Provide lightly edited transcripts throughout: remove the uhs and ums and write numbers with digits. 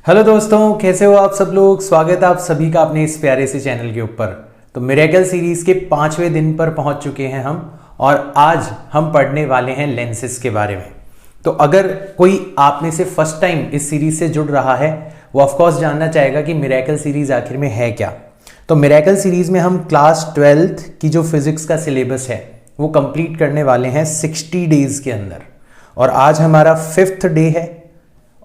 Hello दोस्तों, कैसे हो आप सब लोग। स्वागत है आप सभी का अपने इस प्यारे से चैनल के ऊपर। तो मिरेकल सीरीज के 5वें दिन पर पहुंच चुके हैं हम और आज हम पढ़ने वाले हैं लेंसेज के बारे में। तो अगर कोई आप में से फर्स्ट टाइम इस सीरीज से जुड़ रहा है वो ऑफकोर्स जानना चाहेगा कि मिरेकल सीरीज आखिर में है क्या। तो मिरेकल सीरीज में हम क्लास 12th की जो फिजिक्स का सिलेबस है वो कंप्लीट करने वाले हैं 60 डेज के अंदर। और आज हमारा 5th डे है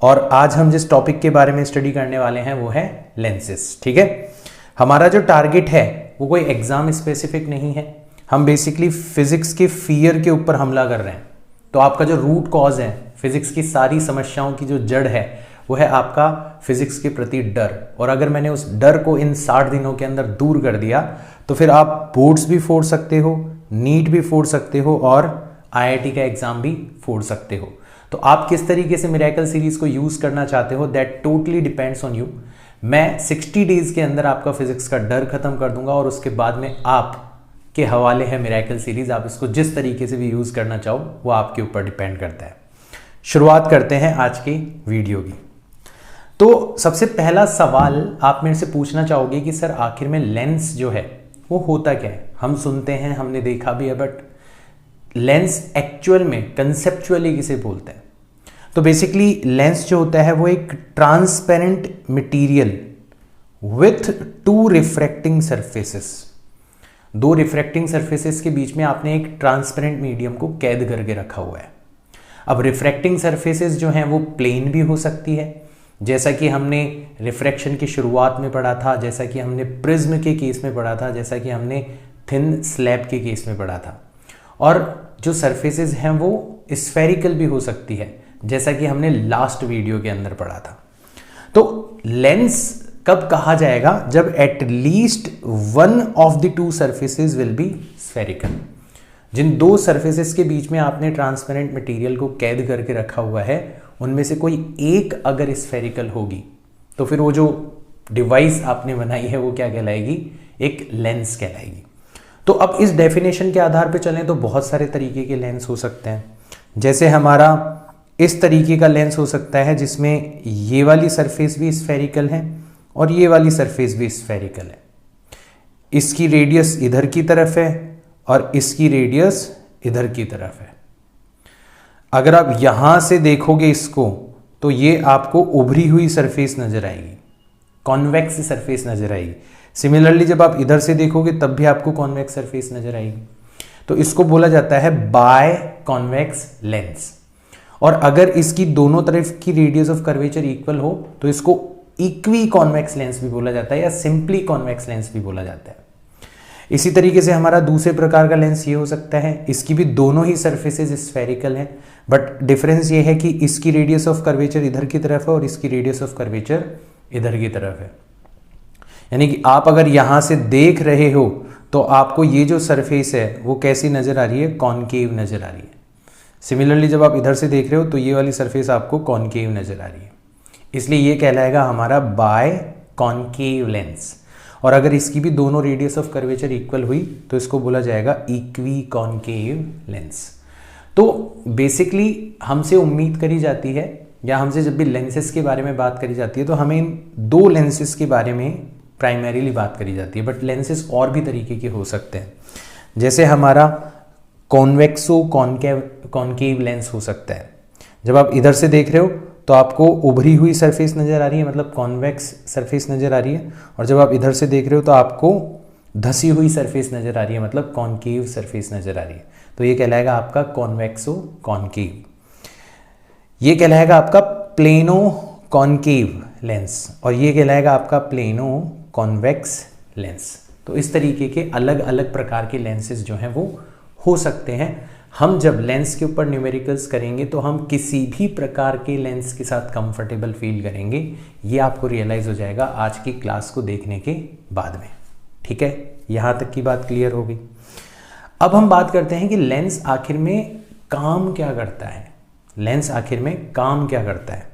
और आज हम जिस टॉपिक के बारे में स्टडी करने वाले हैं वो है लेंसेज। ठीक है, हमारा जो टारगेट है वो कोई एग्जाम स्पेसिफिक नहीं है। हम बेसिकली फिजिक्स के फियर के ऊपर हमला कर रहे हैं। तो आपका जो रूट कॉज है, फिजिक्स की सारी समस्याओं की जो जड़ है वो है आपका फिजिक्स के प्रति डर। और अगर मैंने उस डर को इन 60 दिनों के अंदर दूर कर दिया तो फिर आप बोर्ड्स भी फोड़ सकते हो, नीट भी फोड़ सकते हो और IIT का एग्जाम भी फोड़ सकते हो। तो आप किस तरीके से मिरेकल सीरीज को यूज करना चाहते हो that totally depends on you. मैं 60 डेज के अंदर आपका फिजिक्स का डर खत्म कर दूंगा और उसके बाद में आप के हवाले है मिरेकल सीरीज। आप इसको जिस तरीके से भी यूज करना चाहो वो आपके ऊपर डिपेंड करता है। शुरुआत करते हैं आज की वीडियो की। तो सबसे पहला सवाल आप मेरे से पूछना चाहोगे कि सर आखिर में लेंस जो है वो होता क्या है। हम सुनते हैं, हमने देखा भी है, बट लेंस एक्चुअल में कंसेप्चुअली किसे बोलते हैं। तो बेसिकली लेंस जो होता है वो एक transparent material with 2 refracting surfaces. 2 refracting surfaces के बीच में आपने एक ट्रांसपेरेंट मीडियम को कैद करके रखा हुआ है। अब रिफ्रैक्टिंग सरफेसेस जो हैं वो प्लेन भी हो सकती है, जैसा कि हमने रिफ्रैक्शन की शुरुआत में पढ़ा था, जैसा कि हमने प्रिज्म के केस में पढ़ा था, जैसा कि हमने थिन स्लैब के केस में पढ़ा था। और जो सरफेसेस हैं वो स्फेरिकल भी हो सकती है, जैसा कि हमने लास्ट वीडियो के अंदर पढ़ा था। तो लेंस कब कहा जाएगा, जब at least one of the 2 surfaces will be spherical. जिन 2 सरफेसेस के बीच में आपने ट्रांसपेरेंट मटेरियल को कैद करके रखा हुआ है उनमें से कोई एक अगर स्फेरिकल होगी तो फिर वो जो डिवाइस आपने बनाई है वो क्या कहलाएगी, एक लेंस कहलाएगी। तो अब इस डेफिनेशन के आधार पे चलें तो बहुत सारे तरीके के लेंस हो सकते हैं। जैसे हमारा इस तरीके का लेंस हो सकता है जिसमें ये वाली सरफेस भी स्फेरिकल है और ये वाली सरफेस भी स्फेरिकल है। इसकी रेडियस इधर की तरफ है और इसकी रेडियस इधर की तरफ है। अगर आप यहां से देखोगे इसको तो ये आपको उभरी हुई सरफेस नजर आएगी, कॉन्वेक्स सरफेस नजर आएगी। सिमिलरली जब आप इधर से देखोगे तब भी आपको कॉन्वेक्स सरफेस नजर आएगी। तो इसको बोला जाता है बाय कॉन्वेक्स लेंस। और अगर इसकी दोनों तरफ की रेडियस ऑफ कर्वेचर इक्वल हो तो इसको इक्वी कॉन्वेक्स लेंस भी बोला जाता है या सिंपली कॉन्वेक्स लेंस भी बोला जाता है। इसी तरीके से हमारा दूसरे प्रकार का लेंस ये हो सकता है, इसकी भी दोनों ही सरफेसेस स्फेरिकल हैं, बट डिफरेंस ये है कि इसकी रेडियस ऑफ कर्वेचर इधर की तरफ है और इसकी रेडियस ऑफ कर्वेचर इधर की तरफ है। यानी कि आप अगर यहां से देख रहे हो तो आपको ये जो सरफेस है वो कैसी नजर आ रही है, कॉनकेव नजर आ रही है। सिमिलरली जब आप इधर से देख रहे हो तो ये वाली सरफेस आपको कॉनकेव नजर आ रही है, इसलिए ये कहलाएगा हमारा बाय कॉनकेव लेंस। और अगर इसकी भी दोनों रेडियस ऑफ कर्वेचर इक्वल हुई तो इसको बोला जाएगा इक्वी कॉनकेव लेंस। तो बेसिकली हमसे उम्मीद करी जाती है या हमसे जब भी लेंसेज के बारे में बात करी जाती है तो हमें इन 2 लेंसेज के बारे में प्राइमरीली बात करी जाती है, बट लेंसेज और भी तरीके के हो सकते हैं। जैसे हमारा कॉन्वेक्सो कॉनकेव लेंस हो सकता है। जब आप इधर से देख रहे हो तो आपको उभरी हुई सरफेस नजर आ रही है, मतलब कॉन्वेक्स सरफेस नजर आ रही है, और जब आप इधर से देख रहे हो तो आपको धसी हुई सरफेस नजर आ रही है, मतलब कॉनकेव सरफेस नजर आ रही है। तो ये कहलाएगा आपका कॉन्वेक्सो कॉनकेव। ये कहलाएगा आपका प्लेनो कॉनकेव लेंस और ये कहलाएगा आपका प्लेनो कॉन्वेक्स लेंस। तो इस तरीके के अलग अलग प्रकार के लेंसेज जो हैं वो हो सकते हैं। हम जब लेंस के ऊपर न्यूमेरिकल्स करेंगे तो हम किसी भी प्रकार के लेंस के साथ कंफर्टेबल फील करेंगे, ये आपको रियलाइज हो जाएगा आज की क्लास को देखने के बाद में। ठीक है, यहाँ तक की बात क्लियर हो गई। अब हम बात करते हैं कि लेंस आखिर में काम क्या करता है। लेंस आखिर में काम क्या करता है,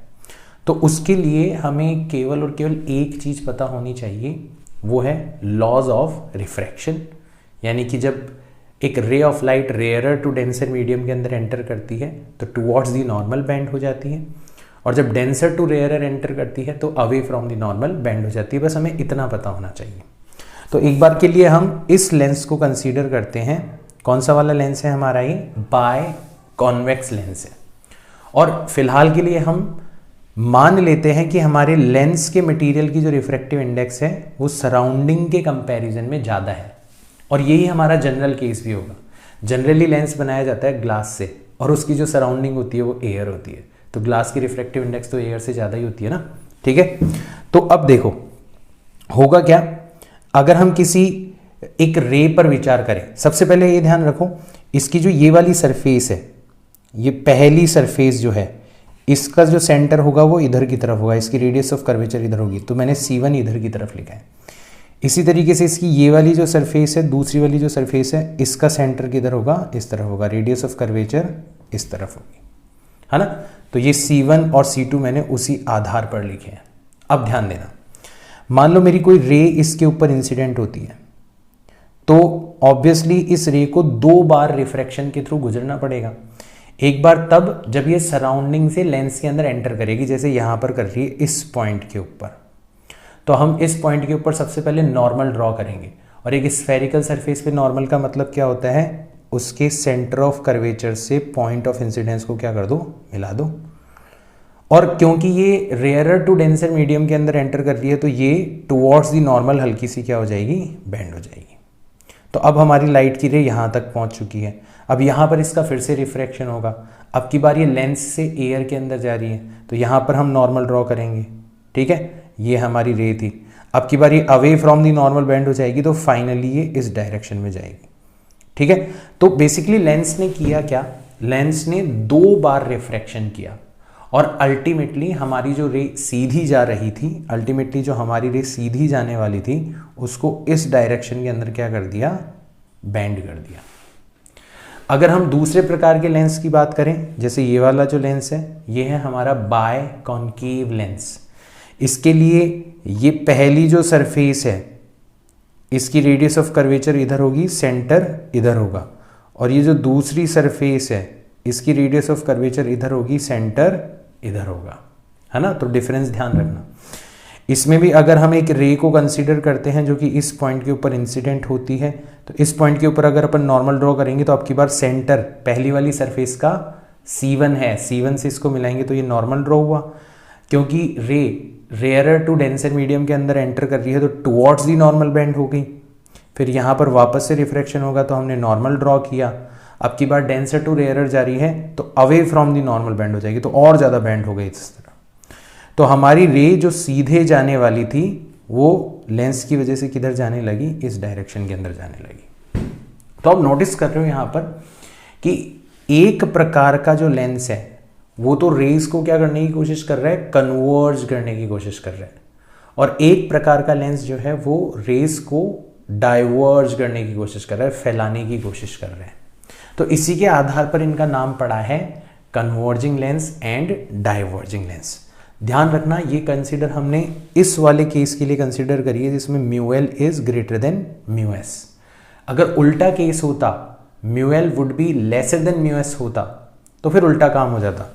तो उसके लिए हमें केवल और केवल एक चीज़ पता होनी चाहिए, वो है लॉज ऑफ रिफ्रैक्शन। यानी कि जब एक ray of light rarer to denser medium के अंदर एंटर करती है तो टुवर्ड्स दी नॉर्मल बेंड हो जाती है, और जब डेंसर टू रेयरर एंटर करती है तो away from the normal bend हो जाती है। बस हमें इतना पता होना चाहिए। तो एक बार के लिए हम इस लेंस को कंसीडर करते हैं। कौन सा वाला लेंस है हमारा? ये बाय कॉन्वेक्स लेंस है। और फिलहाल के लिए हम मान लेते हैं कि हमारे लेंस के मटेरियल की जो रिफ्रैक्टिव इंडेक्स है वो सराउंडिंग के कंपैरिजन में ज़्यादा है, और यही हमारा जनरल केस भी होगा। जनरली लेंस बनाया जाता है ग्लास से, और उसकी जो सराउंडिंग होती है वो एयर होती है, तो ग्लास की रिफ्रैक्टिव इंडेक्स तो एयर से ज़्यादा ही होती है ना। ठीक है, तो अब देखो होगा क्या अगर हम किसी एक रे पर विचार करें। सबसे पहले ये ध्यान रखो, इसकी जो ये वाली सरफेस है, ये पहली सरफेस जो है, इसका जो सेंटर होगा वो इधर की तरफ होगा, इसकी रेडियस ऑफ कर्वेचर इधर होगी, तो मैंने C1 इधर की तरफ लिखा है। इसी तरीके से इसकी ये वाली जो सरफेस है, दूसरी वाली जो सरफेस है, इसका सेंटर किधर होगा? इस तरफ होगा, रेडियस ऑफ कर्वेचर इस तरफ होगी, है ना। तो ये C1 और C2 मैंने उसी आधार पर लिखे हैं। अब ध्यान देना, मान लो मेरी कोई रे इसके ऊपर इंसिडेंट होती है, तो ऑब्वियसली इस रे को 2 बार रिफ्रैक्शन के थ्रू गुजरना पड़ेगा। एक बार तब जब ये सराउंडिंग से लेंस के अंदर एंटर करेगी, जैसे यहां पर कर रही है इस पॉइंट के ऊपर, तो हम इस पॉइंट के ऊपर सबसे पहले नॉर्मल ड्रॉ करेंगे। और एक स्फेरिकल सरफेस पे नॉर्मल का मतलब क्या होता है? उसके सेंटर ऑफ कर्वेचर से पॉइंट ऑफ इंसिडेंस को क्या कर दो? मिला दो। और क्योंकि ये रेयरर टू डेंसर मीडियम के अंदर एंटर कर रही है, तो ये टुवर्ड्स दी नॉर्मल हल्की सी क्या हो जाएगी? बेंड हो जाएगी। तो अब हमारी लाइट की रे यहाँ तक पहुँच चुकी है। अब यहाँ पर इसका फिर से रिफ्रैक्शन होगा। अब की बार ये लेंस से एयर के अंदर जा रही है, तो यहाँ पर हम नॉर्मल ड्रॉ करेंगे। ठीक है, ये हमारी रे थी। अब की बार ये away from the normal bend हो जाएगी, तो फाइनली ये इस डायरेक्शन में जाएगी। ठीक है, तो बेसिकली लेंस ने किया क्या? लेंस ने 2 बार रिफ्रैक्शन किया, और अल्टीमेटली हमारी जो रे सीधी जा रही थी, अल्टीमेटली जो हमारी रे सीधी जाने वाली थी, उसको इस डायरेक्शन के अंदर क्या कर दिया? बेंड कर दिया। अगर हम दूसरे प्रकार के लेंस की बात करें, जैसे ये वाला जो लेंस है, ये है हमारा बाय कॉन्केव लेंस। इसके लिए ये पहली जो सरफेस है, इसकी रेडियस ऑफ कर्वेचर इधर होगी, सेंटर इधर होगा, और ये जो दूसरी सरफेस है, इसकी रेडियस ऑफ कर्वेचर इधर होगी, सेंटर इधर होगा, है ना। तो डिफरेंस ध्यान रखना। इसमें भी अगर हम एक रे को कंसीडर करते हैं जो कि इस पॉइंट के ऊपर इंसिडेंट होती है, तो इस पॉइंट के ऊपर अगर अपन नॉर्मल ड्रॉ करेंगे, तो आपकी बार सेंटर पहली वाली सरफेस का C1 है, C1 से इसको मिलाएंगे तो ये नॉर्मल ड्रॉ हुआ। क्योंकि रे रेयरर टू डेंसर मीडियम के अंदर एंटर कर रही है, तो टुवर्ड्स दी नॉर्मल बेंड हो गई। फिर यहाँ पर वापस से रिफ्रैक्शन होगा, तो हमने नॉर्मल ड्रॉ किया। अब की बार डेंसर टू रेयरर जा रही है, तो away from the normal bend हो जाएगी, तो और ज़्यादा बेंड हो गई इस तरह। तो हमारी रे जो सीधे जाने वाली थी, वो लेंस की वजह से किधर जाने लगी? इस डायरेक्शन के अंदर जाने लगी। तो आप नोटिस कर रहे हो यहाँ पर कि एक प्रकार का जो लेंस है, वो तो रेज को क्या करने की कोशिश कर रहा है? कन्वर्ज करने की कोशिश कर रहा है। और एक प्रकार का लेंस जो है वो रेज को डाइवर्ज करने की कोशिश कर रहा है, फैलाने की कोशिश कर रहा है। तो इसी के आधार पर इनका नाम पड़ा है converging lens and diverging lens. ध्यान रखना, ये कंसीडर हमने इस वाले केस के लिए कंसीडर करी है जिसमें μl is greater than μs। अगर उल्टा केस होता, μl would be lesser than μs होता, तो फिर उल्टा काम हो जाता।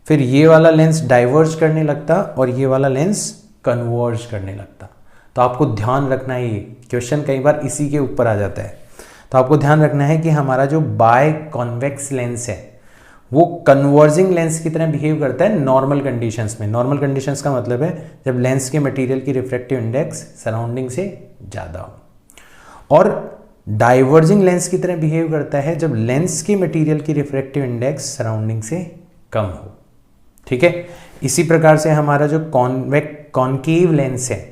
फिर ये वाला लेंस डाइवर्ज करने लगता और ये वाला लेंस कन्वर्ज करने लगता। तो आपको ध्यान रखना है, ये क्वेश्चन कई बार इसी के ऊपर आ जाता है। तो आपको ध्यान रखना है कि हमारा जो बाय कॉन्वेक्स लेंस है वो कन्वर्जिंग लेंस की तरह बिहेव करता है नॉर्मल कंडीशंस में। नॉर्मल कंडीशंस का मतलब है जब लेंस के मटेरियल की रिफ्रैक्टिव इंडेक्स सराउंडिंग से ज़्यादा हो। और डाइवर्जिंग लेंस की तरह बिहेव करता है जब लेंस के मटेरियल की रिफ्रैक्टिव इंडेक्स सराउंडिंग से कम हो। ठीक है, इसी प्रकार से हमारा जो कॉन्केव लेंस है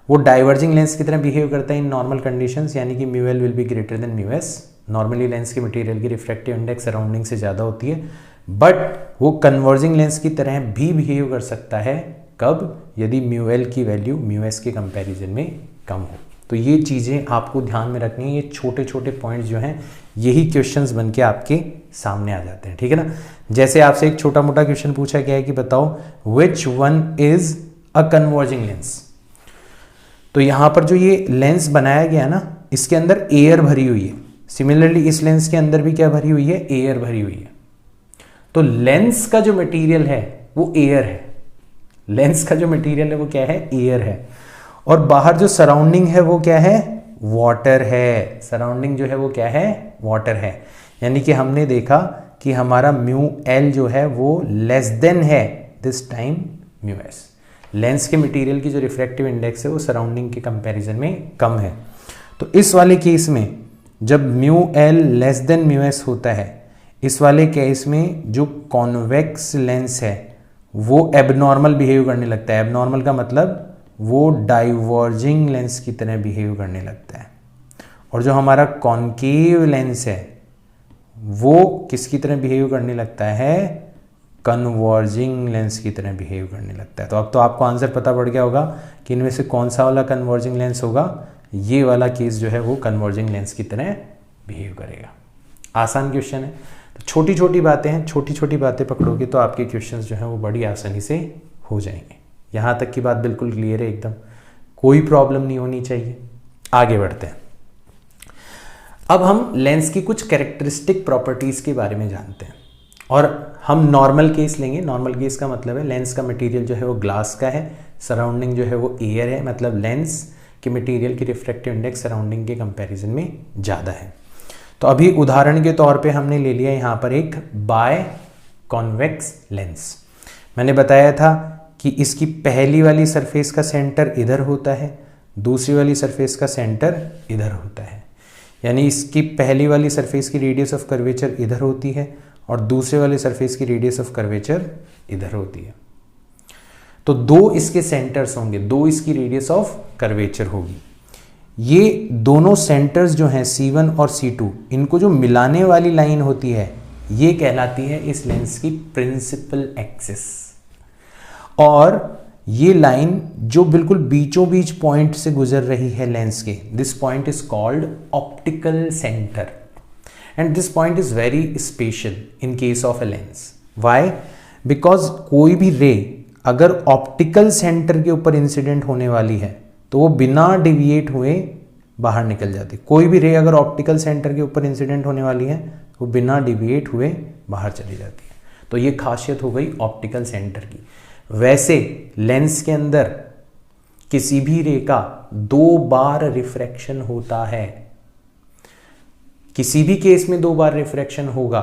वो डाइवर्जिंग लेंस की तरह बिहेव करता है इन नॉर्मल कंडीशंस, यानी कि μl will be greater than μs। Normally lens के मटेरियल की रिफ्रैक्टिव इंडेक्स सराउंडिंग से ज़्यादा होती है, बट वो कन्वर्जिंग लेंस की तरह भी बिहेव कर सकता है। कब? यदि μl की वैल्यू μs के कंपैरिजन में कम हो। तो ये चीज़ें आपको ध्यान में रखनी है। ये छोटे छोटे पॉइंट्स जो हैं यही क्वेश्चंस बन के आपके सामने आ जाते हैं। ठीक है ना। जैसे आपसे एक छोटा मोटा क्वेश्चन पूछा गया है कि बताओ which one is a converging lens. तो यहाँ पर जो ये लेंस बनाया गया ना, इसके अंदर एयर भरी हुई है। सिमिलरली इस लेंस के अंदर भी क्या भरी हुई है? एयर भरी हुई है। तो लेंस का जो मटेरियल है वो एयर है, लेंस का जो मटेरियल है वो क्या है, एयर है, और बाहर जो सराउंडिंग है वो क्या है, वाटर है। सराउंडिंग जो है वो क्या है, वाटर है। यानी कि हमने देखा कि हमारा म्यू एल जो है वो लेस देन है this time mu S. Lens के मटेरियल की जो रिफ्रैक्टिव इंडेक्स है वो सराउंडिंग के कंपैरिजन में कम है। तो इस वाले केस में जब mu L less than mu S होता है, इस वाले केस में जो कॉन्वेक्स लेंस है वो एबनॉर्मल बिहेव करने लगता है। एबनॉर्मल का मतलब वो डाइवर्जिंग लेंस की तरह बिहेव करने लगता है, और जो हमारा कॉन्केव लेंस है वो किसकी तरह बिहेव करने लगता है, कन्वर्जिंग लेंस की तरह बिहेव करने लगता है। तो अब तो आपको आंसर पता पड़ गया होगा कि इनमें से कौन सा वाला कन्वर्जिंग लेंस होगा। ये वाला केस जो है वो कन्वर्जिंग लेंस की तरह बिहेव करेगा। आसान क्वेश्चन है। तो छोटी छोटी बातें हैं, छोटी छोटी बातें पकड़ोगे तो आपके क्वेश्चंस जो हैं वो बड़ी आसानी से हो जाएंगे। यहाँ तक की बात बिल्कुल क्लियर है एकदम, कोई प्रॉब्लम नहीं होनी चाहिए। आगे बढ़ते हैं। अब हम लेंस की कुछ कैरेक्टरिस्टिक प्रॉपर्टीज़ के बारे में जानते हैं, और हम नॉर्मल केस लेंगे। नॉर्मल केस का मतलब है लेंस का मटेरियल जो है वो ग्लास का है, सराउंडिंग जो है वो एयर है, मतलब लेंस के मटेरियल की रिफ्रैक्टिव इंडेक्स सराउंडिंग के कंपैरिजन में ज़्यादा है। तो अभी उदाहरण के तौर पे हमने ले लिया यहाँ पर एक बाय कॉन्वेक्स लेंस। मैंने बताया था कि इसकी पहली वाली सरफेस का सेंटर इधर होता है, दूसरी वाली सरफेस का सेंटर इधर होता है। यानी इसकी पहली वाली सरफेस की रेडियस ऑफ कर्वेचर इधर होती है और दूसरे वाले सरफेस की रेडियस ऑफ कर्वेचर इधर होती है। तो दो इसके सेंटर्स होंगे, दो इसकी रेडियस ऑफ कर्वेचर होगी। ये दोनों सेंटर्स जो हैं C1 और C2, इनको जो मिलाने वाली लाइन होती है ये कहलाती है इस लेंस की प्रिंसिपल एक्सिस। और ये लाइन जो बिल्कुल बीचों बीच पॉइंट से गुजर रही है लेंस के, this point is called optical centre, and this point is very special in case of a lens. Why? Because कोई भी रे अगर ऑप्टिकल सेंटर के ऊपर इंसिडेंट होने वाली है तो वो बिना डिविएट हुए बाहर निकल जाती है। कोई भी रे अगर ऑप्टिकल सेंटर के ऊपर इंसिडेंट होने वाली है वो बिना डिविएट हुए बाहर चली जाती है। तो ये खासियत हो गई ऑप्टिकल सेंटर की। वैसे लेंस के अंदर किसी भी रे का 2 बार रिफ्रैक्शन होता है, किसी भी केस में 2 बार रिफ्रैक्शन होगा।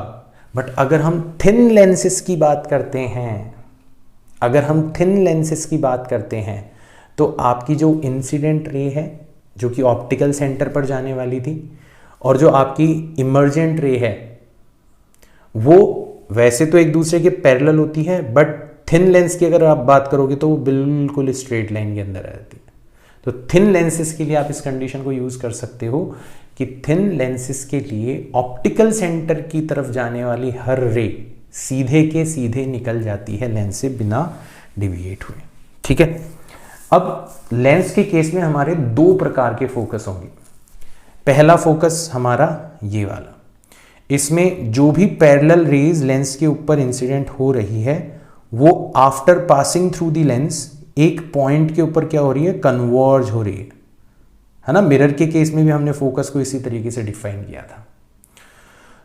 बट अगर हम थिन लेंसेस की बात करते हैं, अगर हम थिन लेंसेस की बात करते हैं तो आपकी जो इंसिडेंट रे है जो कि ऑप्टिकल सेंटर पर जाने वाली थी, और जो आपकी इमर्जेंट रे है वो वैसे तो एक दूसरे के पैरेलल होती है, बट थिन लेंस की अगर आप बात करोगे तो वो बिल्कुल स्ट्रेट लाइन के अंदर आ जाती है। तो थिन लेंसेस के लिए आप इस कंडीशन को यूज कर सकते हो कि थिन लेंसेस के लिए ऑप्टिकल सेंटर की तरफ जाने वाली हर रे सीधे के सीधे निकल जाती है लेंस से बिना डिविएट हुए। ठीक है। अब लेंस के केस में हमारे 2 प्रकार के फोकस होंगे। पहला फोकस हमारा ये वाला, इसमें जो भी पैरेलल रेज लेंस के ऊपर इंसिडेंट हो रही है वो after passing through the lens एक पॉइंट के ऊपर क्या हो रही है, कन्वर्ज हो रही है ना। मिरर के केस में भी हमने फोकस को इसी तरीके से डिफाइन किया था।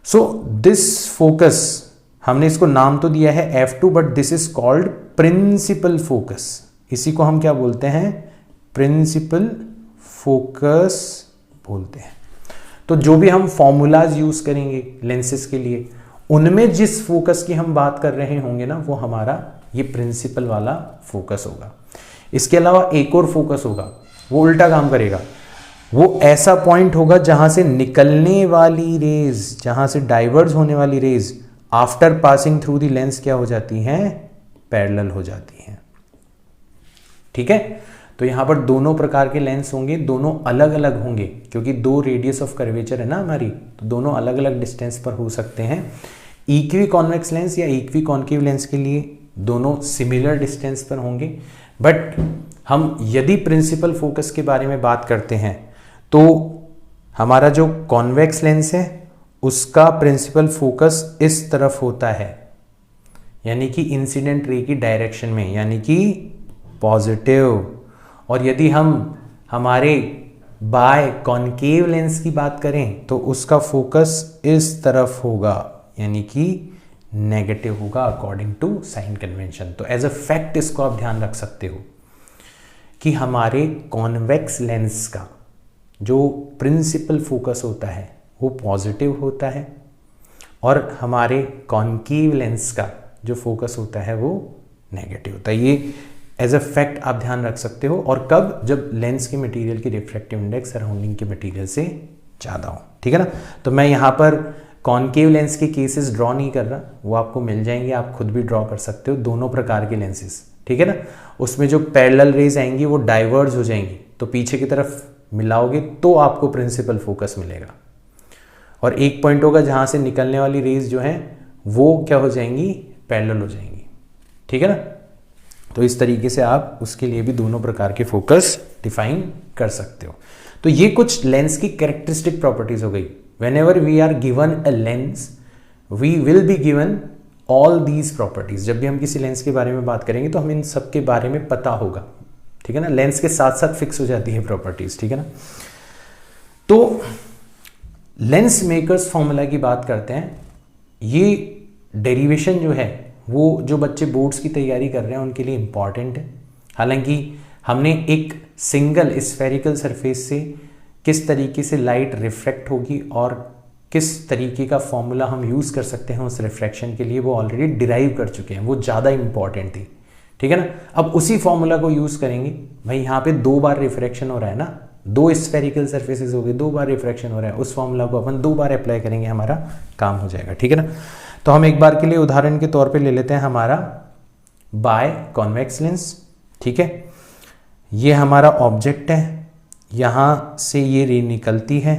सो दिस फोकस, हमने इसको नाम तो दिया है F2, but this is called principal focus. इसी को हम क्या बोलते हैं, प्रिंसिपल फोकस बोलते हैं। तो जो भी हम फॉर्मूलाज यूज करेंगे लेंसेस के लिए, उनमें जिस फोकस की हम बात कर रहे होंगे ना, वो हमारा ये प्रिंसिपल वाला फोकस होगा। इसके अलावा एक और फोकस होगा, वो उल्टा काम करेगा। वो ऐसा पॉइंट होगा जहां से निकलने वाली रेज, जहां से डाइवर्ज होने वाली raise after passing through the lens क्या हो जाती हैं, पैरेलल हो जाती हैं। ठीक है। तो यहां पर दोनों प्रकार के लेंस होंगे, दोनों अलग अलग होंगे क्योंकि 2 रेडियस ऑफ कर्वेचर है ना हमारी, तो दोनों अलग अलग डिस्टेंस पर हो सकते हैं। इक्वी कॉन्वेक्स लेंस या इक्वी कॉन्केव लेंस के लिए दोनों सिमिलर डिस्टेंस पर होंगे। बट हम यदि प्रिंसिपल फोकस के बारे में बात करते हैं तो हमारा जो कॉन्वेक्स लेंस है उसका प्रिंसिपल फोकस इस तरफ होता है, यानी कि इंसिडेंट रे की डायरेक्शन में, यानी कि पॉजिटिव। और यदि हम हमारे बाय कॉन्केव लेंस की बात करें तो उसका फोकस इस तरफ होगा, यानी कि नेगेटिव होगा अकॉर्डिंग टू साइन कन्वेंशन। तो एज अ फैक्ट इसको आप ध्यान रख सकते हो कि हमारे कॉन्वेक्स लेंस का जो प्रिंसिपल फोकस होता है वो पॉजिटिव होता है और हमारे कॉन्केव लेंस का जो फोकस होता है वो नेगेटिव होता है। ये एज अ फैक्ट आप ध्यान रख सकते हो। और कब? जब लेंस के मटेरियल की रिफ्रैक्टिव इंडेक्स सराउंडिंग के मटेरियल से ज़्यादा हो, ठीक है ना। तो मैं यहाँ पर कॉन्केव लेंस के केसेस ड्रॉ नहीं कर रहा, वो आपको मिल जाएंगे, आप खुद भी ड्रॉ कर सकते हो, दोनों प्रकार के लेंसेज, ठीक है ना। उसमें जो पैरेलल रेज आएंगी वो डाइवर्ज हो जाएंगी, तो पीछे की तरफ मिलाओगे तो आपको प्रिंसिपल फोकस मिलेगा। और एक पॉइंट होगा जहाँ से निकलने वाली रेज जो है वो क्या हो जाएंगी? पैरेलल हो जाएंगी, ठीक है ना। तो इस तरीके से आप उसके लिए भी दोनों प्रकार के फोकस डिफाइन कर सकते हो। तो ये कुछ लेंस की कैरेक्टरिस्टिक प्रॉपर्टीज हो गई। Whenever we are given a lens, we will be given all these properties। जब भी हम किसी लेंस के बारे में बात करेंगे तो हमें इन सब के बारे में पता होगा, ठीक है ना। लेंस के साथ साथ फिक्स हो जाती है प्रॉपर्टीज, ठीक है ना। तो लेंस मेकर्स फॉर्मूला की बात करते हैं। ये डेरिवेशन जो है वो जो बच्चे बोर्ड्स की तैयारी कर रहे हैं उनके लिए इंपॉर्टेंट है। हालांकि हमने एक सिंगल स्फेरिकल सरफेस से किस तरीके से लाइट रिफ्रैक्ट होगी और किस तरीके का फॉर्मूला हम यूज़ कर सकते हैं उस रिफ्रैक्शन के लिए वो ऑलरेडी डिराइव कर चुके हैं, वो ज़्यादा इंपॉर्टेंट थी, ठीक है ना। अब उसी फॉर्मूला को यूज़ करेंगे। भाई यहाँ पे 2 बार रिफ्रैक्शन हो रहा है ना, 2 स्फेरिकल सरफेसेस हो गए, 2 बार रिफ्रैक्शन हो रहा है, उस फॉर्मूला को अपन 2 बार अप्लाई करेंगे, हमारा काम हो जाएगा, ठीक है ना। तो हम एक बार के लिए उदाहरण के तौर पर ले लेते हैं हमारा बाय कॉन्वेक्स लेंस, ठीक है। ये हमारा ऑब्जेक्ट है, यहाँ से ये रे निकलती है,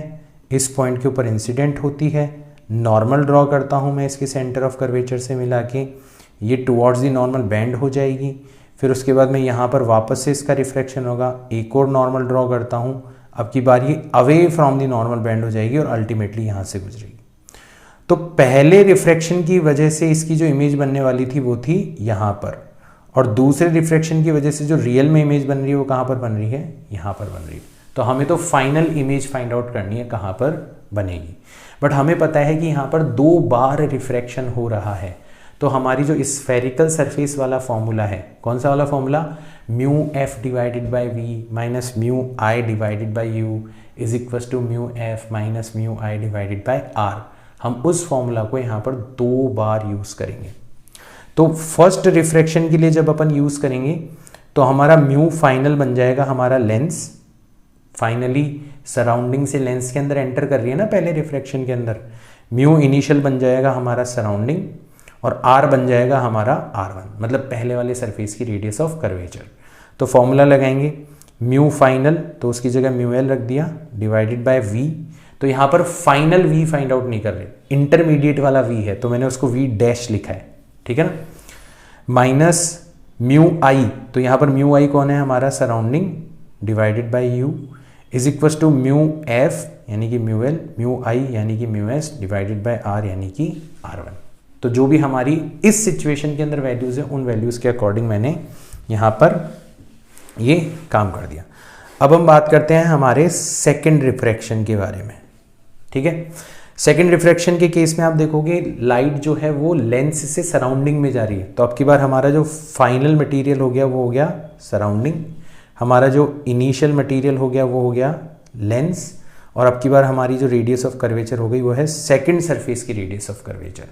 इस पॉइंट के ऊपर इंसिडेंट होती है, नॉर्मल ड्रॉ करता हूँ मैं इसके सेंटर ऑफ कर्वेचर से मिला के, ये टुवर्ड्स दी नॉर्मल बैंड हो जाएगी। फिर उसके बाद में यहाँ पर वापस से इसका रिफ्रैक्शन होगा, एक और नॉर्मल ड्रॉ करता हूँ, अब की बार ये away from the normal band हो जाएगी और अल्टीमेटली यहाँ से गुजरेगी। तो पहले रिफ्रैक्शन की वजह से इसकी जो इमेज बनने वाली थी वो थी यहाँ पर, और दूसरे रिफ्रैक्शन की वजह से जो रियल में इमेज बन रही है वो कहाँ पर बन रही है? यहाँ पर बन रही है। तो हमें तो फाइनल इमेज फाइंड आउट करनी है कहाँ पर बनेगी, बट हमें पता है कि यहाँ पर 2 बार रिफ्रैक्शन हो रहा है। तो हमारी जो स्फेरिकल सरफेस वाला फॉर्मूला है, कौन सा वाला formula? Mu f divided by v minus mu i divided by u is equal to mu f minus mu i divided by r. हम उस फॉर्मूला को यहाँ पर 2 बार यूज़ करेंगे। तो फर्स्ट रिफ्रैक्शन के लिए जब अपन यूज़ करेंगे तो हमारा म्यू फाइनल बन जाएगा हमारा लेंस, फाइनली सराउंडिंग से लेंस के अंदर एंटर कर रही है ना पहले रिफ्रैक्शन के अंदर। म्यू इनिशियल बन जाएगा हमारा सराउंडिंग और आर बन जाएगा हमारा R1, मतलब पहले वाले सरफेस की रेडियस ऑफ कर्वेचर। तो फॉर्मूला लगाएंगे म्यू फाइनल, तो उसकी जगह म्यू एल रख दिया, डिवाइडेड बाय वी। तो यहाँ पर फाइनल वी फाइंड आउट नहीं कर रहे, इंटरमीडिएट वाला वी है, तो मैंने उसको वी डैश लिखा है, ठीक है ना। माइनस म्यू आई, तो यहाँ पर म्यू आई कौन है? हमारा surrounding, divided by u is equal to mu f यानी कि म्यू एल, म्यू आई यानी कि mu s, divided by r यानी कि R1। तो जो भी हमारी इस सिचुएशन के अंदर वैल्यूज है उन वैल्यूज के अकॉर्डिंग मैंने यहाँ पर ये काम कर दिया। अब हम बात करते हैं हमारे सेकेंड रिफ्रैक्शन के बारे में, ठीक है। सेकेंड रिफ्रैक्शन के केस में आप देखोगे लाइट जो है वो लेंस से सराउंडिंग में जा रही है। तो अब की बार हमारा जो फाइनल मटेरियल हो गया वो हो गया सराउंडिंग, हमारा जो इनिशियल मटेरियल हो गया वो हो गया लेंस, और अब की बार हमारी जो रेडियस ऑफ कर्वेचर हो गई वो है सेकंड सरफेस की रेडियस ऑफ कर्वेचर।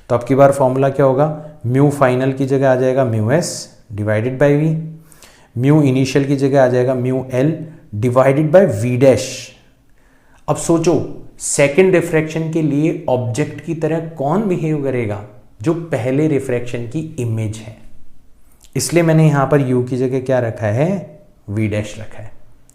तो अब की बार फॉर्मूला क्या होगा? म्यू फाइनल की जगह आ जाएगा mu s divided by v, mu initial की जगह आ जाएगा mu l divided by v dash. अब सोचो सेकेंड रिफ्रैक्शन के लिए ऑब्जेक्ट की तरह कौन बिहेव करेगा? जो पहले रिफ्रैक्शन की इमेज है, इसलिए मैंने यहां पर u की जगह क्या रखा है? v डैश रखा है,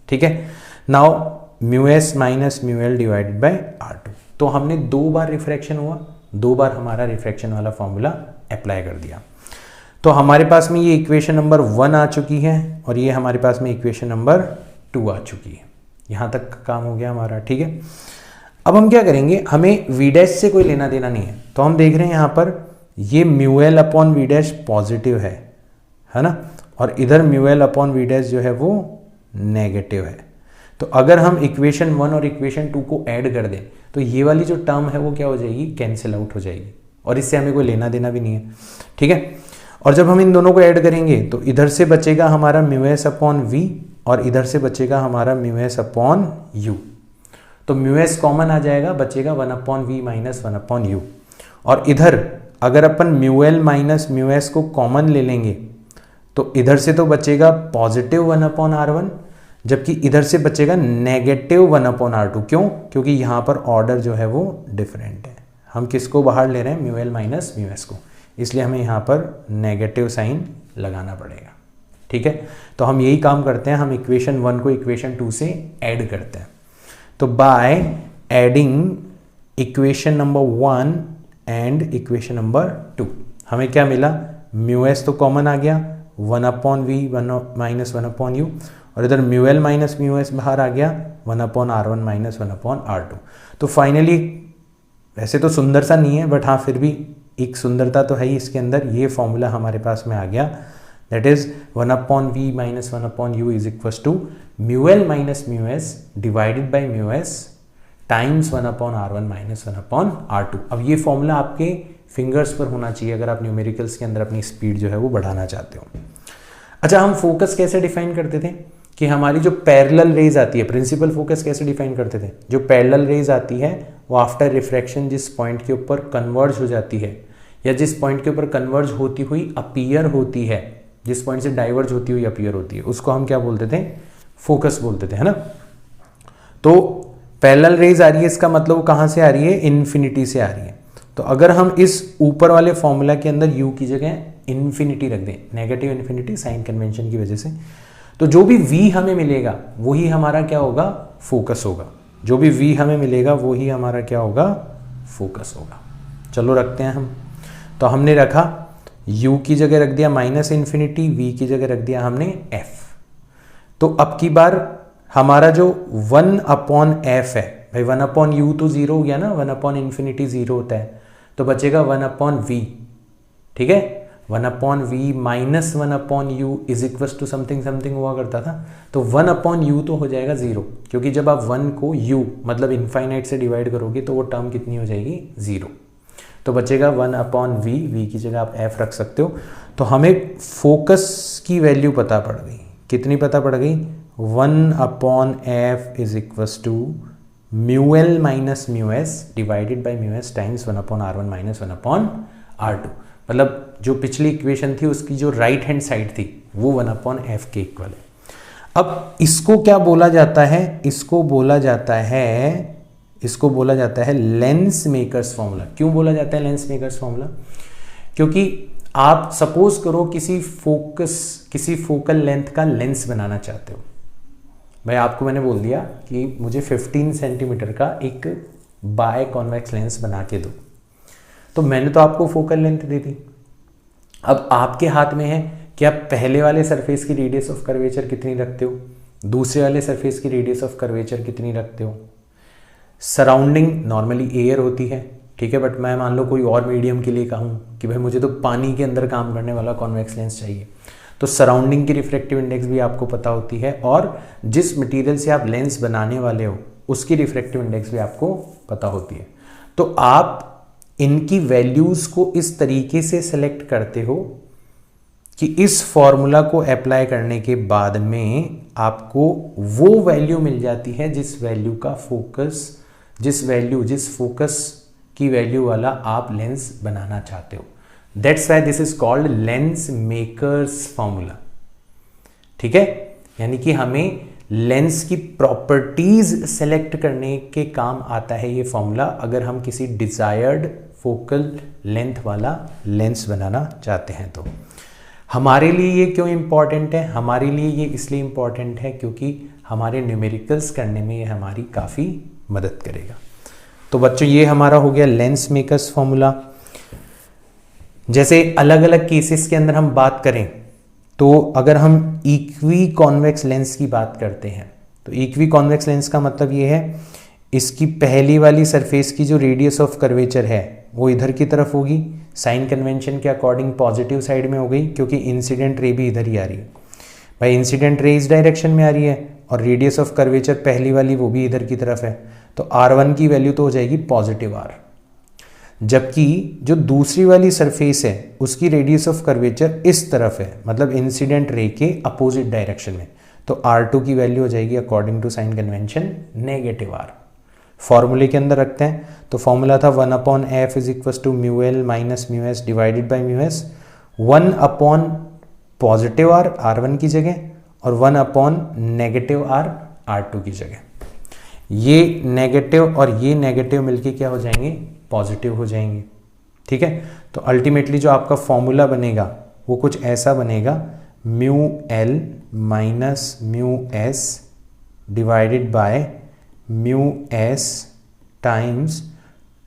ठीक है। Now mu S minus mu l divided bye R2। तो हमने 2 बार रिफ्रैक्शन हुआ, 2 बार हमारा रिफ्रैक्शन वाला फॉर्मूला अप्लाई कर दिया। तो हमारे पास में ये इक्वेशन नंबर 1 आ चुकी है और ये हमारे पास में इक्वेशन नंबर 2 आ चुकी है। यहां तक का काम हो गया हमारा, ठीक है। अब हम क्या करेंगे? हमें v डैश से कोई लेना देना नहीं है, तो हम देख रहे हैं यहां पर ये mu l upon v dash positive है ना, और इधर mu l upon v dash जो है वो नेगेटिव है। तो अगर हम इक्वेशन 1 और इक्वेशन 2 को ऐड कर दें तो ये वाली जो टर्म है वो क्या हो जाएगी? कैंसिल आउट हो जाएगी, और इससे हमें कोई लेना देना भी नहीं है, ठीक है। और जब हम इन दोनों को ऐड करेंगे तो इधर से बचेगा हमारा म्यू एस अपॉन वी और इधर से बचेगा हमारा म्यू एस अपॉन यू। तो म्यू एस कॉमन आ जाएगा, बचेगा 1 upon we minus 1 upon you. और इधर अगर अपन mu L minus mu S को कॉमन ले लेंगे तो इधर से तो बचेगा पॉजिटिव 1 अपॉन आर वन, जबकि इधर से बचेगा नेगेटिव 1 अपॉन आर टू। क्यों? क्योंकि यहाँ पर ऑर्डर जो है वो डिफरेंट है। हम किसको बाहर ले रहे हैं? Mu L minus mu S को, इसलिए हमें यहाँ पर नेगेटिव साइन लगाना पड़ेगा, ठीक है। तो हम यही काम करते हैं, हम इक्वेशन 1 को इक्वेशन 2 से ऐड करते हैं। तो by adding equation number 1 and equation number 2 हमें क्या मिला? म्यू एस तो कॉमन आ गया, 1 upon we minus 1 upon you, और इधर mu L minus mu s बाहर आ गया 1 upon r one minus 1 upon r two. तो फाइनली वैसे तो सुंदर सा नहीं है, बट हाँ फिर भी एक सुंदरता तो है ही इसके अंदर। ये फॉर्मूला हमारे पास में आ गया, that is 1 upon we minus 1 upon u is equal to mu L minus mu s divided by mu s times 1 upon r one minus 1 upon r two. अब ये फॉर्मूला आपके फिंगर्स पर होना चाहिए अगर आप न्यूमेरिकल्स के अंदर अपनी स्पीड जो है वो बढ़ाना चाहते हो। अच्छा, हम फोकस कैसे डिफाइन करते थे कि हमारी जो पैरेलल रेज आती है, प्रिंसिपल फोकस कैसे डिफाइन करते थे? जो पैरेलल रेज आती है वो आफ्टर रिफ्रैक्शन जिस पॉइंट के ऊपर कन्वर्ज हो जाती है या जिस पॉइंट के ऊपर कन्वर्ज होती हुई अपीयर होती है, जिस पॉइंट से डाइवर्ज होती हुई अपीयर होती है, उसको हम क्या बोलते थे? फोकस बोलते थे, है ना। तो पैरेलल रेज आ रही है, इसका मतलब वो कहाँ से आ रही है? इन्फिनिटी से आ रही है। तो अगर हम इस ऊपर वाले फॉर्मूला के अंदर u की जगह इन्फिनिटी रख दें, नेगेटिव इन्फिनिटी साइन कन्वेंशन की वजह से, तो जो भी v हमें मिलेगा वही हमारा क्या होगा? फोकस होगा। जो भी v हमें मिलेगा वही हमारा क्या होगा? फोकस होगा। चलो रखते हैं हम। तो हमने रखा u की जगह रख दिया माइनस इन्फिनिटी, v की जगह रख दिया हमने f। तो अब की बार हमारा जो 1 अपॉन f है, भाई 1 अपॉन यू तो जीरो हो गया ना, 1 अपॉन इन्फिनिटी जीरो होता है, तो बचेगा 1 अपॉन वी, ठीक है। 1 upon we minus 1 upon u is equal to something something हुआ करता था। तो 1 अपॉन यू तो हो जाएगा जीरो, क्योंकि जब आप 1 को u मतलब इनफाइनाइट से डिवाइड करोगे तो वो टर्म कितनी हो जाएगी? जीरो। तो बचेगा 1 अपॉन वी की जगह आप f रख सकते हो। तो हमें फोकस की वैल्यू पता पड़ गई। कितनी पता पड़ गई? 1 upon f is equal to mu L minus mu s divided by mu s times 1 upon r one minus 1 upon r two. मतलब जो पिछली इक्वेशन थी उसकी जो राइट हैंड साइड थी वो 1 अपॉन एफ के इक्वल है। अब इसको क्या बोला जाता है? इसको बोला जाता है लेंस मेकर्स फॉर्मूला। क्यों बोला जाता है लेंस मेकर्स फॉर्मूला? क्योंकि आप सपोज करो किसी फोकल लेंथ का लेंस बनाना चाहते हो। भाई आपको मैंने बोल दिया कि मुझे 15 सेंटीमीटर का एक बाय कॉन्वेक्स लेंस बना के दो, तो मैंने तो आपको फोकल लेंथ दे दी। अब आपके हाथ में है कि आप पहले वाले सरफेस की रेडियस ऑफ कर्वेचर कितनी रखते हो, दूसरे वाले सरफेस की रेडियस ऑफ कर्वेचर कितनी रखते हो। सराउंडिंग नॉर्मली एयर होती है, ठीक है, बट मैं मान लो कोई और मीडियम के लिए कहूँ कि भाई मुझे तो पानी के अंदर काम करने वाला कॉन्वेक्स लेंस चाहिए, तो सराउंडिंग की रिफ्रैक्टिव इंडेक्स भी आपको पता होती है, और जिस मटेरियल से आप लेंस बनाने वाले हो उसकी रिफ्रैक्टिव इंडेक्स भी आपको पता होती है। तो आप इनकी वैल्यूज को इस तरीके से सेलेक्ट करते हो कि इस फॉर्मूला को अप्लाई करने के बाद में आपको वो वैल्यू मिल जाती है जिस फोकस की वैल्यू वाला आप लेंस बनाना चाहते हो। That's why this is called lens makers formula, ठीक है। यानी कि हमें लेंस की प्रॉपर्टीज सेलेक्ट करने के काम आता है ये फॉर्मूला, अगर हम किसी डिजायर्ड फोकल लेंथ वाला लेंस बनाना चाहते हैं। तो हमारे लिए ये क्यों इंपॉर्टेंट है? हमारे लिए ये इसलिए इंपॉर्टेंट है क्योंकि हमारे न्यूमेरिकल्स करने में ये हमारी काफ़ी मदद करेगा। तो बच्चों ये हमारा हो गया लेंस मेकर्स फॉर्मूला। जैसे अलग अलग केसेस के अंदर हम बात करें तो अगर हम इक्वी कॉन्वेक्स लेंस की बात करते हैं तो इक्वी कॉन्वेक्स लेंस का मतलब ये है इसकी पहली वाली सरफेस की जो रेडियस ऑफ कर्वेचर है वो इधर की तरफ होगी, साइन कन्वेंशन के अकॉर्डिंग पॉजिटिव साइड में हो गई क्योंकि इंसिडेंट रे भी इधर ही आ रही है। भाई इंसिडेंट रे इस डायरेक्शन में आ रही है और रेडियस ऑफ कर्वेचर पहली वाली वो भी इधर की तरफ है, तो R1 की वैल्यू तो हो जाएगी पॉजिटिव R। जबकि जो दूसरी वाली सरफेस है उसकी रेडियस ऑफ कर्वेचर इस तरफ है, मतलब इंसिडेंट रे के अपोजिट डायरेक्शन में। तो R2 की वैल्यू हो जाएगी according to sign convention negative R। फॉर्मूले के अंदर रखते हैं, तो फॉर्मूला था 1/f is equal to mu L minus mu s divided by mu s, 1 upon positive R R1 की जगह और 1 अपॉन नेगेटिव R R2 की जगह। ये नेगेटिव और ये नेगेटिव मिलके क्या हो जाएंगे, पॉजिटिव हो जाएंगे। ठीक है, तो अल्टीमेटली जो आपका फॉर्मूला बनेगा वो कुछ ऐसा बनेगा, mu L minus mu s divided by mu s times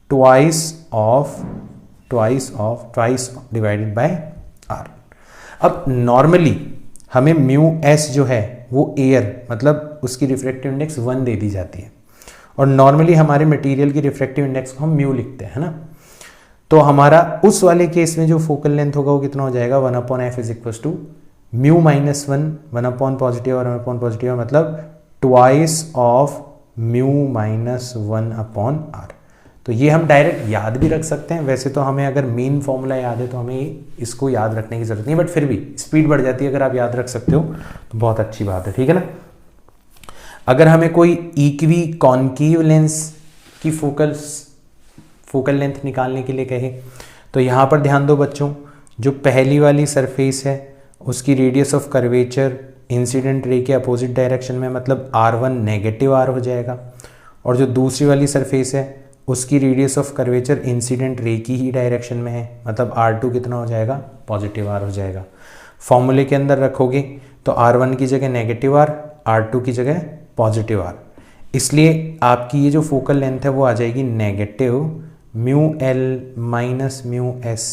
twice divided by r. अब नॉर्मली हमें म्यू एस जो है वो एयर, मतलब उसकी रिफ्रैक्टिव इंडेक्स 1 दे दी जाती है, और नॉर्मली हमारे मटेरियल की रिफ्रैक्टिव इंडेक्स को हम म्यू लिखते हैं ना। तो हमारा उस वाले केस में जो फोकल लेंथ होगा वो कितना हो जाएगा, 1/f is equal to mu minus 1 upon positive और 1 अपॉन पॉजिटिव, मतलब twice of mu minus 1 upon r. तो ये हम डायरेक्ट याद भी रख सकते हैं। वैसे तो हमें अगर मेन फॉर्मूला याद है तो हमें इसको याद रखने की जरूरत नहीं, बट फिर भी स्पीड बढ़ जाती है अगर आप याद रख सकते हो तो बहुत अच्छी बात है। ठीक है ना। अगर हमें कोई इक्वी कॉन्केव लेंस की फोकल लेंथ निकालने के लिए कहे तो यहाँ पर ध्यान दो बच्चों, जो पहली वाली सरफेस है उसकी radius of curvature incident ray के अपोजिट डायरेक्शन में, मतलब R1 नेगेटिव R हो जाएगा, और जो दूसरी वाली सरफेस है उसकी radius of curvature incident ray की ही डायरेक्शन में है, मतलब R2 कितना हो जाएगा, पॉजिटिव R हो जाएगा। फॉर्मूले के अंदर रखोगे तो R1 की जगह नेगेटिव R, R2 की जगह पॉजिटिव R, इसलिए आपकी ये जो फोकल लेंथ है वो आ जाएगी negative mu L minus mu s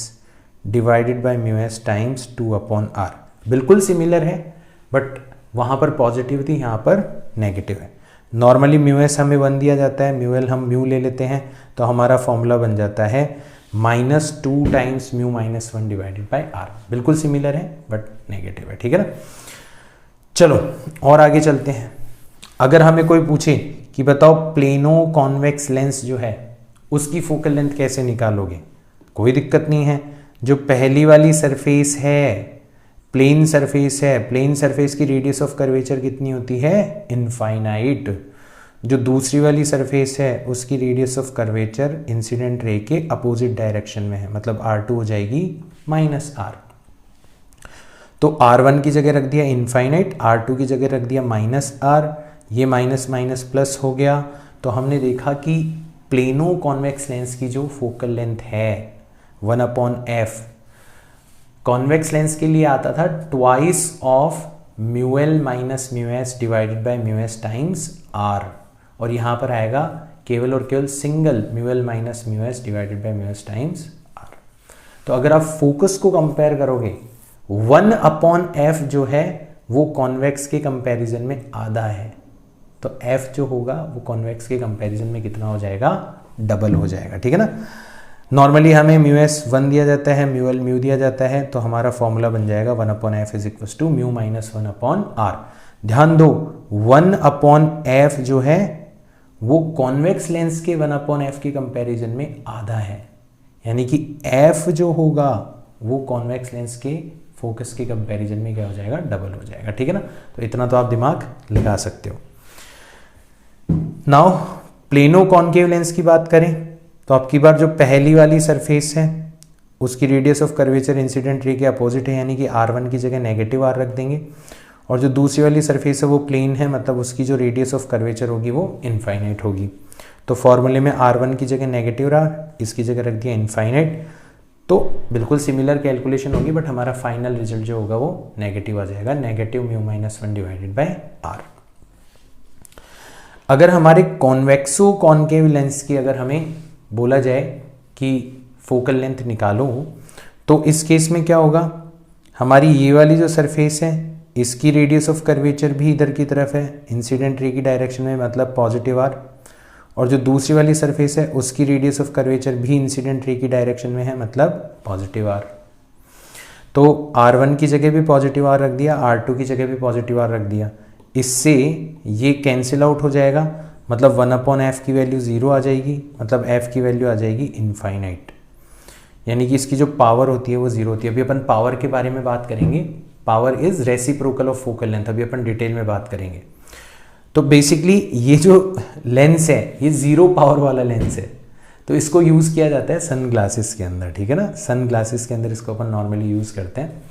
divided by mu s times 2/R। बिल्कुल सिमिलर है, बट वहाँ पर पॉजिटिव थी, यहाँ पर नेगेटिव है। नॉर्मली म्यू एस हमें 1 दिया जाता है, म्यू एल हम म्यू ले लेते हैं, तो हमारा फॉर्मूला बन जाता है -2 times mu minus 1 divided by r. बिल्कुल सिमिलर है बट नेगेटिव है। ठीक है ना। चलो और आगे चलते हैं। अगर हमें कोई पूछे कि बताओ प्लेनो कॉन्वेक्स लेंस जो है उसकी फोकल लेंथ कैसे निकालोगे, कोई दिक्कत नहीं है। जो पहली वाली सरफेस है प्लेन सरफेस है, प्लेन सरफेस की रेडियस ऑफ कर्वेचर कितनी होती है, इनफाइनाइट। जो दूसरी वाली सरफेस है उसकी radius of curvature incident ray के अपोजिट डायरेक्शन में है, मतलब R2 हो जाएगी -R। तो R1 की जगह रख दिया इनफाइनाइट, R2 की जगह रख दिया -R, ये माइनस माइनस प्लस हो गया। तो हमने देखा कि प्लेनो कॉन्वेक्स लेंस की जो फोकल लेंथ है 1/f, कॉन्वेक्स लेंस के लिए आता था twice of mu L minus mu s divided by mu s times r, और यहाँ पर आएगा केवल और केवल single mu L minus mu s divided by mu s times r. तो अगर आप फोकस को कंपेयर करोगे 1/f जो है वो कॉन्वेक्स के कंपैरिजन में आधा है, तो f जो होगा वो कॉन्वेक्स के कंपैरिजन में कितना हो जाएगा, डबल हो जाएगा। ठीक है ना। नॉर्मली हमें म्यू एस 1 दिया जाता है, म्यू एल म्यू दिया जाता है, तो हमारा फॉर्मूला बन जाएगा 1/f is equal to mu minus 1/r। ध्यान दो 1/f जो है वो कॉन्वेक्स लेंस के 1/f के कंपैरिजन में आधा है, यानी कि f जो होगा वो कॉन्वेक्स लेंस के फोकस के कंपैरिजन में क्या हो जाएगा, डबल हो जाएगा। ठीक है ना। तो इतना तो आप दिमाग लगा सकते हो। नाउ प्लेनो कॉन्केव लेंस की बात करें तो आपकी बार जो पहली वाली सरफेस है उसकी radius of curvature incident ray के अपोजिट है, यानी कि R1 की जगह नेगेटिव R रख देंगे, और जो दूसरी वाली सरफेस है वो प्लेन है, मतलब उसकी जो रेडियस ऑफ कर्वेचर होगी वो इनफाइनाइट होगी। तो फॉर्मूले में R1 की जगह नेगेटिव R, इसकी जगह रख दिया इनफाइनाइट। तो बिल्कुल सिमिलर कैलकुलेशन होगी, बट हमारा फाइनल रिजल्ट जो होगा वो नेगेटिव आ जाएगा, negative mu minus 1 divided bye R। अगर हमारे कॉन्वेक्सो कॉन्केव लेंस की अगर हमें बोला जाए कि फोकल लेंथ निकालो, तो इस केस में क्या होगा, हमारी ये वाली जो सरफेस है इसकी रेडियस ऑफ कर्वेचर भी इधर की तरफ है इंसिडेंट रे की डायरेक्शन में, मतलब पॉजिटिव R, और जो दूसरी वाली सरफेस है उसकी रेडियस ऑफ कर्वेचर भी इंसिडेंट रे की डायरेक्शन में है, मतलब पॉजिटिव R। तो R1 की जगह भी पॉजिटिव R रख दिया, R2 की जगह भी पॉजिटिव R रख दिया। इससे ये कैंसिल आउट हो जाएगा, मतलब 1/f की वैल्यू 0 आ जाएगी, मतलब f की वैल्यू आ जाएगी इनफाइनाइट। यानी कि इसकी जो पावर होती है वो 0 होती है। अभी अपन पावर के बारे में बात करेंगे, power is reciprocal of focal length, अभी अपन डिटेल में बात करेंगे। तो बेसिकली ये जो लेंस है ये 0 पावर वाला लेंस है, तो इसको यूज़ किया जाता है सन ग्लासेस के अंदर, ठीक है ना। सन ग्लासेस के अंदर इसको अपन नॉर्मली यूज़ करते हैं।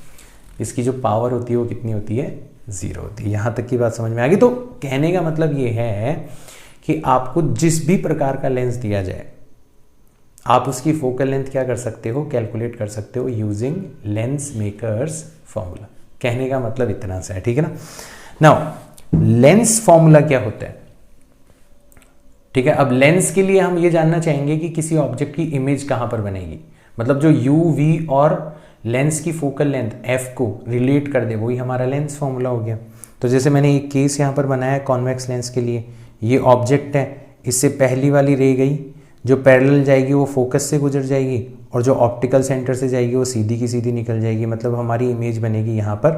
इसकी जो पावर होती है वो कितनी होती है, 0 होती है। यहाँ तक की बात समझ में आ गई। तो कहने का मतलब ये है कि आपको जिस भी प्रकार का लेंस दिया जाए आप उसकी फोकल लेंथ क्या कर सकते हो, कैलकुलेट कर सकते हो यूजिंग लेंस मेकर्स फॉर्मूला। कहने का मतलब इतना सा है, ठीक है ना। नाउ लेंस फॉर्मूला क्या होता है, ठीक है। अब लेंस के लिए हम ये जानना चाहेंगे कि किसी ऑब्जेक्ट की इमेज कहां पर बनेगी, मतलब जो यू वी और लेंस की फोकल लेंथ एफ को रिलेट कर दे, वही हमारा लेंस फॉर्मूला हो गया। तो जैसे मैंने एक केस यहाँ पर बनाया है कॉन्वेक्स लेंस के लिए, ये ऑब्जेक्ट है, इससे पहली वाली रे गई, जो पैरेलल जाएगी वो फोकस से गुजर जाएगी और जो ऑप्टिकल सेंटर से जाएगी वो सीधी की सीधी निकल जाएगी, मतलब हमारी इमेज बनेगी यहाँ पर।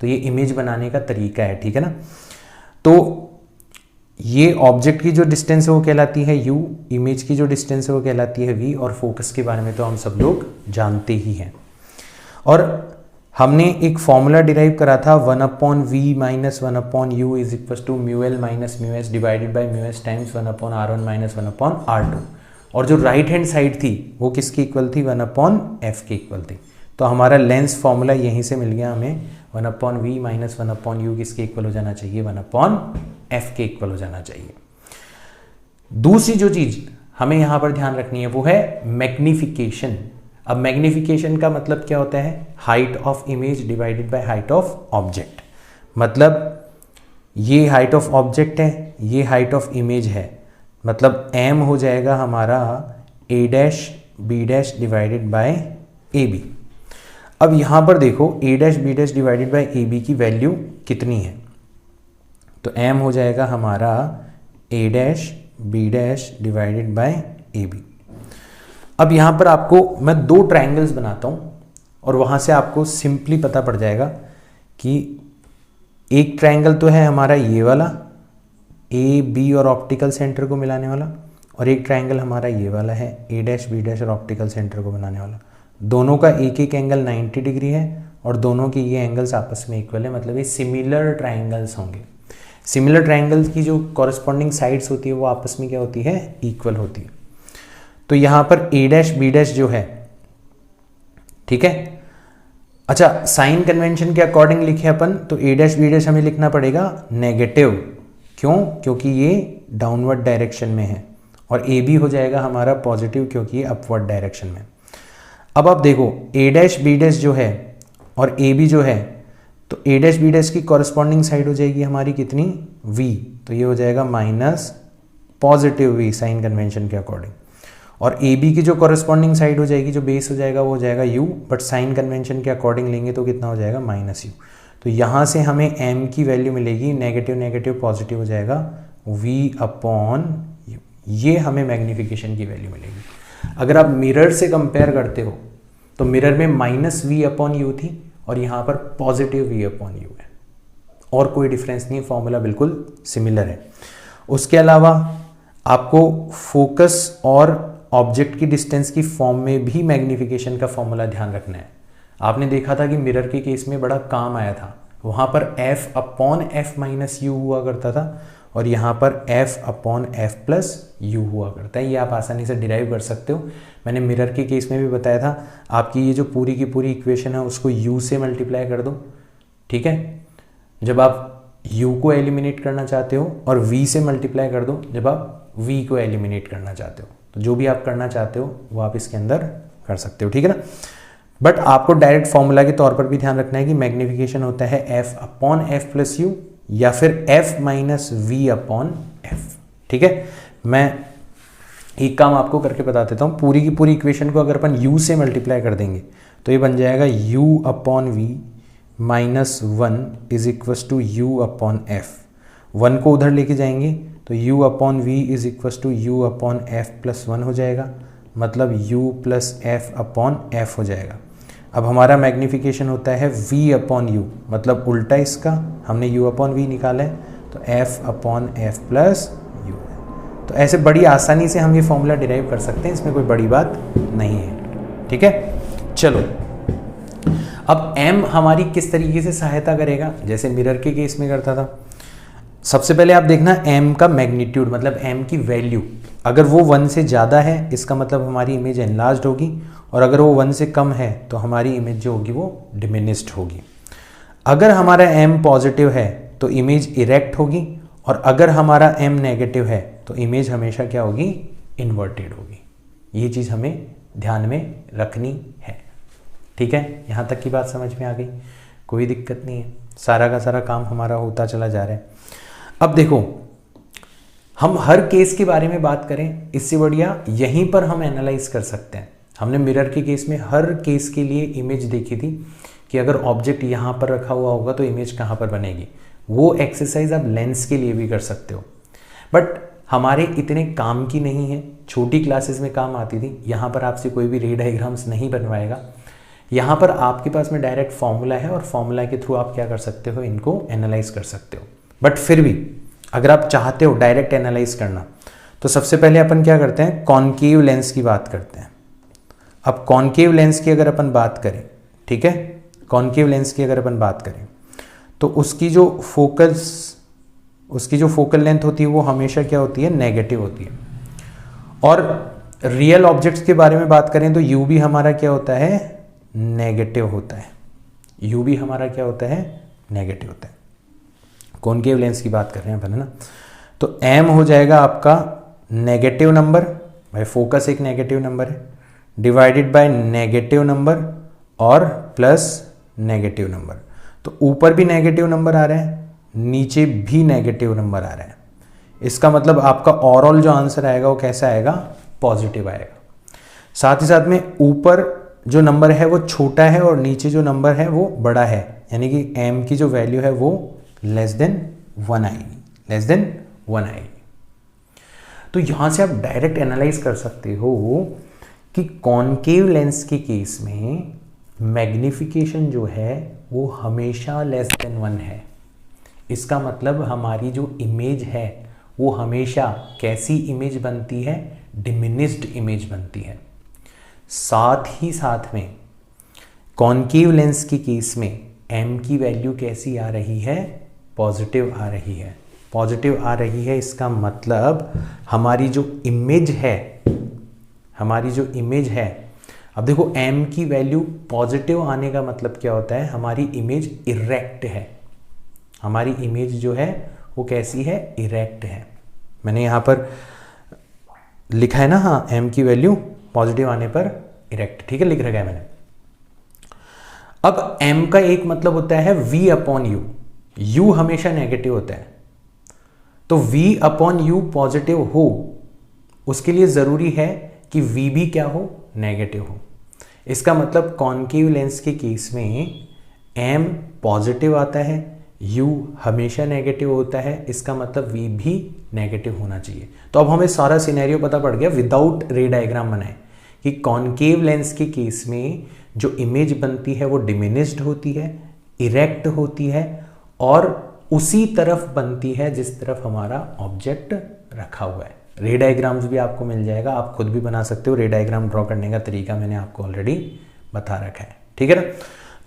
तो ये इमेज बनाने का तरीका है, ठीक है ना। तो ये ऑब्जेक्ट की जो डिस्टेंस है वो कहलाती है u, इमेज की जो डिस्टेंस है वो कहलाती है v, और फोकस के बारे में तो हम सब लोग जानते ही हैं। और हमने एक फॉर्मूला डिराइव करा था 1/v minus 1/u is equal to μl minus μs divided by μs times 1/r1 minus 1/r2, और जो राइट हैंड साइड थी वो किसकी इक्वल थी, 1/f के इक्वल थी। तो हमारा लेंस फॉर्मूला यहीं से मिल गया हमें, 1/v माइनस 1/u किसके इक्वल हो जाना चाहिए, 1/f के इक्वल हो जाना चाहिए। दूसरी जो चीज हमें यहां पर ध्यान रखनी है वो है मैग्निफिकेशन। अब मैग्निफिकेशन का मतलब क्या होता है, height of image divided by height of object. मतलब ये हाइट ऑफ ऑब्जेक्ट है, ये हाइट ऑफ इमेज है, मतलब m हो जाएगा हमारा a dash b dash divided by a b. अब यहां पर देखो a dash b dash divided by a b की वैल्यू कितनी है, तो m हो जाएगा हमारा a dash b dash divided by a b. अब यहाँ पर आपको मैं 2 ट्रायंगल्स बनाता हूँ और वहाँ से आपको सिंपली पता पड़ जाएगा कि एक ट्रायंगल तो है हमारा ये वाला ए बी और ऑप्टिकल सेंटर को मिलाने वाला, और एक ट्रायंगल हमारा ये वाला है ए डैश बी डैश और ऑप्टिकल सेंटर को बनाने वाला। दोनों का एक एक एंगल 90 डिग्री है और दोनों के ये एंगल्स आपस में इक्वल है, मतलब ये सिमिलर ट्रायंगल्स होंगे। सिमिलर ट्रायंगल्स की जो कॉरस्पॉन्डिंग साइड्स होती है वो आपस में क्या होती है, इक्वल होती है। तो यहां पर ए डैश बी डैश जो है, ठीक है। अच्छा, साइन कन्वेंशन के अकॉर्डिंग लिखे अपन तो ए डैश बी डैश हमें लिखना पड़ेगा नेगेटिव, क्यों, क्योंकि ये डाउनवर्ड डायरेक्शन में है, और ए बी हो जाएगा हमारा पॉजिटिव क्योंकि ये अपवर्ड डायरेक्शन में। अब आप देखो ए डैश बी डैश जो है और ए बी जो है, तो ए डैश बी डैश की कॉरस्पॉन्डिंग साइड हो जाएगी हमारी कितनी, v, तो ये हो जाएगा minus positive v sign convention के अकॉर्डिंग, और ए बी की जो कॉरस्पॉन्डिंग साइड हो जाएगी, जो बेस हो जाएगा वो हो जाएगा u, बट साइन कन्वेंशन के अकॉर्डिंग लेंगे तो कितना हो जाएगा, माइनस u। तो यहाँ से हमें m की वैल्यू मिलेगी, नेगेटिव नेगेटिव पॉजिटिव हो जाएगा v/u, ये हमें मैग्निफिकेशन की वैल्यू मिलेगी। अगर आप मिरर से कंपेयर करते हो तो मिरर में -v/u थी और यहाँ पर पॉजिटिव v/u है, और कोई डिफरेंस नहीं, फॉर्मूला बिल्कुल सिमिलर है। उसके अलावा आपको फोकस और ऑब्जेक्ट की डिस्टेंस की फॉर्म में भी मैग्निफिकेशन का फॉर्मूला ध्यान रखना है। आपने देखा था कि मिरर के केस में बड़ा काम आया था, वहाँ पर f/f-u हुआ करता था और यहाँ पर f/f+u हुआ करता है। ये आप आसानी से डिराइव कर सकते हो। मैंने मिरर के केस में भी बताया था, आपकी ये जो पूरी की पूरी इक्वेशन है उसको u से मल्टीप्लाई कर दो, ठीक है, जब आप u को एलिमिनेट करना चाहते हो, और v से मल्टीप्लाई कर दो जब आप v को एलिमिनेट करना चाहते हो। तो जो भी आप करना चाहते हो वो आप इसके अंदर कर सकते हो, ठीक है ना। बट आपको डायरेक्ट फॉर्मूला के तौर पर भी ध्यान रखना है कि मैग्निफिकेशन होता है f/f+u या फिर f-v/f, ठीक है। मैं एक काम आपको करके बता देता हूँ, पूरी की पूरी इक्वेशन को अगर अपन u से मल्टीप्लाई कर देंगे तो ये बन जाएगा u/v -1 is equal to u/f। 1 को उधर लेके जाएंगे तो u/v is equal to u/f+1 हो जाएगा, मतलब u+f/f हो जाएगा। अब हमारा मैग्निफिकेशन होता है v/u, मतलब उल्टा इसका, हमने u/v निकाला है तो f/f+u है। तो ऐसे बड़ी आसानी से हम ये फॉर्मूला डिराइव कर सकते हैं, इसमें कोई बड़ी बात नहीं है, ठीक है, चलो अब m हमारी किस तरीके से सहायता करेगा, जैसे मिरर के केस में करता था। सबसे पहले आप देखना m का मैग्नीट्यूड, मतलब m की वैल्यू, अगर वो 1 से ज़्यादा है इसका मतलब हमारी इमेज एनलार्ज्ड होगी, और अगर वो 1 से कम है तो हमारी इमेज जो होगी वो डिमिनिस्ड होगी। अगर हमारा m पॉजिटिव है तो इमेज इरेक्ट होगी, और अगर हमारा m नेगेटिव है तो इमेज हमेशा क्या होगी, इन्वर्टेड होगी। ये चीज़ हमें ध्यान में रखनी है, ठीक है। यहाँ तक की बात समझ में आ गई, कोई दिक्कत नहीं है, सारा का सारा काम हमारा होता चला जा रहा है। अब देखो, हम हर केस के बारे में बात करें इससे बढ़िया यहीं पर हम एनालाइज कर सकते हैं। हमने मिरर के केस में हर केस के लिए इमेज देखी थी कि अगर ऑब्जेक्ट यहाँ पर रखा हुआ होगा तो इमेज कहाँ पर बनेगी। वो एक्सरसाइज आप लेंस के लिए भी कर सकते हो, बट हमारे इतने काम की नहीं है, छोटी क्लासेस में काम आती थी। यहाँ पर आपसे कोई भी रे डायग्राम्स नहीं बनवाएगा, यहाँ पर आपके पास में डायरेक्ट फॉर्मूला है और फॉर्मूला के थ्रू आप क्या कर सकते हो, इनको एनालाइज कर सकते हो। बट फिर भी अगर आप चाहते हो डायरेक्ट एनालाइज करना तो सबसे पहले अपन क्या करते हैं, कॉनकेव लेंस की बात करते हैं। अब कॉनकेव लेंस की अगर अपन बात करें, ठीक है, कॉनकेव लेंस की अगर अपन बात करें तो उसकी जो फोकल लेंथ होती है वो हमेशा क्या होती है, नेगेटिव होती है। और रियल ऑब्जेक्ट्स के बारे में बात करें तो यू भी हमारा क्या होता है, नेगेटिव होता है। यू भी हमारा क्या होता है, नेगेटिव होता है। कॉनकेव लेंस की बात कर रहे हैं अपन, है ना। तो m हो जाएगा आपका नेगेटिव नंबर, भाई फोकस एक नेगेटिव नंबर है, डिवाइडेड बाय नेगेटिव नंबर और प्लस नेगेटिव नंबर। तो ऊपर भी नेगेटिव नंबर आ रहा है, नीचे भी नेगेटिव नंबर आ रहा है। इसका मतलब आपका ओवरऑल जो आंसर आएगा वो कैसा आएगा, पॉजिटिव आएगा। साथ ही साथ में ऊपर जो नंबर है वो छोटा है और नीचे जो नंबर है वो बड़ा है, यानी कि m की जो वैल्यू है वो लेस देन 1 आएगी, लेस देन 1 आएगी। तो यहां से आप डायरेक्ट एनालाइज कर सकते हो कि कॉनकेव लेंस के केस में मैग्निफिकेशन जो है वो हमेशा लेस देन 1 है। इसका मतलब हमारी जो इमेज है वो हमेशा कैसी इमेज बनती है, डिमिनिस्ड इमेज बनती है। साथ ही साथ में कॉनकेव लेंस के केस में m की वैल्यू कैसी आ रही है, पॉजिटिव आ रही है। पॉजिटिव आ रही है, इसका मतलब हमारी जो इमेज है, अब देखो m की वैल्यू पॉजिटिव आने का मतलब क्या होता है, हमारी इमेज इरेक्ट है। हमारी इमेज जो है वो कैसी है, इरेक्ट है। मैंने यहाँ पर लिखा है ना, हाँ, m की वैल्यू पॉजिटिव आने पर इरेक्ट, ठीक है, लिख रखा है मैंने। अब m का एक मतलब होता है v अपॉन u, u हमेशा नेगेटिव होता है। तो v अपॉन u पॉजिटिव हो, उसके लिए जरूरी है कि v भी क्या हो, नेगेटिव हो। इसका मतलब कॉनकेव लेंस के केस में m पॉजिटिव आता है, u हमेशा नेगेटिव होता है, इसका मतलब v भी नेगेटिव होना चाहिए। तो अब हमें सारा सिनेरियो पता पड़ गया विदाउट रे डायग्राम बनाए कि कॉनकेव लेंस के केस में जो इमेज बनती है वो डिमिनिस्ड होती है, इरेक्ट होती है और उसी तरफ बनती है जिस तरफ हमारा ऑब्जेक्ट रखा हुआ है। रे डायग्राम्स भी आपको मिल जाएगा, आप खुद भी बना सकते हो। रे डायग्राम ड्रॉ करने का तरीका मैंने आपको ऑलरेडी बता रखा है, ठीक है ना।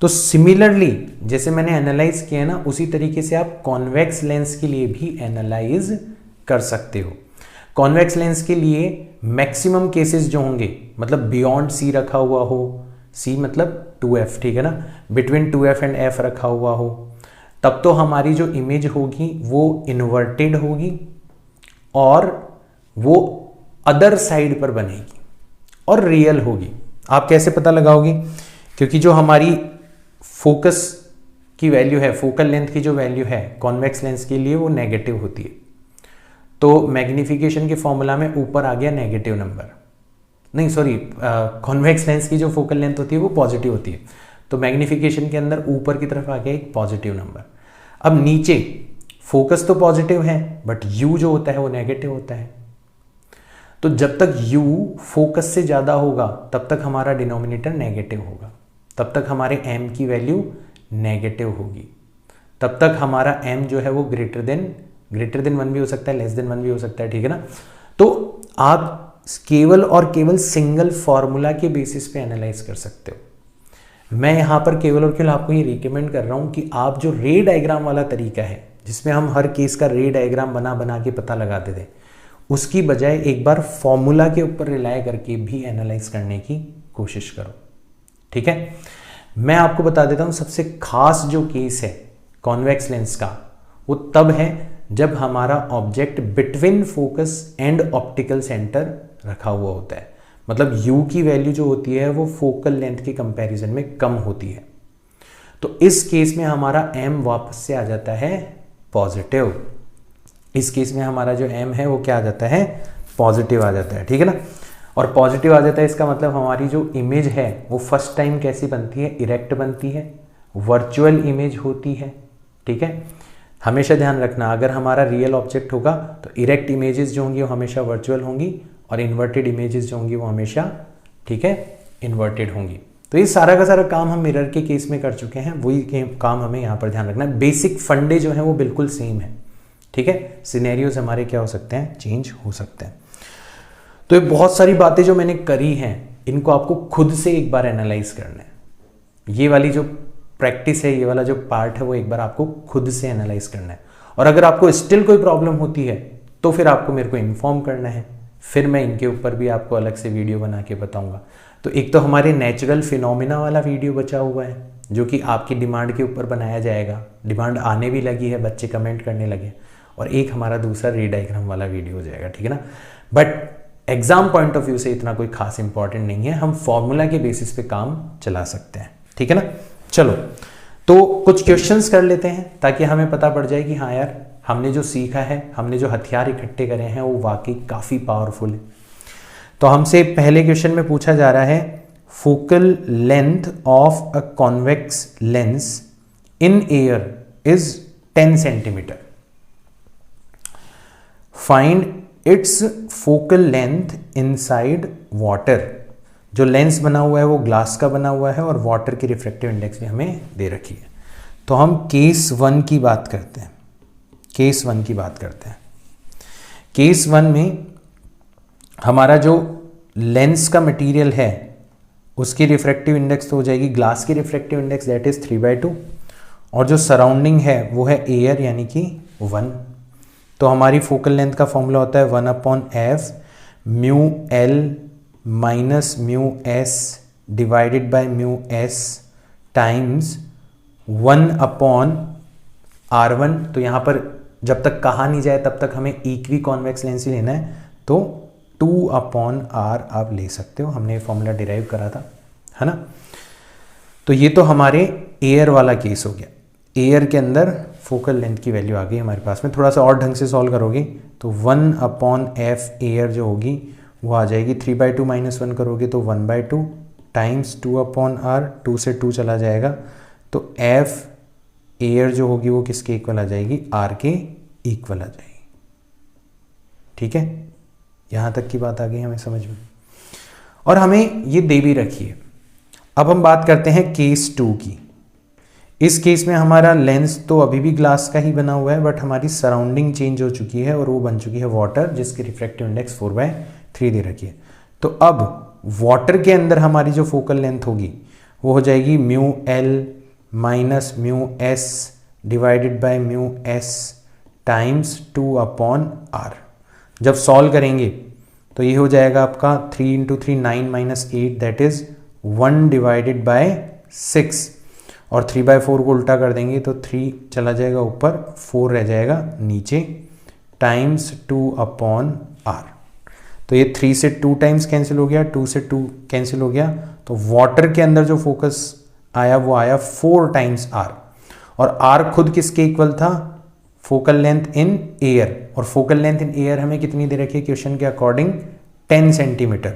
तो सिमिलरली जैसे मैंने एनालाइज किया ना, उसी तरीके से आप कॉन्वेक्स लेंस के लिए भी एनालाइज कर सकते हो। कॉन्वेक्स लेंस के लिए मैक्सिमम केसेस जो होंगे, मतलब बियॉन्ड सी रखा हुआ हो, सी मतलब 2f, ठीक है ना, बिटवीन 2f एंड f रखा हुआ हो, तब तो हमारी जो इमेज होगी वो इन्वर्टेड होगी और वो अदर साइड पर बनेगी और रियल होगी। आप कैसे पता लगाओगे, क्योंकि जो हमारी फोकस की वैल्यू है, फोकल लेंथ की जो वैल्यू है कॉन्वेक्स लेंस के लिए वो नेगेटिव होती है। तो मैग्निफिकेशन के फॉर्मूला में ऊपर आ गया नेगेटिव नंबर, नहीं सॉरी, कॉन्वेक्स लेंस की जो फोकल लेंथ होती है वो पॉजिटिव होती है, तो मैग्निफिकेशन के अंदर ऊपर की तरफ आ गया एक पॉजिटिव नंबर। अब नीचे फोकस तो पॉजिटिव है बट u जो होता है वो नेगेटिव होता है। तो जब तक u फोकस से ज्यादा होगा तब तक हमारा डिनोमिनेटर नेगेटिव होगा, तब तक हमारे m की वैल्यू नेगेटिव होगी, तब तक हमारा m जो है वो ग्रेटर देन 1 भी हो सकता है, लेस देन 1 भी हो सकता है, ठीक है ना। तो आप केवल और केवल सिंगल फॉर्मूला के बेसिस पे एनालाइज कर सकते हो। मैं यहाँ पर केवल और केवल आपको ये रिकमेंड कर रहा हूँ कि आप जो रे डायग्राम वाला तरीका है, जिसमें हम हर केस का रे डायग्राम बना बना के पता लगाते थे, उसकी बजाय एक बार फॉर्मूला के ऊपर रिलाय करके भी एनालाइज करने की कोशिश करो। ठीक है, मैं आपको बता देता हूँ सबसे खास जो केस है कॉन्वेक्स लेंस का, वो तब है जब हमारा object between focus and optical centre रखा हुआ होता है। मतलब U की वैल्यू जो होती है वो फोकल लेंथ के कंपैरिजन में कम होती है। तो इस केस में हमारा M वापस से आ जाता है पॉजिटिव। इस केस में हमारा जो M है वो क्या आ जाता है, पॉजिटिव आ जाता है। ठीक है ना, और पॉजिटिव आ जाता है, इसका मतलब हमारी जो इमेज है वो फर्स्ट टाइम कैसी बनती है, इरेक्ट बनती है, वर्चुअल इमेज होती है। ठीक है, हमेशा ध्यान रखना, अगर हमारा रियल ऑब्जेक्ट होगा तो इरेक्ट इमेजेस जो होंगी वो हमेशा वर्चुअल होंगी, और इन्वर्टेड इमेजेस जो होंगी वो हमेशा, ठीक है, इन्वर्टेड होंगी। तो ये सारा का सारा काम हम मिरर के केस में कर चुके हैं, वही काम हमें यहाँ पर ध्यान रखना है। बेसिक फंडे जो हैं वो बिल्कुल सेम है। ठीक है, सिनेरियोज हमारे क्या हो सकते हैं, चेंज हो सकते हैं। तो ये बहुत सारी बातें जो मैंने करी हैं, इनको आपको खुद से एक बार एनालाइज करना है। ये वाली जो प्रैक्टिस है, ये वाला जो पार्ट है, वो एक बार आपको खुद से एनालाइज करना है। और अगर आपको स्टिल कोई प्रॉब्लम होती है तो फिर आपको मेरे को इन्फॉर्म करना है, फिर मैं इनके ऊपर भी आपको अलग से वीडियो बना के बताऊंगा। तो एक तो हमारे नेचुरल फिनोमिना वाला वीडियो बचा हुआ है, जो कि आपकी डिमांड के ऊपर बनाया जाएगा, डिमांड आने भी लगी है, बच्चे कमेंट करने लगे। और एक हमारा दूसरा रे डायग्राम वाला वीडियो हो जाएगा। ठीक है ना, but exam point of view से इतना कोई खास इंपॉर्टेंट नहीं है, हम फॉर्मूला के बेसिस पे काम चला सकते हैं। ठीक है ना, चलो तो कुछ क्वेश्चंस कर लेते हैं ताकि हमें पता पड़ जाए कि हाँ यार, हमने जो सीखा है, हमने जो हथियार इकट्ठे करे हैं वो वाकई काफ़ी पावरफुल है। तो हमसे पहले क्वेश्चन में पूछा जा रहा है, focal length of a convex lens in air is 10 centimetre, find its focal length inside water. जो लेंस बना हुआ है वो ग्लास का बना हुआ है और वाटर की रिफ्रैक्टिव इंडेक्स भी हमें दे रखी है। तो हम केस 1 की बात करते हैं। केस 1 की बात करते हैं। केस 1 में हमारा जो लेंस का मटेरियल है उसकी रिफ्रैक्टिव इंडेक्स तो हो जाएगी ग्लास की रिफ्रैक्टिव इंडेक्स, दैट इज 3/2, और जो सराउंडिंग है वो है एयर यानी कि 1। तो हमारी फोकल लेंथ का फॉर्मूला होता है 1/f mu L minus mu s divided by mu s times 1/r1। तो यहाँ पर जब तक कहा नहीं जाए तब तक हमें इक्वी कॉन्वेक्स लेंस ही लेना है, तो 2/r आप ले सकते हो, हमने ये फॉर्मूला डिराइव करा था, है ना। तो ये तो हमारे एयर वाला केस हो गया। एयर के अंदर फोकल लेंथ की वैल्यू आ गई हमारे पास में। थोड़ा सा और ढंग से सॉल्व करोगे तो 1/f एयर जो होगी वो आ जाएगी 3/2 माइनस 1 करोगे तो 1/2 टाइम्स 2/r, 2 से 2 चला जाएगा, तो f एयर जो होगी वो किसके इक्वल आ जाएगी, r के इक्वल आ जाएगी। ठीक है, यहाँ तक की बात आ गई हमें समझ में, और हमें ये दे भी रखी है। अब हम बात करते हैं केस 2 की। इस केस में हमारा लेंस तो अभी भी ग्लास का ही बना हुआ है, बट हमारी सराउंडिंग चेंज हो चुकी है और वो बन चुकी है वाटर, जिसकी रिफ्रैक्टिव इंडेक्स 4/3 दे रखी है। तो अब वाटर के अंदर हमारी जो फोकल लेंथ होगी वो हो जाएगी mu L minus mu s divided by mu s times 2/r। जब सॉल्व करेंगे तो ये हो जाएगा आपका 3 × 3 9 - 8 दैट इज 1 डिवाइडेड बाय 6, और 3/4 को उल्टा कर देंगे तो 3 चला जाएगा ऊपर, 4 रह जाएगा नीचे, टाइम्स 2/r। तो ये 3 से 2 टाइम्स कैंसिल हो गया, 2 से 2 कैंसिल हो गया, तो वाटर के अंदर जो फोकस आया वो आया 4 टाइम्स r, और r खुद किसके इक्वल था, फोकल लेंथ इन एयर, और फोकल लेंथ इन एयर हमें कितनी दे रखी है क्वेश्चन के अकॉर्डिंग, 10 सेंटीमीटर।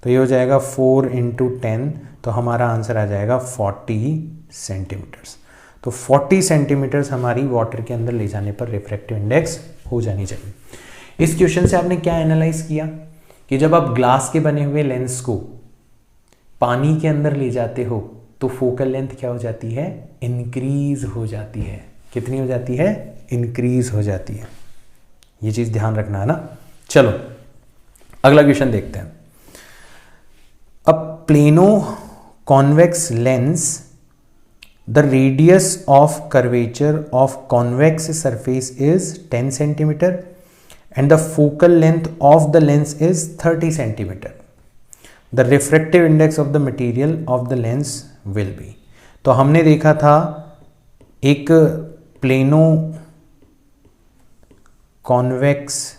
तो ये हो जाएगा 4 × 10, तो हमारा आंसर आ जाएगा 40 सेंटीमीटर्स। तो 40 सेंटीमीटर्स हमारी वाटर के अंदर ले जाने पर रिफ्रैक्टिव इंडेक्स हो जानी चाहिए। इस क्वेश्चन से आपने क्या एनालाइज किया कि जब आप ग्लास के बने हुए लेंस को पानी के अंदर ले जाते हो तो फोकल लेंथ क्या हो जाती है, इंक्रीज हो जाती है। कितनी हो जाती है, इंक्रीज हो जाती है। ये चीज ध्यान रखना है ना। चलो अगला क्वेश्चन देखते हैं। A plano convex lens, the radius of curvature of convex surface is 10 centimetre and the focal length of the lens is 30 centimetre. The refractive index of the material of the lens will be. तो हमने देखा था एक plano convex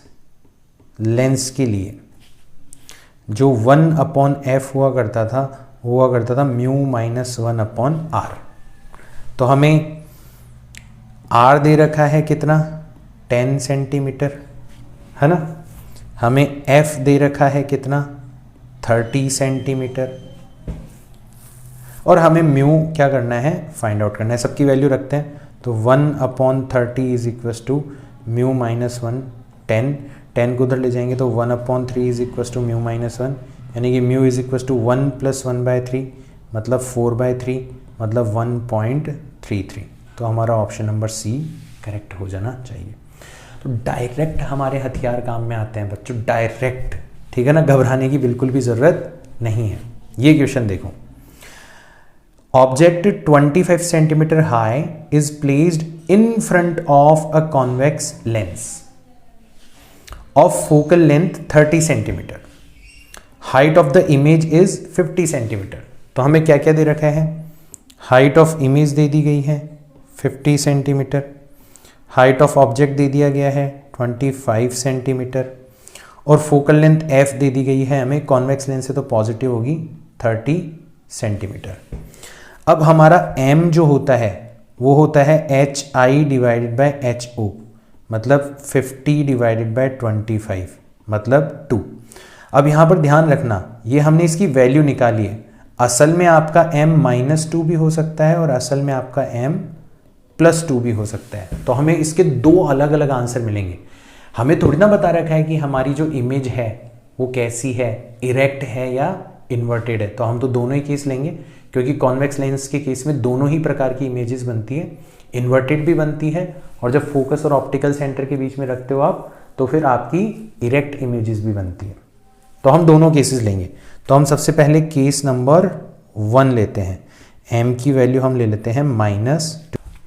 lens के लिए जो 1/f हुआ करता था म्यू माइनस 1/r। तो हमें r दे रखा है कितना, 10 सेंटीमीटर, है ना। हमें f दे रखा है कितना, 30 सेंटीमीटर, और हमें म्यू क्या करना है, फाइंड आउट करना है। सबकी वैल्यू रखते हैं। तो 1/30 is equals to mu minus 1, 10 को उधर ले जाएंगे तो 1/3 is equals to mu minus 1, यानी कि म्यू इज इक्वस टू 1 + 1/3 मतलब 4/3 मतलब 1.33। तो हमारा ऑप्शन नंबर सी करेक्ट हो जाना चाहिए। तो डायरेक्ट हमारे हथियार काम में आते हैं बच्चों, डायरेक्ट, ठीक है ना, घबराने की बिल्कुल भी ज़रूरत नहीं है। ये क्वेश्चन देखो, object 25 centimetre high is placed in front of a convex lens of focal length 30 centimetre, height of the image is 50 centimetre. तो हमें क्या क्या दे रखा है, हाइट ऑफ इमेज दे दी गई है 50 centimetre, height of object they दिया गया है 25 सेंटीमीटर, और फोकल लेंथ f दे दी गई है हमें, कॉन्वेक्स लेंस से तो पॉजिटिव होगी 30 सेंटीमीटर। अब हमारा m जो होता है वो होता है hi डिवाइडेड बाय ho, मतलब 50 डिवाइडेड बाय 25 मतलब 2। अब यहाँ पर ध्यान रखना, ये हमने इसकी वैल्यू निकाली है। असल में आपका m-2 भी हो सकता है और असल में आपका m+2 भी हो सकता है। तो हमें इसके दो अलग अलग आंसर मिलेंगे। हमें थोड़ी ना बता रखा है कि हमारी जो इमेज है वो कैसी है, इरेक्ट है या इन्वर्टेड है। तो हम तो दोनों ही केस लेंगे, क्योंकि कॉन्वेक्स लेंस के केस में दोनों ही प्रकार की इमेजेस बनती है, इन्वर्टेड भी बनती है, और जब फोकस और ऑप्टिकल सेंटर के बीच में रखते हो आप तो फिर आपकी इरेक्ट इमेजेस भी बनती है। तो हम दोनों केसेस लेंगे। तो हम सबसे पहले केस नंबर 1 लेते हैं। m की वैल्यू हम ले लेते हैं -2।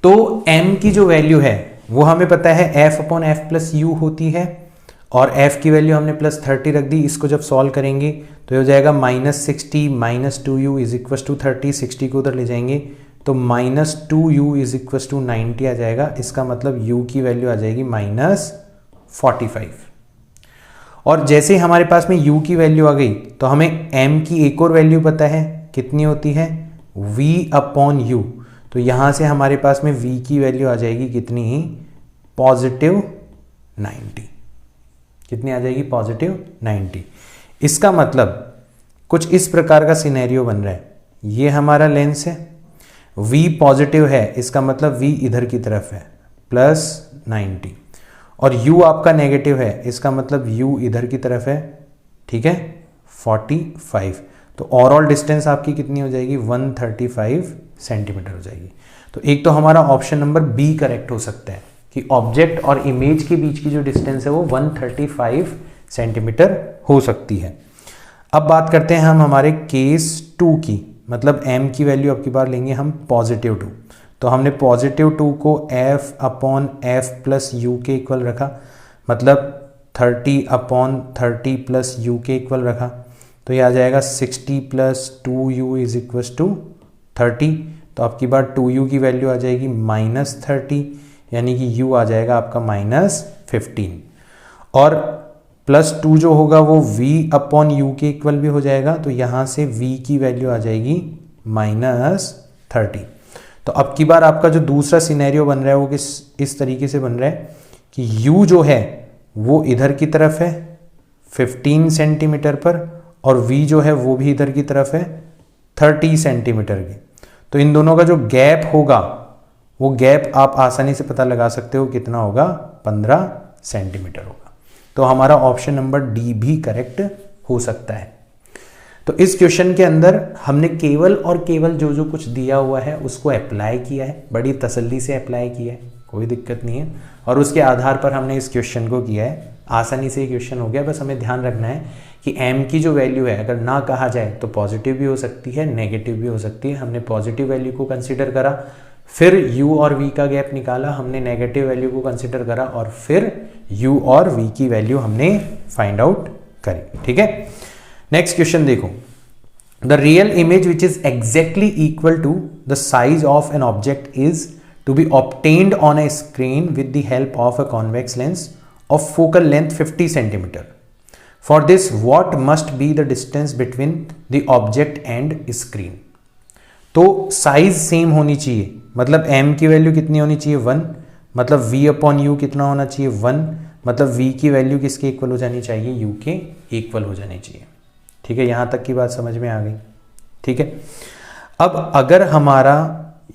तो m की जो वैल्यू है वो हमें पता है f/f+u होती है, और f की वैल्यू हमने +30 रख दी। इसको जब सॉल्व करेंगे तो ये हो जाएगा -60 - 2u इज इक्वस टू 30, 60 को उधर ले जाएंगे तो -2u इज इक्वस टू 90 आ जाएगा। इसका मतलब u की वैल्यू आ जाएगी -45। और जैसे ही हमारे पास में u की वैल्यू आ गई तो हमें m की एक और वैल्यू पता है, कितनी होती है, v/u। तो यहाँ से हमारे पास में v की वैल्यू आ जाएगी कितनी ही, +90। कितनी आ जाएगी, +90। इसका मतलब कुछ इस प्रकार का सिनेरियो बन रहा है। ये हमारा लेंस है, v पॉजिटिव है, इसका मतलब v इधर की तरफ है +90, और u आपका नेगेटिव है, इसका मतलब u इधर की तरफ है, ठीक है, 45। तो ओवरऑल डिस्टेंस आपकी कितनी हो जाएगी, 135 सेंटीमीटर हो जाएगी। तो एक तो हमारा ऑप्शन नंबर बी करेक्ट हो सकता है कि ऑब्जेक्ट और इमेज के बीच की जो डिस्टेंस है वो 135 सेंटीमीटर हो सकती है। अब बात करते हैं हम हमारे केस 2 की, मतलब m की वैल्यू अब की बार लेंगे हम +2। तो हमने +2 को f/f+u के इक्वल रखा, मतलब 30/30+u के इक्वल रखा। तो ये आ जाएगा 60 + 2u इज इक्वस टू 30। तो आपकी बार 2u की वैल्यू आ जाएगी -30, यानी कि u आ जाएगा आपका -15, और +2 जो होगा वो v/u के इक्वल भी हो जाएगा। तो यहाँ से v की वैल्यू आ जाएगी -30। तो अब की बार आपका जो दूसरा सिनेरियो बन रहा है वो इस तरीके से बन रहा है कि u जो है वो इधर की तरफ है 15 सेंटीमीटर पर, और v जो है वो भी इधर की तरफ है 30 सेंटीमीटर की। तो इन दोनों का जो गैप होगा वो गैप आप आसानी से पता लगा सकते हो कितना होगा, 15 सेंटीमीटर होगा। तो हमारा ऑप्शन नंबर डी भी करेक्ट हो सकता है। तो इस क्वेश्चन के अंदर हमने केवल और केवल जो जो कुछ दिया हुआ है उसको अप्लाई किया है, बड़ी तसल्ली से अप्लाई किया है, कोई दिक्कत नहीं है, और उसके आधार पर हमने इस क्वेश्चन को किया है आसानी से ये क्वेश्चन हो गया। बस हमें ध्यान रखना है कि m की जो वैल्यू है अगर ना कहा जाए तो पॉजिटिव भी हो सकती है, नेगेटिव भी हो सकती है। हमने पॉजिटिव वैल्यू को कंसिडर करा, फिर u और v का गैप निकाला, हमने नेगेटिव वैल्यू को कंसिडर करा और फिर u और v की वैल्यू हमने फाइंड आउट करी। ठीक है, नेक्स्ट क्वेश्चन देखो। The real image which is exactly equal to the size of an object is to be obtained on a screen with the help of a convex lens of focal length 50 cm. For this, what must be the distance between the object and screen? तो size same होनी चाहिए, मतलब m की value कितनी होनी चाहिए 1, मतलब v upon u कितना होना चाहिए 1, मतलब v की वैल्यू किसके इक्वल हो जानी चाहिए, u के इक्वल हो जानी चाहिए। ठीक है, यहां तक की बात समझ में आ गई। ठीक है, अब अगर हमारा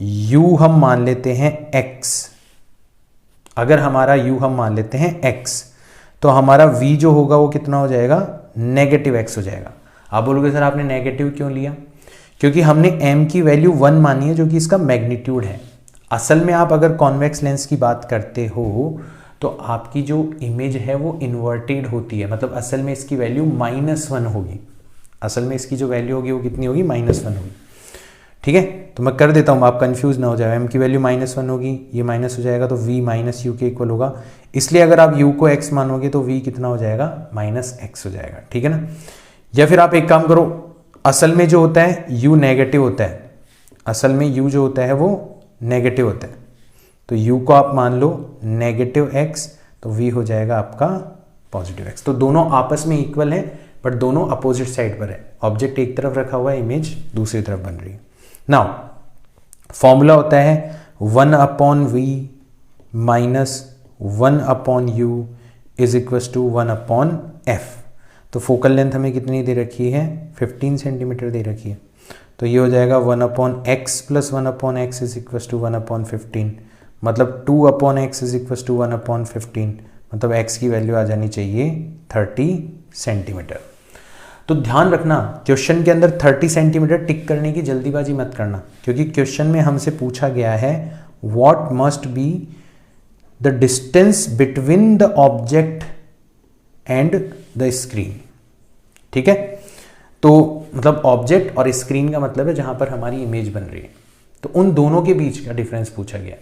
u हम मान लेते हैं x, अगर हमारा u हम मान लेते हैं x, तो हमारा v जो होगा वो कितना हो जाएगा, नेगेटिव x हो जाएगा। आप बोलोगे सर आपने नेगेटिव क्यों लिया, क्योंकि हमने m की वैल्यू 1 मानी है जो कि इसका मैग्नीट्यूड है। असल में आप अगर कॉन्वेक्स लेंस की बात करते हो तो आपकी जो इमेज है वो इन्वर्टेड होती है, मतलब असल में इसकी वैल्यू -1 होगी। असल में इसकी जो वैल्यू होगी वो कितनी होगी, -1 होगी। ठीक है, तो मैं कर देता हूँ, आप कंफ्यूज ना हो जाए। m की वैल्यू -1 होगी, ये माइनस हो जाएगा तो v माइनस यू के इक्वल होगा, इसलिए अगर आप u को x मानोगे तो v कितना हो जाएगा, -x हो जाएगा। ठीक है ना, या फिर आप एक काम करो, असल में जो होता है u नेगेटिव होता है, असल में u जो होता है वो नेगेटिव होता है, तो u को आप मान लो -x, तो v हो जाएगा आपका +x। तो दोनों आपस में इक्वल है बट दोनों अपोजिट साइड पर है। ऑब्जेक्ट एक तरफ रखा हुआ है, इमेज दूसरी तरफ बन रही है। नाउ फॉर्मूला होता है 1/v minus 1/u is equal to 1/f। तो फोकल लेंथ हमें कितनी दे रखी है, 15 सेंटीमीटर दे रखी है, तो ये हो जाएगा 1/x plus 1/x is equal to 1/15, मतलब 2/x इज इक्वल टू 1/15, मतलब x की वैल्यू आ जानी चाहिए 30 सेंटीमीटर। तो ध्यान रखना, क्वेश्चन के अंदर 30 सेंटीमीटर टिक करने की जल्दीबाजी मत करना, क्योंकि क्वेश्चन में हमसे पूछा गया है what must be the distance between the object and the screen. ठीक है, तो मतलब ऑब्जेक्ट और स्क्रीन का मतलब है जहां पर हमारी इमेज बन रही है, तो उन दोनों के बीच का डिफरेंस पूछा गया।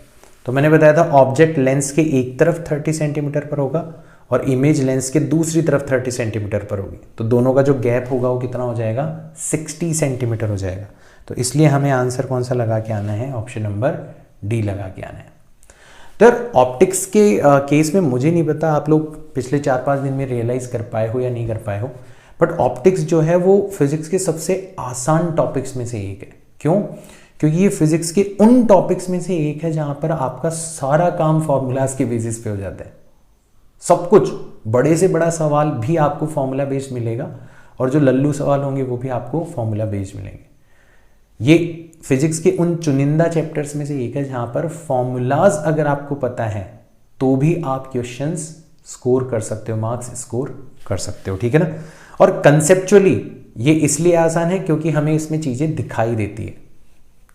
तो मैंने बताया था ऑब्जेक्ट लेंस के एक तरफ 30 सेंटीमीटर पर होगा और इमेज लेंस के दूसरी तरफ 30 सेंटीमीटर पर होगी, तो दोनों का जो गैप होगा वो कितना हो जाएगा, 60 सेंटीमीटर हो जाएगा। तो इसलिए हमें आंसर कौन सा लगा के आना है, ऑप्शन नंबर डी लगा के आना है। तो ऑप्टिक्स के केस में मुझे नहीं पता आप लोग पिछले 4-5 दिन में रियलाइज कर पाए हो या नहीं कर पाए हो, बट ऑप्टिक्स जो है वो फिजिक्स के सबसे आसान टॉपिक्स में से एक है। क्यों, क्योंकि ये फिजिक्स के उन टॉपिक्स में से एक है जहां पर आपका सारा काम फॉर्मूलाज के बेसिस पे हो जाता है। सब कुछ, बड़े से बड़ा सवाल भी आपको फॉर्मूला बेस्ड मिलेगा और जो लल्लू सवाल होंगे वो भी आपको फॉर्मूला बेस्ड मिलेंगे। ये फिजिक्स के उन चुनिंदा चैप्टर्स में से एक है जहां पर फॉर्मूलाज अगर आपको पता है तो भी आप क्वेश्चंस स्कोर कर सकते हो, मार्क्स स्कोर कर सकते हो। ठीक है ना, और कंसेप्चुअली ये इसलिए आसान है क्योंकि हमें इसमें चीजें दिखाई देती है।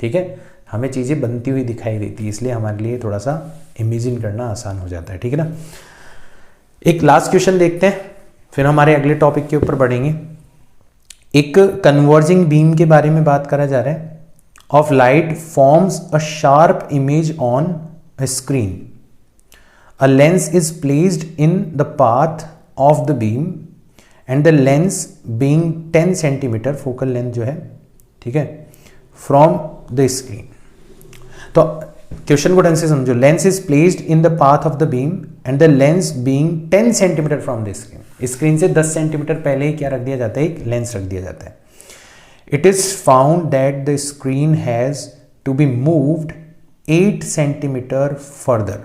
ठीक है, हमें चीजें बनती हुई दिखाई देती है, इसलिए हमारे लिए थोड़ा सा इमेजिन करना आसान हो जाता है। ठीक है ना, एक लास्ट क्वेश्चन देखते हैं फिर हमारे अगले टॉपिक के ऊपर बढ़ेंगे। एक कन्वर्जिंग बीम के बारे में बात करा जा रहा है। Of light forms a sharp image on a screen, a lens is placed in the path of the beam and the lens being 10 centimetre focal length जो है, ठीक है, फ्रॉम द स्क्रीन। तो क्वेश्चन को ढंग से समझो, lens is placed in the path of the beam and the lens being 10 centimetre from the screen. Screen से 10 सेंटीमीटर पहले ही क्या रख दिया जाता है, एक लेंस रख दिया जाता है। It is found that the screen has to be moved 8 centimetre further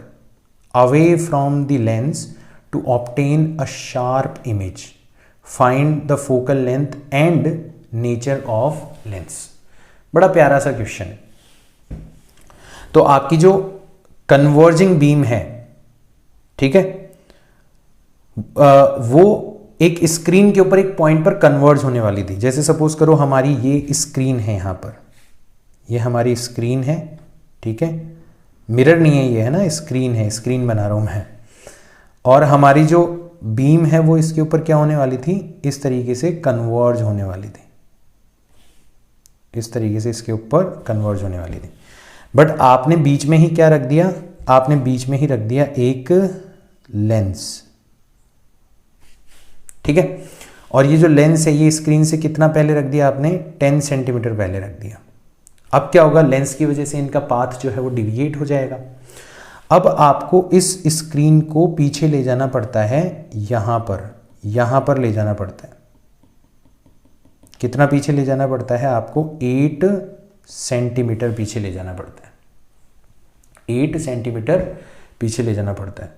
away from the lens to obtain a sharp image. Find the focal length and nature of lens. बड़ा प्यारा सा क्वेश्चन है। तो आपकी जो कन्वर्जिंग बीम है, ठीक है, वो एक स्क्रीन के ऊपर एक पॉइंट पर कन्वर्ज होने वाली थी। जैसे सपोज करो हमारी ये स्क्रीन है, यहां पर ये हमारी स्क्रीन है, ठीक है, मिरर नहीं है ये, है ना, स्क्रीन है, स्क्रीन बना रहा हूं मैं, और हमारी जो बीम है वो इसके ऊपर क्या होने वाली थी, इस तरीके से कन्वर्ज होने वाली थी, इस तरीके से इसके ऊपर कन्वर्ज होने वाली थी। बट आपने बीच में ही क्या रख दिया, आपने बीच में ही रख दिया एक लेंस, ठीक है। और ये जो लेंस है ये स्क्रीन से कितना पहले रख दिया आपने, 10 सेंटीमीटर पहले रख दिया। अब क्या होगा, लेंस की वजह से इनका पाथ जो है वो डिविएट हो जाएगा। अब आपको इस स्क्रीन को पीछे ले जाना पड़ता है, यहां पर ले जाना पड़ता है। कितना पीछे ले जाना पड़ता है आपको, 8 सेंटीमीटर पीछे ले जाना पड़ता है, 8 सेंटीमीटर पीछे ले जाना पड़ता है।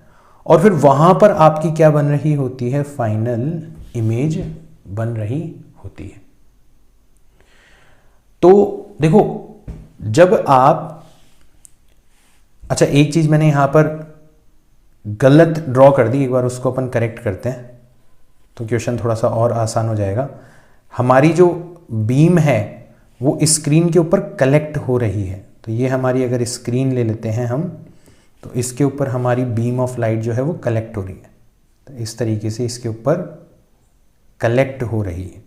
और फिर वहां पर आपकी क्या बन रही होती है, फाइनल इमेज बन रही होती है। तो देखो जब आप, अच्छा एक चीज मैंने यहां पर गलत ड्रॉ कर दी, एक बार उसको अपन करेक्ट करते हैं तो क्वेश्चन थोड़ा सा और आसान हो जाएगा। हमारी जो बीम है वो स्क्रीन के ऊपर कलेक्ट हो रही है, तो ये हमारी अगर स्क्रीन ले लेते हैं हम, तो इसके ऊपर हमारी बीम ऑफ लाइट जो है वो कलेक्ट हो रही है, तो इस तरीके से इसके ऊपर कलेक्ट हो रही है,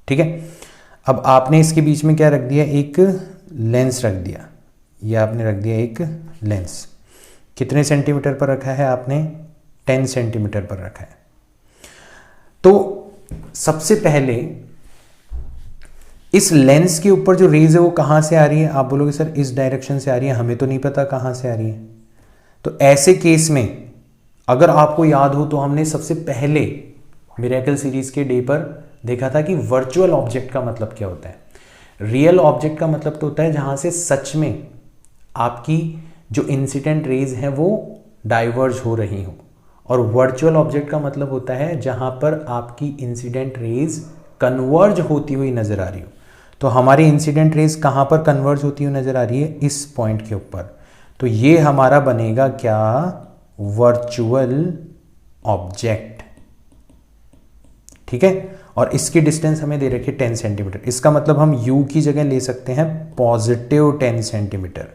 ठीक है। अब आपने इसके बीच में क्या रख दिया, एक लेंस रख दिया, ये आपने रख दिया एक लेंस। कितने सेंटीमीटर पर रखा है आपने, 10 सेंटीमीटर पर रखा है। तो सबसे पहले इस लेंस के ऊपर जो रेज है वो कहां से आ रही है, आप बोलोगे सर इस डायरेक्शन से आ रही है, हमें तो नहीं पता कहां से आ रही है। तो ऐसे केस में अगर आपको याद हो तो हमने सबसे पहले मिरेकल सीरीज के डे पर देखा था कि वर्चुअल ऑब्जेक्ट का मतलब क्या होता है। रियल ऑब्जेक्ट का मतलब तो होता है जहां से सच में आपकी जो इंसिडेंट रेज है वो डाइवर्ज हो रही हो, और वर्चुअल ऑब्जेक्ट का मतलब होता है जहां पर आपकी इंसिडेंट रेज कन्वर्ज होती हुई नजर आ रही हो। तो हमारी इंसिडेंट रेज कहां पर कन्वर्ज होती हुई नजर आ रही है, इस पॉइंट के ऊपर। तो ये हमारा बनेगा क्या, वर्चुअल ऑब्जेक्ट, ठीक है। और इसकी डिस्टेंस हमें दे रखी है 10 सेंटीमीटर। इसका मतलब हम u की जगह ले सकते हैं पॉजिटिव 10 सेंटीमीटर।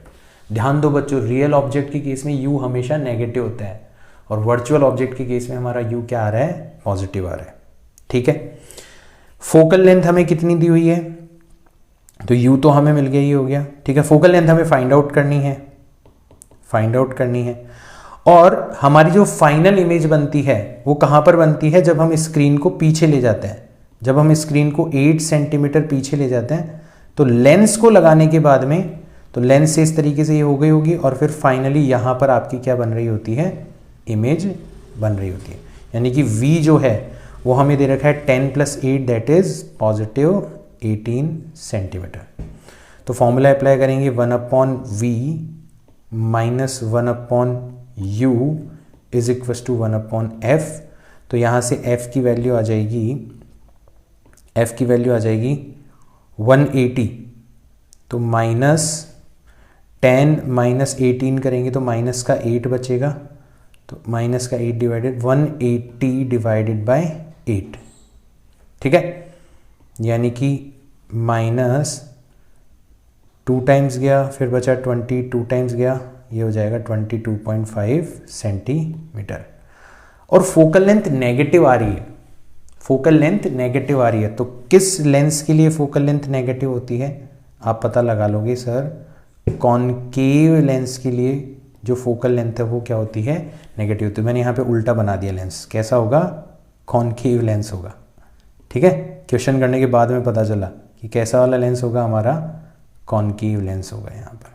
ध्यान दो बच्चों, रियल ऑब्जेक्ट के केस में u हमेशा नेगेटिव होता है, और वर्चुअल ऑब्जेक्ट के केस में हमारा u क्या आ रहा है, पॉजिटिव आ रहा है, ठीक है। फोकल लेंथ हमें कितनी दी हुई है, तो u तो हमें मिल गया, ही हो गया, ठीक है। फोकल लेंथ हमें फाइंड आउट करनी है। और हमारी जो फाइनल इमेज बनती है वो कहां पर बनती है, जब हम स्क्रीन को पीछे ले जाते हैं। जब हम स्क्रीन को 8 सेंटीमीटर पीछे ले जाते हैं तो लेंस को लगाने के बाद में, तो लेंस से इस तरीके से ये हो गई होगी, और फिर फाइनली यहां पर आपकी क्या बन रही होती है, इमेज बन रही होती है। यानी कि v जो है वो हमें दे रखा है 10 + 8 दैट इज पॉजिटिव 18 सेंटीमीटर। तो फॉर्मूला अप्लाई करेंगे 1/v - 1/u is equal to 1/f। तो यहाँ से f की वैल्यू आ जाएगी 180। तो -10 - 18 करेंगे तो माइनस का 8 बचेगा, तो माइनस का 8 डिवाइडेड 180 डिवाइडेड बाय 8, ठीक है। यानी कि -2 टाइम्स गया, फिर बचा 20, 2 टाइम्स गया, ये हो जाएगा 22.5 सेंटीमीटर। और फोकल लेंथ नेगेटिव आ रही है, तो किस लेंस के लिए फोकल लेंथ नेगेटिव होती है, आप पता लगा लोगे सर, कॉनकेव लेंस के लिए जो फोकल लेंथ है वो क्या होती है, नेगेटिव। तो मैंने यहाँ पे उल्टा बना दिया लेंस, कैसा होगा, कॉनकेव लेंस होगा, ठीक है। क्वेश्चन करने के बाद में पता चला कि कैसा वाला लेंस होगा, हमारा कॉनकेव लेंस होगा यहाँ पर,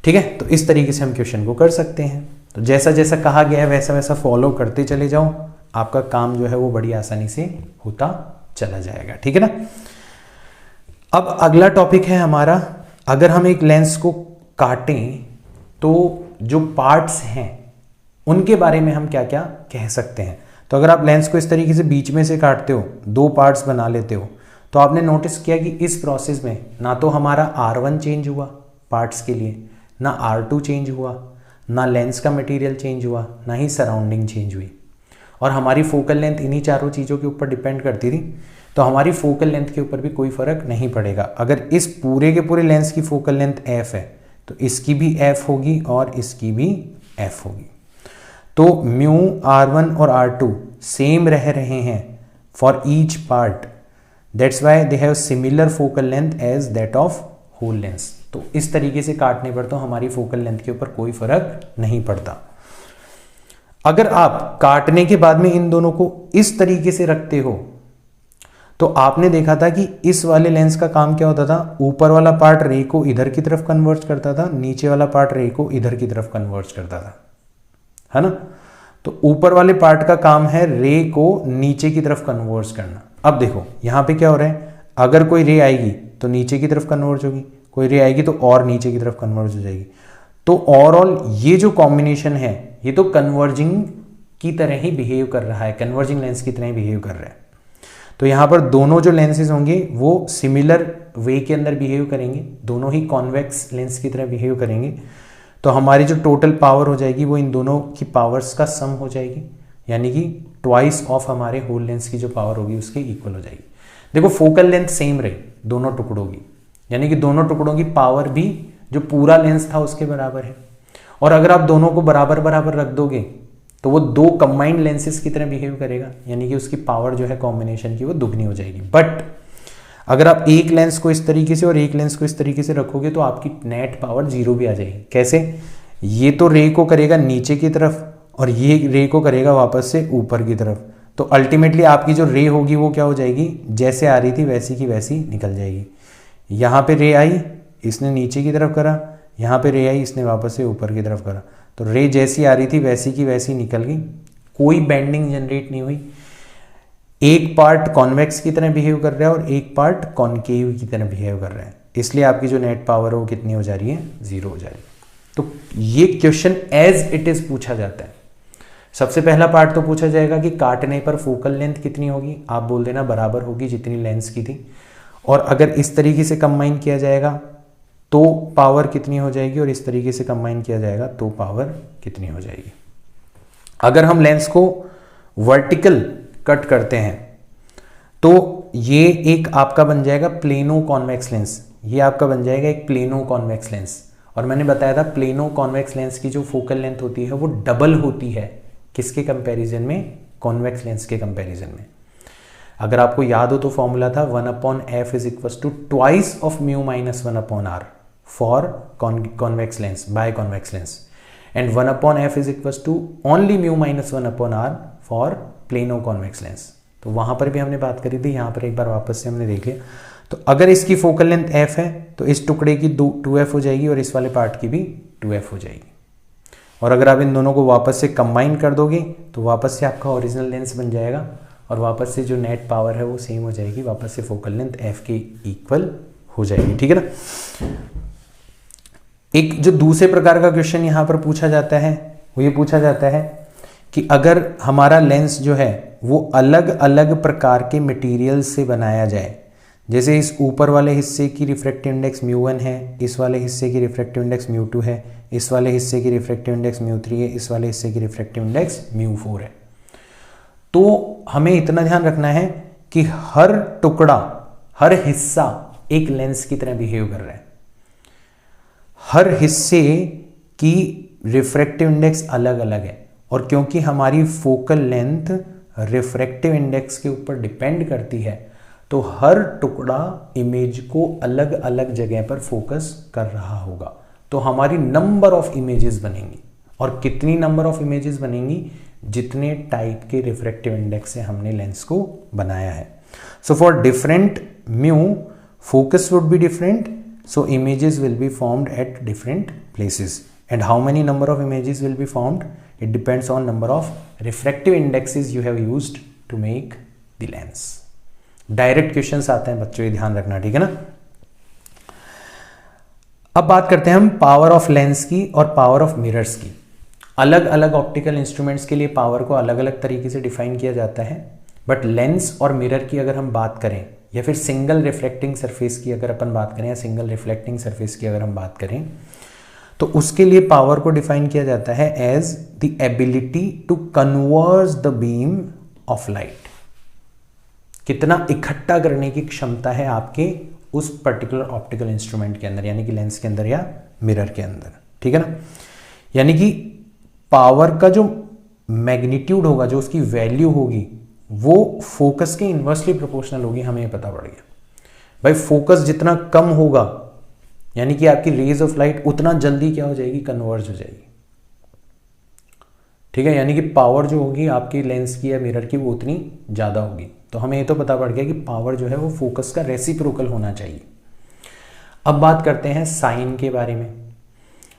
ठीक है। तो इस तरीके से हम क्वेश्चन को कर सकते हैं। तो जैसा जैसा कहा गया है वैसा वैसा फॉलो करते चले जाओ, आपका काम जो है वो बड़ी आसानी से होता चला जाएगा, ठीक है ना। अब अगला टॉपिक है हमारा, अगर हम एक लेंस को काटें तो जो पार्ट्स हैं उनके बारे में हम क्या क्या कह सकते हैं। तो अगर आप लेंस को इस तरीके से बीच में से काटते हो, 2 पार्ट्स बना लेते हो, तो आपने नोटिस किया कि इस प्रोसेस में ना तो हमारा R1 चेंज हुआ पार्ट्स के लिए, ना R2 चेंज हुआ, ना लेंस का मटेरियल चेंज हुआ, ना ही सराउंडिंग चेंज हुई। और हमारी फोकल लेंथ इन्हीं चारों चीज़ों के ऊपर डिपेंड करती थी, तो हमारी फोकल लेंथ के ऊपर भी कोई फर्क नहीं पड़ेगा। अगर इस पूरे के पूरे लेंस की फोकल लेंथ f है तो इसकी भी f होगी और इसकी भी f होगी। तो म्यू R1 और R2 सेम रह रहे हैं for each part, that's why they have similar focal length as that of whole length. तो इस तरीके से काटने पर तो हमारी फोकल लेंथ के ऊपर कोई फर्क नहीं पड़ता। अगर आप काटने के बाद में इन दोनों को इस तरीके से रखते हो तो आपने देखा था कि इस वाले लेंस का काम क्या होता था, ऊपर वाला पार्ट रे को इधर की तरफ कन्वर्ज करता था, नीचे वाला पार्ट रे को इधर की तरफ कन्वर्ज करता था, है ना। तो ऊपर वाले पार्ट का काम है रे को नीचे की तरफ कन्वर्ज करना। अब देखो यहां पे क्या हो रहा है, अगर कोई रे आएगी तो नीचे की तरफ कन्वर्ज होगी, कोई रे आएगी तो और नीचे की तरफ कन्वर्ज हो जाएगी। तो ओवरऑल ये जो कॉम्बिनेशन है ये तो कन्वर्जिंग की तरह ही बिहेव कर रहा है, कन्वर्जिंग लेंस की तरह ही बिहेव कर रहा है। तो यहां पर दोनों जो लेंसेज होंगे वो सिमिलर वे के अंदर बिहेव करेंगे, दोनों ही कॉन्वेक्स लेंस की तरह बिहेव करेंगे। तो हमारी जो टोटल पावर हो जाएगी वो इन दोनों की पावर्स का सम हो जाएगी, यानी कि ट्वाइस ऑफ हमारे होल लेंस की जो पावर होगी उसके इक्वल हो जाएगी। देखो फोकल लेंथ सेम रही दोनों टुकड़ों की, यानी कि दोनों टुकड़ों की पावर भी जो पूरा लेंस था उसके बराबर है। और अगर आप दोनों को बराबर बराबर रख दोगे तो वो दो कंबाइंड लेंसेज की तरह बिहेव करेगा, यानी कि उसकी पावर जो है कॉम्बिनेशन की वो दुगनी हो जाएगी। बट अगर आप एक लेंस को इस तरीके से और एक लेंस को इस तरीके से रखोगे तो आपकी नेट पावर 0 भी आ जाएगी। कैसे? ये तो रे को करेगा नीचे की तरफ और ये रे को करेगा वापस से ऊपर की तरफ। तो अल्टीमेटली आपकी जो रे होगी वो क्या हो जाएगी, जैसे आ रही थी वैसी की वैसी निकल जाएगी। यहाँ पे रे आई, इसने नीचे की तरफ करा, यहाँ पे रे आई, इसने वापस से ऊपर की तरफ करा। तो रे जैसी आ रही थी वैसी की वैसी निकल गई, कोई बेंडिंग जनरेट नहीं हुई। एक पार्ट कॉन्वेक्स की तरह बिहेव कर रहा है और एक पार्ट कॉनकेव की तरह बिहेव कर रहा है, इसलिए आपकी जो नेट पावर है वो कितनी हो जा रही है, 0 हो जा रही है। तो ये क्वेश्चन एज इट इज पूछा जाता है। सबसे पहला पार्ट तो पूछा जाएगा कि काटने पर फोकल लेंथ कितनी होगी, आप बोल देना बराबर होगी जितनी लेंस की थी। और अगर इस तरीके से कंबाइन किया जाएगा तो पावर कितनी हो जाएगी, और इस तरीके से कंबाइन किया जाएगा तो पावर कितनी हो जाएगी। अगर हम लेंस को वर्टिकल कट करते हैं तो ये एक आपका बन जाएगा प्लेनो कॉन्वेक्स लेंस, ये आपका बन जाएगा एक प्लेनो कॉन्वेक्स लेंस। और मैंने बताया था प्लेनो कॉन्वेक्स लेंस की जो फोकल लेंथ होती है वो डबल होती है, किसके कंपैरिजन में, कॉन्वेक्स लेंस के कंपैरिजन में। अगर आपको याद हो तो फॉर्मूला था 1/f is equal to twice of mu minus 1/r for convex lens by convex lens, and 1/f is equal to only mu minus 1/r for plano convex lens. तो वहां पर भी हमने बात करी थी, यहां पर एक बार वापस से हमने देख लिया। तो अगर इसकी फोकल लेंथ f है तो इस टुकड़े की 2f हो जाएगी और इस वाले पार्ट की भी 2f हो जाएगी। और अगर आप इन दोनों को वापस से कंबाइन कर दोगे तो वापस से आपका ओरिजिनल लेंस बन जाएगा और वापस से जो नेट पावर है वो सेम हो जाएगी, वापस से फोकल लेंथ f के इक्वल हो जाएगी। ठीक है ना। एक जो दूसरे प्रकार का क्वेश्चन यहां पर पूछा जाता है वो ये पूछा जाता है कि अगर हमारा लेंस जो है वो अलग अलग प्रकार के मटेरियल से बनाया जाए, जैसे इस ऊपर वाले हिस्से की रिफ्रैक्टिव इंडेक्स μ1 है, इस वाले हिस्से की रिफ्रैक्टिव इंडेक्स μ2 है, इस वाले हिस्से की रिफ्रैक्टिव इंडेक्स μ3 है, इस वाले हिस्से की रिफ्रैक्टिव इंडेक्स μ4 है। तो हमें इतना ध्यान रखना है कि हर टुकड़ा, हर हिस्सा एक लेंस की तरह बिहेव कर रहा है, हर हिस्से की रिफ्रैक्टिव इंडेक्स अलग अलग है। और क्योंकि हमारी फोकल लेंथ रिफ्रैक्टिव इंडेक्स के ऊपर डिपेंड करती है तो हर टुकड़ा इमेज को अलग अलग जगह पर फोकस कर रहा होगा। तो हमारी नंबर ऑफ इमेजेस बनेंगी, और कितनी नंबर ऑफ इमेजेस बनेंगी, जितने टाइप के रिफ्रैक्टिव इंडेक्स से हमने लेंस को बनाया है। So for different mu focus would be different, so images will be formed at different places. And how many number of images will be formed? It depends on number of refractive indexes you have used to make the lens. Direct questions आते हैं बच्चों, ये ध्यान रखना, ठीक है ना। अब बात करते हैं हम पावर ऑफ लेंस की और पावर ऑफ मिरर्स की। अलग अलग ऑप्टिकल इंस्ट्रूमेंट्स के लिए पावर को अलग अलग तरीके से डिफाइन किया जाता है, बट लेंस और मिरर की अगर हम बात करें या फिर सिंगल रिफ्लेक्टिंग सरफेस की अगर अपन बात करें या सिंगल रिफ्लेक्टिंग सरफेस की अगर हम बात करें तो उसके लिए पावर को डिफाइन किया जाता है as the ability to converge the beam of light. कितना इकट्ठा करने की क्षमता है आपके उस पर्टिकुलर ऑप्टिकल इंस्ट्रूमेंट के अंदर, यानी कि लेंस के अंदर या मिरर के अंदर, ठीक है ना। यानी कि पावर का जो मैग्नीट्यूड होगा, जो उसकी वैल्यू होगी, वो फोकस के इन्वर्सली प्रोपोर्शनल होगी, हमें पता पड़ गया। भाई फोकस जितना कम होगा यानी कि आपकी रेज ऑफ लाइट उतना जल्दी क्या हो जाएगी, कन्वर्ज हो जाएगी। ठीक है, यानी कि पावर जो होगी आपकी लेंस की या मिरर की वो उतनी ज़्यादा होगी। तो हमें ये तो पता पड़ गया कि पावर जो है वो फोकस का रेसिप्रोकल होना चाहिए। अब बात करते हैं साइन के बारे में।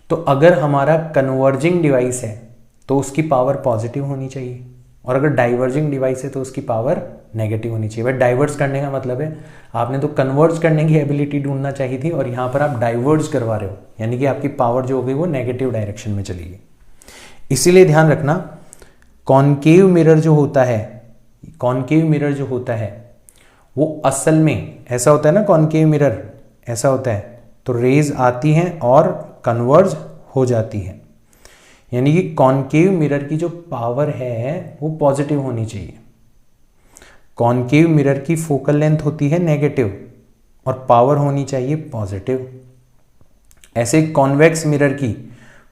तो अगर हमारा कन्वर्जिंग डिवाइस है तो उसकी पावर पॉजिटिव होनी चाहिए, और अगर डाइवर्जिंग डिवाइस है तो उसकी पावर नेगेटिव होनी चाहिए। भाई डाइवर्ज करने का मतलब है आपने तो कन्वर्ज करने की एबिलिटी ढूंढना चाहिए थी, और यहाँ पर आप डाइवर्ज करवा रहे हो, यानी कि आपकी पावर जो होगी वो नेगेटिव डायरेक्शन में चलेगी। इसीलिए ध्यान रखना, कॉनकेव मिरर जो होता है, कॉनकेव मिरर जो होता है वो असल में ऐसा होता है ना, कॉनकेव मिरर ऐसा होता है, तो रेज आती हैं और कन्वर्ज हो जाती है, यानी कि कॉनकेव मिरर की जो पावर है वो पॉजिटिव होनी चाहिए। कॉनकेव मिरर की फोकल लेंथ होती है नेगेटिव और पावर होनी चाहिए पॉजिटिव। ऐसे कॉन्वेक्स मिरर की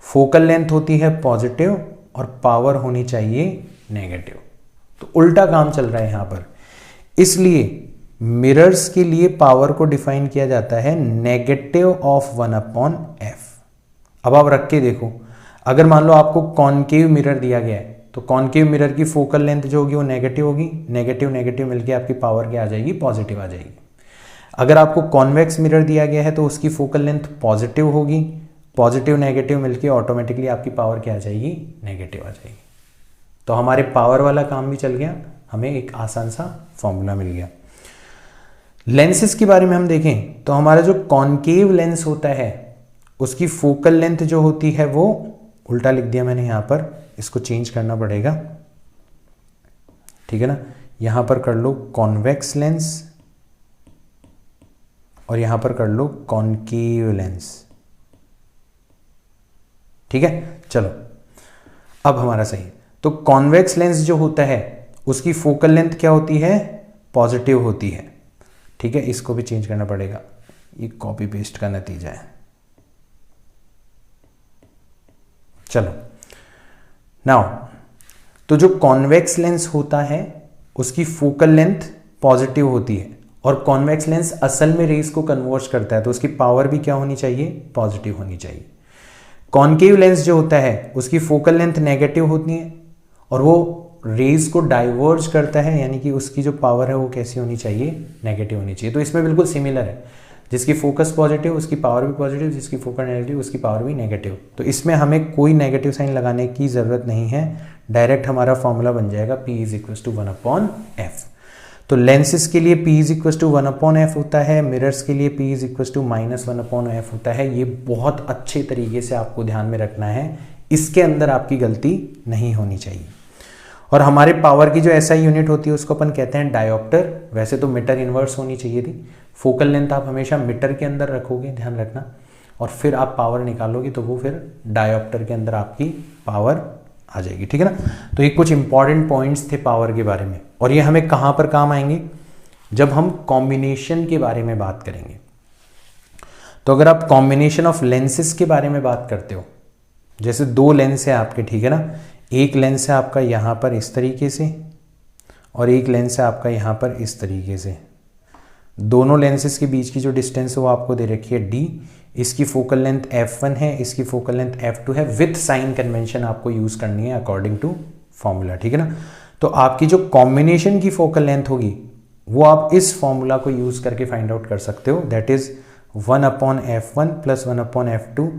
फोकल लेंथ होती है पॉजिटिव और पावर होनी चाहिए नेगेटिव। तो उल्टा काम चल रहा है यहां पर, इसलिए मिरर्स के लिए पावर को डिफाइन किया जाता है नेगेटिव ऑफ 1/f। अब आप रख के देखो, अगर मान लो आपको कॉनकेव मिरर दिया गया है तो कॉनकेव मिरर की फोकल लेंथ जो होगी वो नेगेटिव होगी, नेगेटिव नेगेटिव मिलके आपकी पावर क्या आ जाएगी, पॉजिटिव आ जाएगी। अगर आपको कॉन्वेक्स मिरर दिया गया है तो उसकी फोकल लेंथ पॉजिटिव होगी, पॉजिटिव नेगेटिव मिलके ऑटोमेटिकली आपकी पावर क्या आ जाएगी, नेगेटिव आ जाएगी। तो हमारे पावर वाला काम भी चल गया, हमें एक आसान सा फॉर्मूला मिल गया। लेंसेज के बारे में हम देखें तो हमारा जो कॉनकेव लेंस होता है उसकी फोकल लेंथ जो होती है वो, उल्टा लिख दिया मैंने यहाँ पर, इसको चेंज करना पड़ेगा, ठीक है ना। यहां पर कर लो कॉन्वेक्स लेंस और यहां पर कर लो कॉनकेव लेंस, ठीक है। चलो अब हमारा सही, तो कॉन्वेक्स लेंस जो होता है उसकी फोकल लेंथ क्या होती है, पॉजिटिव होती है, ठीक है। इसको भी चेंज करना पड़ेगा, ये कॉपी पेस्ट का नतीजा है। चलो नाउ, तो जो कॉन्वेक्स लेंस होता है उसकी फोकल लेंथ पॉजिटिव होती है, और कॉन्वेक्स लेंस असल में रेज को कन्वर्ज करता है, तो उसकी पावर भी क्या होनी चाहिए, पॉजिटिव होनी चाहिए। कॉनकेव लेंस जो होता है उसकी फोकल लेंथ नेगेटिव होती है और वो रेज को डाइवर्ज करता है, यानी कि उसकी जो पावर है वो कैसी होनी चाहिए, नेगेटिव होनी चाहिए। तो इसमें बिल्कुल सिमिलर है, जिसकी फोकस पॉजिटिव उसकी पावर भी पॉजिटिव, जिसकी फोकस नेगेटिव उसकी पावर भी नेगेटिव। तो इसमें हमें कोई नेगेटिव साइन लगाने की ज़रूरत नहीं है, डायरेक्ट हमारा फॉर्मूला बन जाएगा P = 1/f। तो लेंसेज के लिए P = 1/f होता है, मिरर्स के लिए P = -1/f होता है। ये बहुत अच्छे तरीके से आपको ध्यान में रखना है, इसके अंदर आपकी गलती नहीं होनी चाहिए। और हमारे पावर की जो SI यूनिट होती है उसको अपन कहते हैं डायोप्टर। वैसे तो मीटर इनवर्स होनी चाहिए थी। फोकल लेंथ आप हमेशा मीटर के अंदर रखोगे, ध्यान रखना, और फिर आप पावर निकालोगे तो वो फिर डायोप्टर के अंदर आपकी पावर आ जाएगी, ठीक है ना। तो ये कुछ इंपॉर्टेंट पॉइंट्स थे पावर के बारे में, और ये हमें कहाँ पर काम आएंगे, जब हम कॉम्बिनेशन के बारे में बात करेंगे। तो अगर आप कॉम्बिनेशन ऑफ लेंसेज के बारे में बात करते हो, जैसे दो लेंस है आपके, ठीक है ना, एक लेंस है आपका यहाँ पर इस तरीके से और एक लेंस है आपका यहाँ पर इस तरीके से। दोनों लेंसेज के बीच की जो डिस्टेंस है वो आपको दे रखी है d। इसकी फोकल लेंथ f1 है, इसकी फोकल लेंथ f2 है। विथ साइन कन्वेंशन आपको यूज करनी है अकॉर्डिंग टू फॉर्मूला, ठीक है ना। तो आपकी जो कॉम्बिनेशन की फोकल लेंथ होगी वो आप इस फॉर्मूला को यूज करके फाइंड आउट कर सकते हो, that is 1/f1 + 1/f2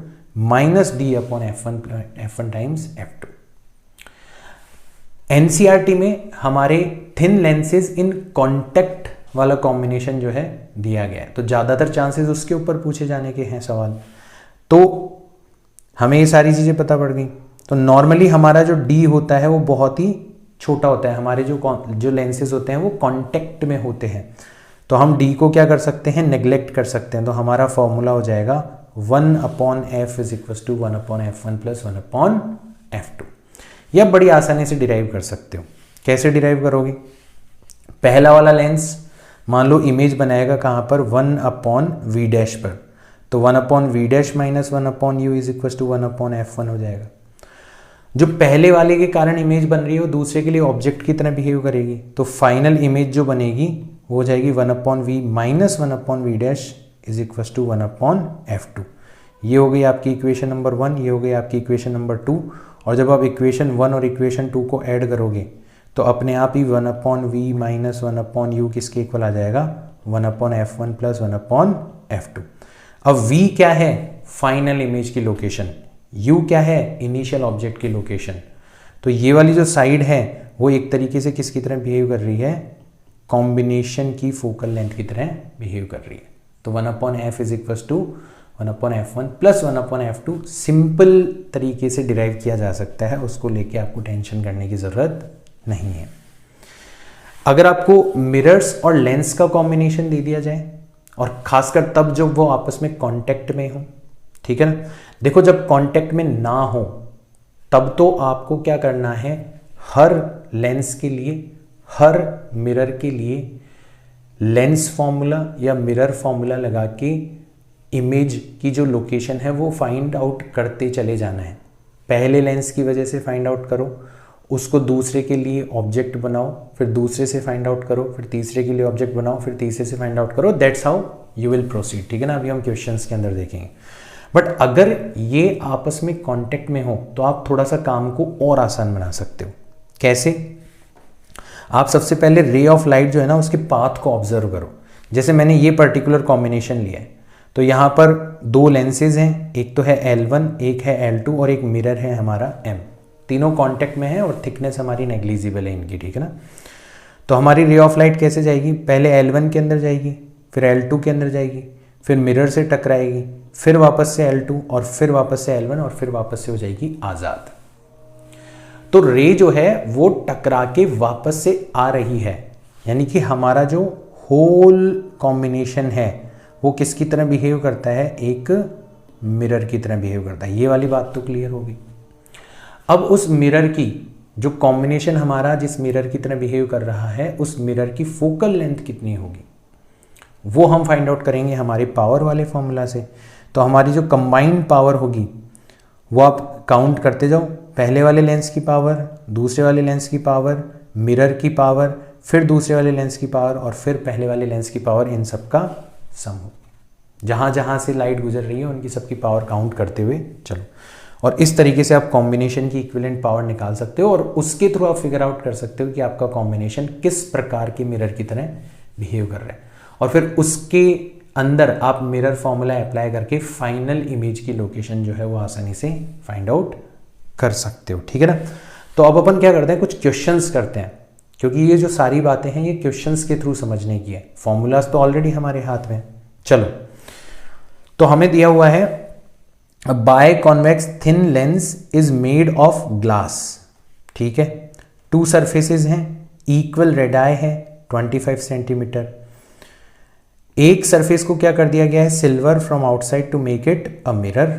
- d/f1 times f2। NCERT में हमारे थिन लेंसेज इन कॉन्टेक्ट वाला कॉम्बिनेशन जो है दिया गया है, तो ज़्यादातर चांसेस उसके ऊपर पूछे जाने के हैं सवाल। तो हमें ये सारी चीज़ें पता पड़ गई। तो नॉर्मली हमारा जो डी होता है वो बहुत ही छोटा होता है, हमारे जो लेंसेज होते हैं वो कॉन्टेक्ट में होते हैं, तो हम डी को क्या कर सकते हैं, नेग्लेक्ट कर सकते हैं। तो हमारा फॉर्मूला हो जाएगा 1/f = 1/f1 + 1/f2। यह बड़ी आसानी से डिराइव कर सकते हो। कैसे डिराइव करोगे, पहला वाला लेंस मान लो इमेज बनाएगा कहाँ पर, 1/v' पर, तो 1/v' - 1/u = 1/f1 हो जाएगा। जो पहले वाले के कारण इमेज बन रही है वो दूसरे के लिए ऑब्जेक्ट की तरह बिहेव करेगी, तो फाइनल इमेज जो बनेगी वो हो जाएगी 1/v minus 1/v dash is equal to 1/f2। ये हो गई आपकी इक्वेशन नंबर 1, ये हो गई आपकी इक्वेशन नंबर 2। और जब आप इक्वेशन 1 और इक्वेशन 2 को ऐड करोगे तो अपने आप ही 1/v माइनस 1/u किसके इक्वल आ जाएगा, 1/f1 प्लस 1/f2। अब v क्या है, फाइनल इमेज की लोकेशन, u क्या है, इनिशियल ऑब्जेक्ट की लोकेशन। तो ये वाली जो साइड है वो एक तरीके से किसकी तरह बिहेव कर रही है, कॉम्बिनेशन की फोकल लेंथ की तरह बिहेव कर रही है। तो 1/f is equal to 1/f1 plus 1/f2 simple तरीके से डिराइव किया जा सकता है, उसको लेके आपको टेंशन करने की ज़रूरत नहीं है। अगर आपको मिरर्स और लेंस का कॉम्बिनेशन दे दिया जाए, और खासकर तब जब वो आपस में कांटेक्ट में हो, ठीक है ना। देखो जब कांटेक्ट में ना हो तब तो आपको क्या करना है, हर लेंस के लिए, हर मिरर के लिए लेंस फॉर्मूला या मिरर फॉर्मूला लगा के इमेज की जो लोकेशन है वो फाइंड आउट करते चले जाना है। पहले लेंस की वजह से फाइंड आउट करो, उसको दूसरे के लिए ऑब्जेक्ट बनाओ, फिर दूसरे से फाइंड आउट करो, फिर तीसरे के लिए ऑब्जेक्ट बनाओ, फिर तीसरे से फाइंड आउट करो। That's how you will proceed, ठीक है ना। अभी हम क्वेश्चंस के अंदर देखेंगे। बट अगर ये आपस में कांटेक्ट में हो तो आप थोड़ा सा काम को और आसान बना सकते हो। कैसे? आप सबसे पहले रे ऑफ लाइट जो है ना उसके पाथ को ऑब्जर्व करो। जैसे मैंने ये पर्टिकुलर कॉम्बिनेशन लिया है, तो यहाँ पर दो लेंसेज हैं, एक तो है L1, एक है L2 और एक मिरर है हमारा M। तीनों कांटेक्ट में है और थिकनेस हमारी नेग्लिजिबल है इनकी, ठीक है ना। तो हमारी रे ऑफ लाइट कैसे जाएगी, पहले L1 के अंदर जाएगी, फिर L2 के अंदर जाएगी, फिर मिरर से टकराएगी, फिर वापस से L2 और फिर वापस से L1 और फिर वापस से हो जाएगी आज़ाद। तो रे जो है वो टकरा के वापस से आ रही है, यानी कि हमारा जो होल कॉम्बिनेशन है वो किसकी तरह बिहेव करता है, एक मिरर की तरह बिहेव करता है। ये वाली बात तो क्लियर होगी। अब उस मिरर की जो कॉम्बिनेशन हमारा जिस मिरर की तरह बिहेव कर रहा है, उस मिरर की फोकल लेंथ कितनी होगी वो हम फाइंड आउट करेंगे हमारे पावर वाले फॉर्मूला से। तो हमारी जो कंबाइंड पावर होगी वो आप काउंट करते जाओ, पहले वाले लेंस की पावर, दूसरे वाले लेंस की पावर, मिरर की पावर, फिर दूसरे वाले लेंस की पावर और फिर पहले वाले लेंस की पावर, इन सब का सम होगी। जहाँ जहाँ से लाइट गुजर रही है उनकी सबकी पावर काउंट करते हुए चलो, और इस तरीके से आप कॉम्बिनेशन की इक्विवेलेंट पावर निकाल सकते हो और उसके थ्रू आप फिगर आउट कर सकते हो कि आपका कॉम्बिनेशन किस प्रकार के मिरर की तरह बिहेव कर रहा है। और फिर उसके अंदर आप मिरर फॉर्मूला अप्लाई करके फाइनल इमेज की लोकेशन जो है वो आसानी से फाइंड आउट कर सकते हो, ठीक है ना। तो अब अपन क्या करते हैं, कुछ क्वेश्चंस करते हैं, क्योंकि ये जो सारी बातें हैं ये क्वेश्चंस के थ्रू समझने की है, फॉर्मूलाज तो ऑलरेडी हमारे हाथ में। चलो, तो हमें दिया हुआ है by convex thin lens is made of glass, ठीक है। टू सरफेसेस हैं, इक्वल रेडाई है 25 सेंटीमीटर। एक सरफेस को क्या कर दिया गया है, silver from outside to make it a mirror.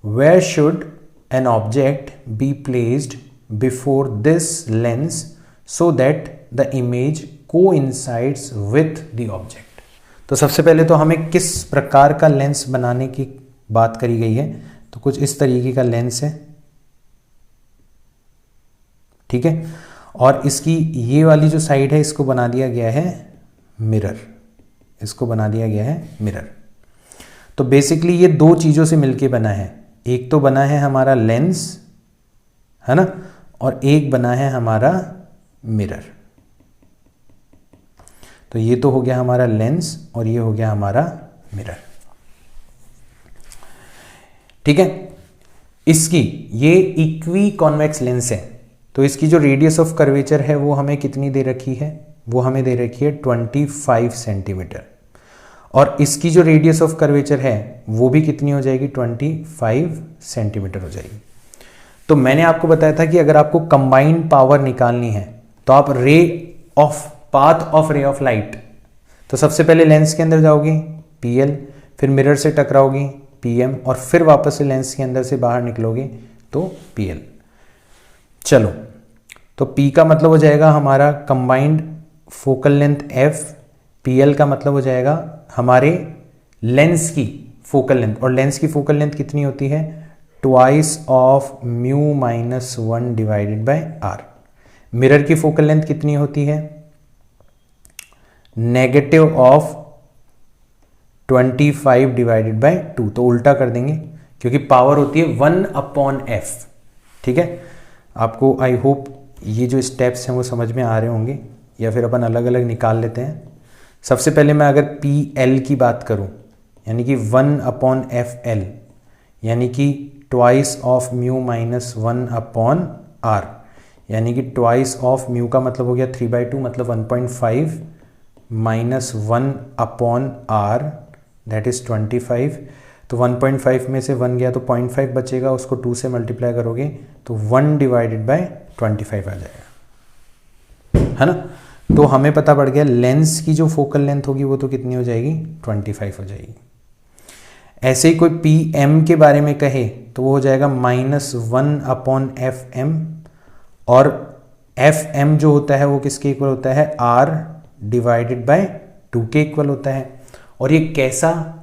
Where should an object be placed before this lens so that the image coincides with the object. तो सबसे पहले तो हमें किस प्रकार का लेंस बनाने की बात करी गई है, तो कुछ इस तरीके का लेंस है, ठीक है। और इसकी ये वाली जो साइड है इसको बना दिया गया है मिरर, इसको बना दिया गया है मिरर। तो बेसिकली ये दो चीज़ों से मिलके बना है, एक तो बना है हमारा लेंस, है ना, और एक बना है हमारा मिरर। तो ये तो हो गया हमारा लेंस और ये हो गया हमारा मिरर, ठीक है। इसकी ये इक्वी कॉन्वेक्स लेंस है, तो इसकी जो रेडियस ऑफ कर्वेचर है वो हमें कितनी दे रखी है, वो हमें दे रखी है 25 सेंटीमीटर। और इसकी जो रेडियस ऑफ कर्वेचर है वो भी कितनी हो जाएगी, 25 सेंटीमीटर हो जाएगी। तो मैंने आपको बताया था कि अगर आपको कंबाइंड पावर निकालनी है तो आप रे ऑफ पाथ ऑफ रे ऑफ लाइट, तो सबसे पहले लेंस के अंदर जाओगी PL, फिर मिरर से टकराओगी PM और फिर वापस से लेंस के अंदर से बाहर निकलोगे तो PL। चलो, तो P का मतलब हो जाएगा हमारा combined focal length F, PL का मतलब हो जाएगा हमारे लेंस की फोकल लेंथ, और लेंस की फोकल लेंथ कितनी होती है twice of mu minus 1 divided by R. Mirror की फोकल लेंथ कितनी होती है? Negative of 25 divided by 2। तो उल्टा कर देंगे क्योंकि पावर होती है 1/f। ठीक है, आपको आई होप ये जो स्टेप्स हैं वो समझ में आ रहे होंगे, या फिर अपन अलग अलग निकाल लेते हैं। सबसे पहले मैं अगर PL की बात करूं, यानी कि 1/FL, यानी कि twice of mu minus 1/r, यानी कि ट्वाइस ऑफ म्यू का मतलब हो गया 3/2, मतलब 1.5 माइनस 1/r दैट इज 25। तो 1.5 में से 1 गया तो 0.5 बचेगा, उसको 2 से मल्टीप्लाई करोगे तो 1 डिवाइडेड बाय 25 आ जाएगा, है ना। तो हमें पता पड़ गया लेंस की जो फोकल लेंथ होगी वो तो कितनी हो जाएगी? 25 हो जाएगी। ऐसे ही कोई PM के बारे में कहे तो वो हो जाएगा -1/FM, और FM जो होता है वो किसके इक्वल होता है? R डिवाइडेड बाय 2 के इक्वल होता है। और ये कैसा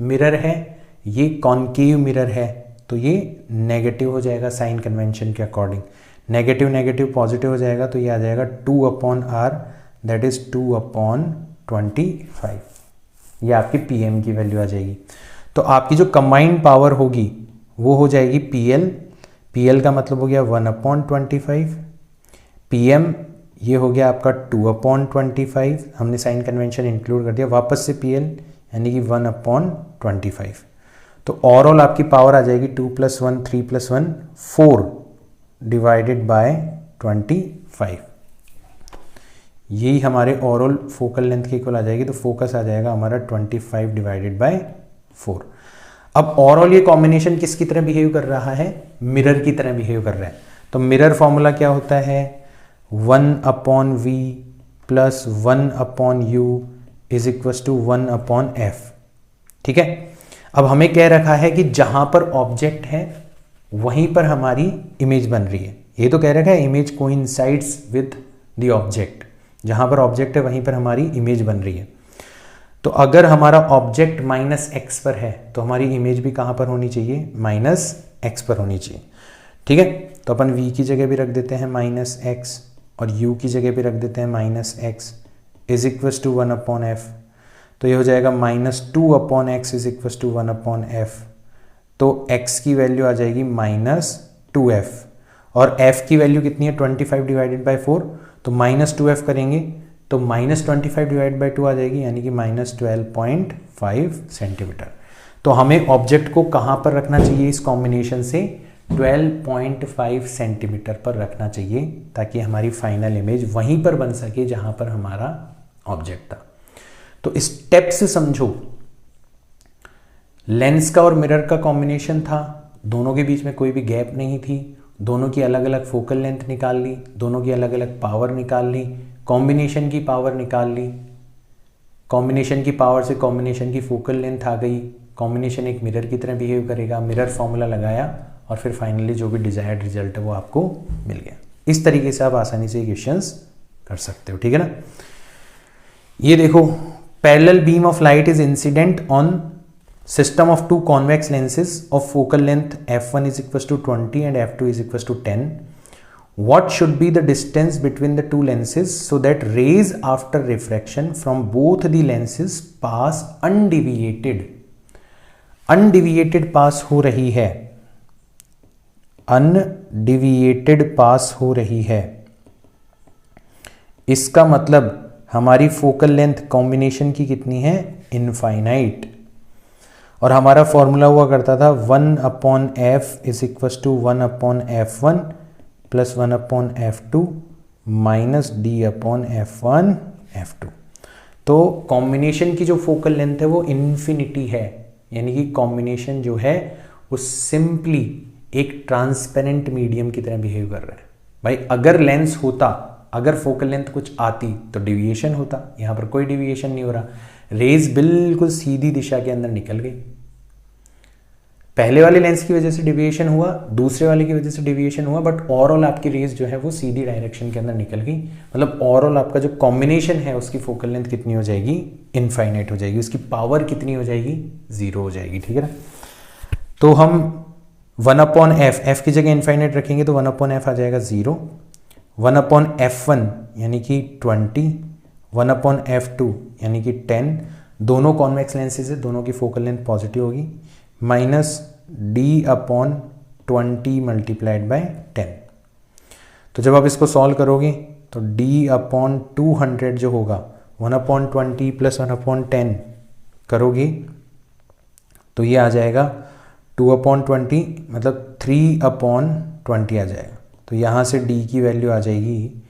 मिरर है? ये कॉन्केव मिरर है, तो ये नेगेटिव हो जाएगा साइन कन्वेंशन के अकॉर्डिंग। नेगेटिव नेगेटिव पॉजिटिव हो जाएगा तो ये आ जाएगा 2/r दैट इज 2/25। ये आपकी PM की वैल्यू आ जाएगी। तो आपकी जो कंबाइंड पावर होगी वो हो जाएगी PL का मतलब हो गया 1/25, PM ये हो गया आपका 2/25, हमने साइन कन्वेंशन इंक्लूड कर दिया, वापस से PL यानी कि 1/25। तो ओवरऑल आपकी पावर आ जाएगी 2 + 1 3 + 1 4 डिवाइडेड बाय 25। यही हमारे ओवरऑल फोकल लेंथ के इक्वल आ जाएगी। तो फोकस आ जाएगा हमारा 25 डिवाइडेड बाय 4। अब ओवरऑल ये कॉम्बिनेशन किसकी तरह बिहेव कर रहा है? मिरर की तरह बिहेव कर रहा है। तो मिरर फॉर्मूला क्या होता है? 1/v + 1/u is equal to 1/f। ठीक है, अब हमें कह रखा है कि जहां पर ऑब्जेक्ट है वहीं पर हमारी इमेज बन रही है। ये तो कह रखा है image coincides with the object, जहां पर ऑब्जेक्ट है वहीं पर हमारी इमेज बन रही है। तो अगर हमारा ऑब्जेक्ट -x पर है तो हमारी इमेज भी कहां पर होनी चाहिए? -x पर होनी चाहिए। ठीक है, तो अपन v की जगह भी रख देते हैं -x और u की जगह भी रख देते हैं -x is equal to 1/f। तो ये हो जाएगा -2/x is equal to 1/f। तो x की वैल्यू आ जाएगी -2f, और f की वैल्यू कितनी है? 25 डिवाइडेड बाय 4। तो -2f करेंगे तो -25 डिवाइड बाय 2 आ जाएगी, यानी कि -12.5 सेंटीमीटर। तो हमें ऑब्जेक्ट को कहाँ पर रखना चाहिए? इस कॉम्बिनेशन से 12.5 सेंटीमीटर पर रखना चाहिए, ताकि हमारी फाइनल इमेज वहीं पर बन सके जहां पर हमारा ऑब्जेक्ट था। तो स्टेप से समझो, लेंस का और मिरर का कॉम्बिनेशन था, दोनों के बीच में कोई भी गैप नहीं थी, दोनों की अलग अलग फोकल लेंथ निकाल ली, दोनों की अलग अलग पावर निकाल ली, कॉम्बिनेशन की पावर निकाल ली, कॉम्बिनेशन की पावर से कॉम्बिनेशन की फोकल लेंथ आ गई, कॉम्बिनेशन एक मिरर की तरह बिहेव करेगा, मिरर फॉर्मूला लगाया और फिर फाइनली जो भी डिजायर्ड रिजल्ट है वो आपको मिल गया। इस तरीके से आप आसानी से क्वेश्चंस कर सकते हो। ठीक है ना। ये देखो, parallel beam of light is incident on system of two convex lenses of focal length f1 is equals to 20 and f2 is equals to 10. What should be the distance between the two lenses so that rays after refraction from both the lenses pass undeviated? Undeviated pass हो रही है, undeviated pass हो रही है। इसका मतलब हमारी focal length combination की कितनी है? इनफाइनाइट। और हमारा फॉर्मूला हुआ करता था 1/f is equal to 1/f1 plus 1/f2 minus d/f1 f2। तो कॉम्बिनेशन की जो फोकल लेंथ है वो इन्फिनिटी है, यानी कि कॉम्बिनेशन जो है वो सिंपली एक ट्रांसपेरेंट मीडियम की तरह बिहेव कर रहा है। भाई अगर लेंस होता, अगर फोकल लेंथ कुछ आती तो डिविएशन होता, यहाँ पर कोई डिविएशन नहीं हो रहा, रेज बिल्कुल सीधी दिशा के अंदर निकल गई। पहले वाले लेंस की वजह से डिविएशन हुआ, दूसरे वाले की वजह से डिविएशन हुआ, बट ओवरऑल आपकी रेज जो है वो सीधी डायरेक्शन के अंदर निकल गई। मतलब ओवरऑल आपका जो कॉम्बिनेशन है उसकी फोकल लेंथ कितनी हो जाएगी? इनफाइनाइट हो जाएगी। उसकी पावर कितनी हो जाएगी? 0 हो जाएगी। ठीक है ना। तो हम 1/f, f की जगह इनफाइनाइट रखेंगे तो 1/f आ जाएगा 0, 1/f1 यानी कि 20, 1/f2 यानी कि 10, दोनों कॉन्वेक्स लेंसेज है, दोनों की फोकल लेंथ पॉजिटिव होगी, माइनस d/20 मल्टीप्लाइड बाय 10। तो जब आप इसको सॉल्व करोगे तो d/200 जो होगा 1/20 प्लस 1/10 करोगे तो ये आ जाएगा 2/20 मतलब 3/20 आ जाएगा। तो यहाँ से d की वैल्यू आ जाएगी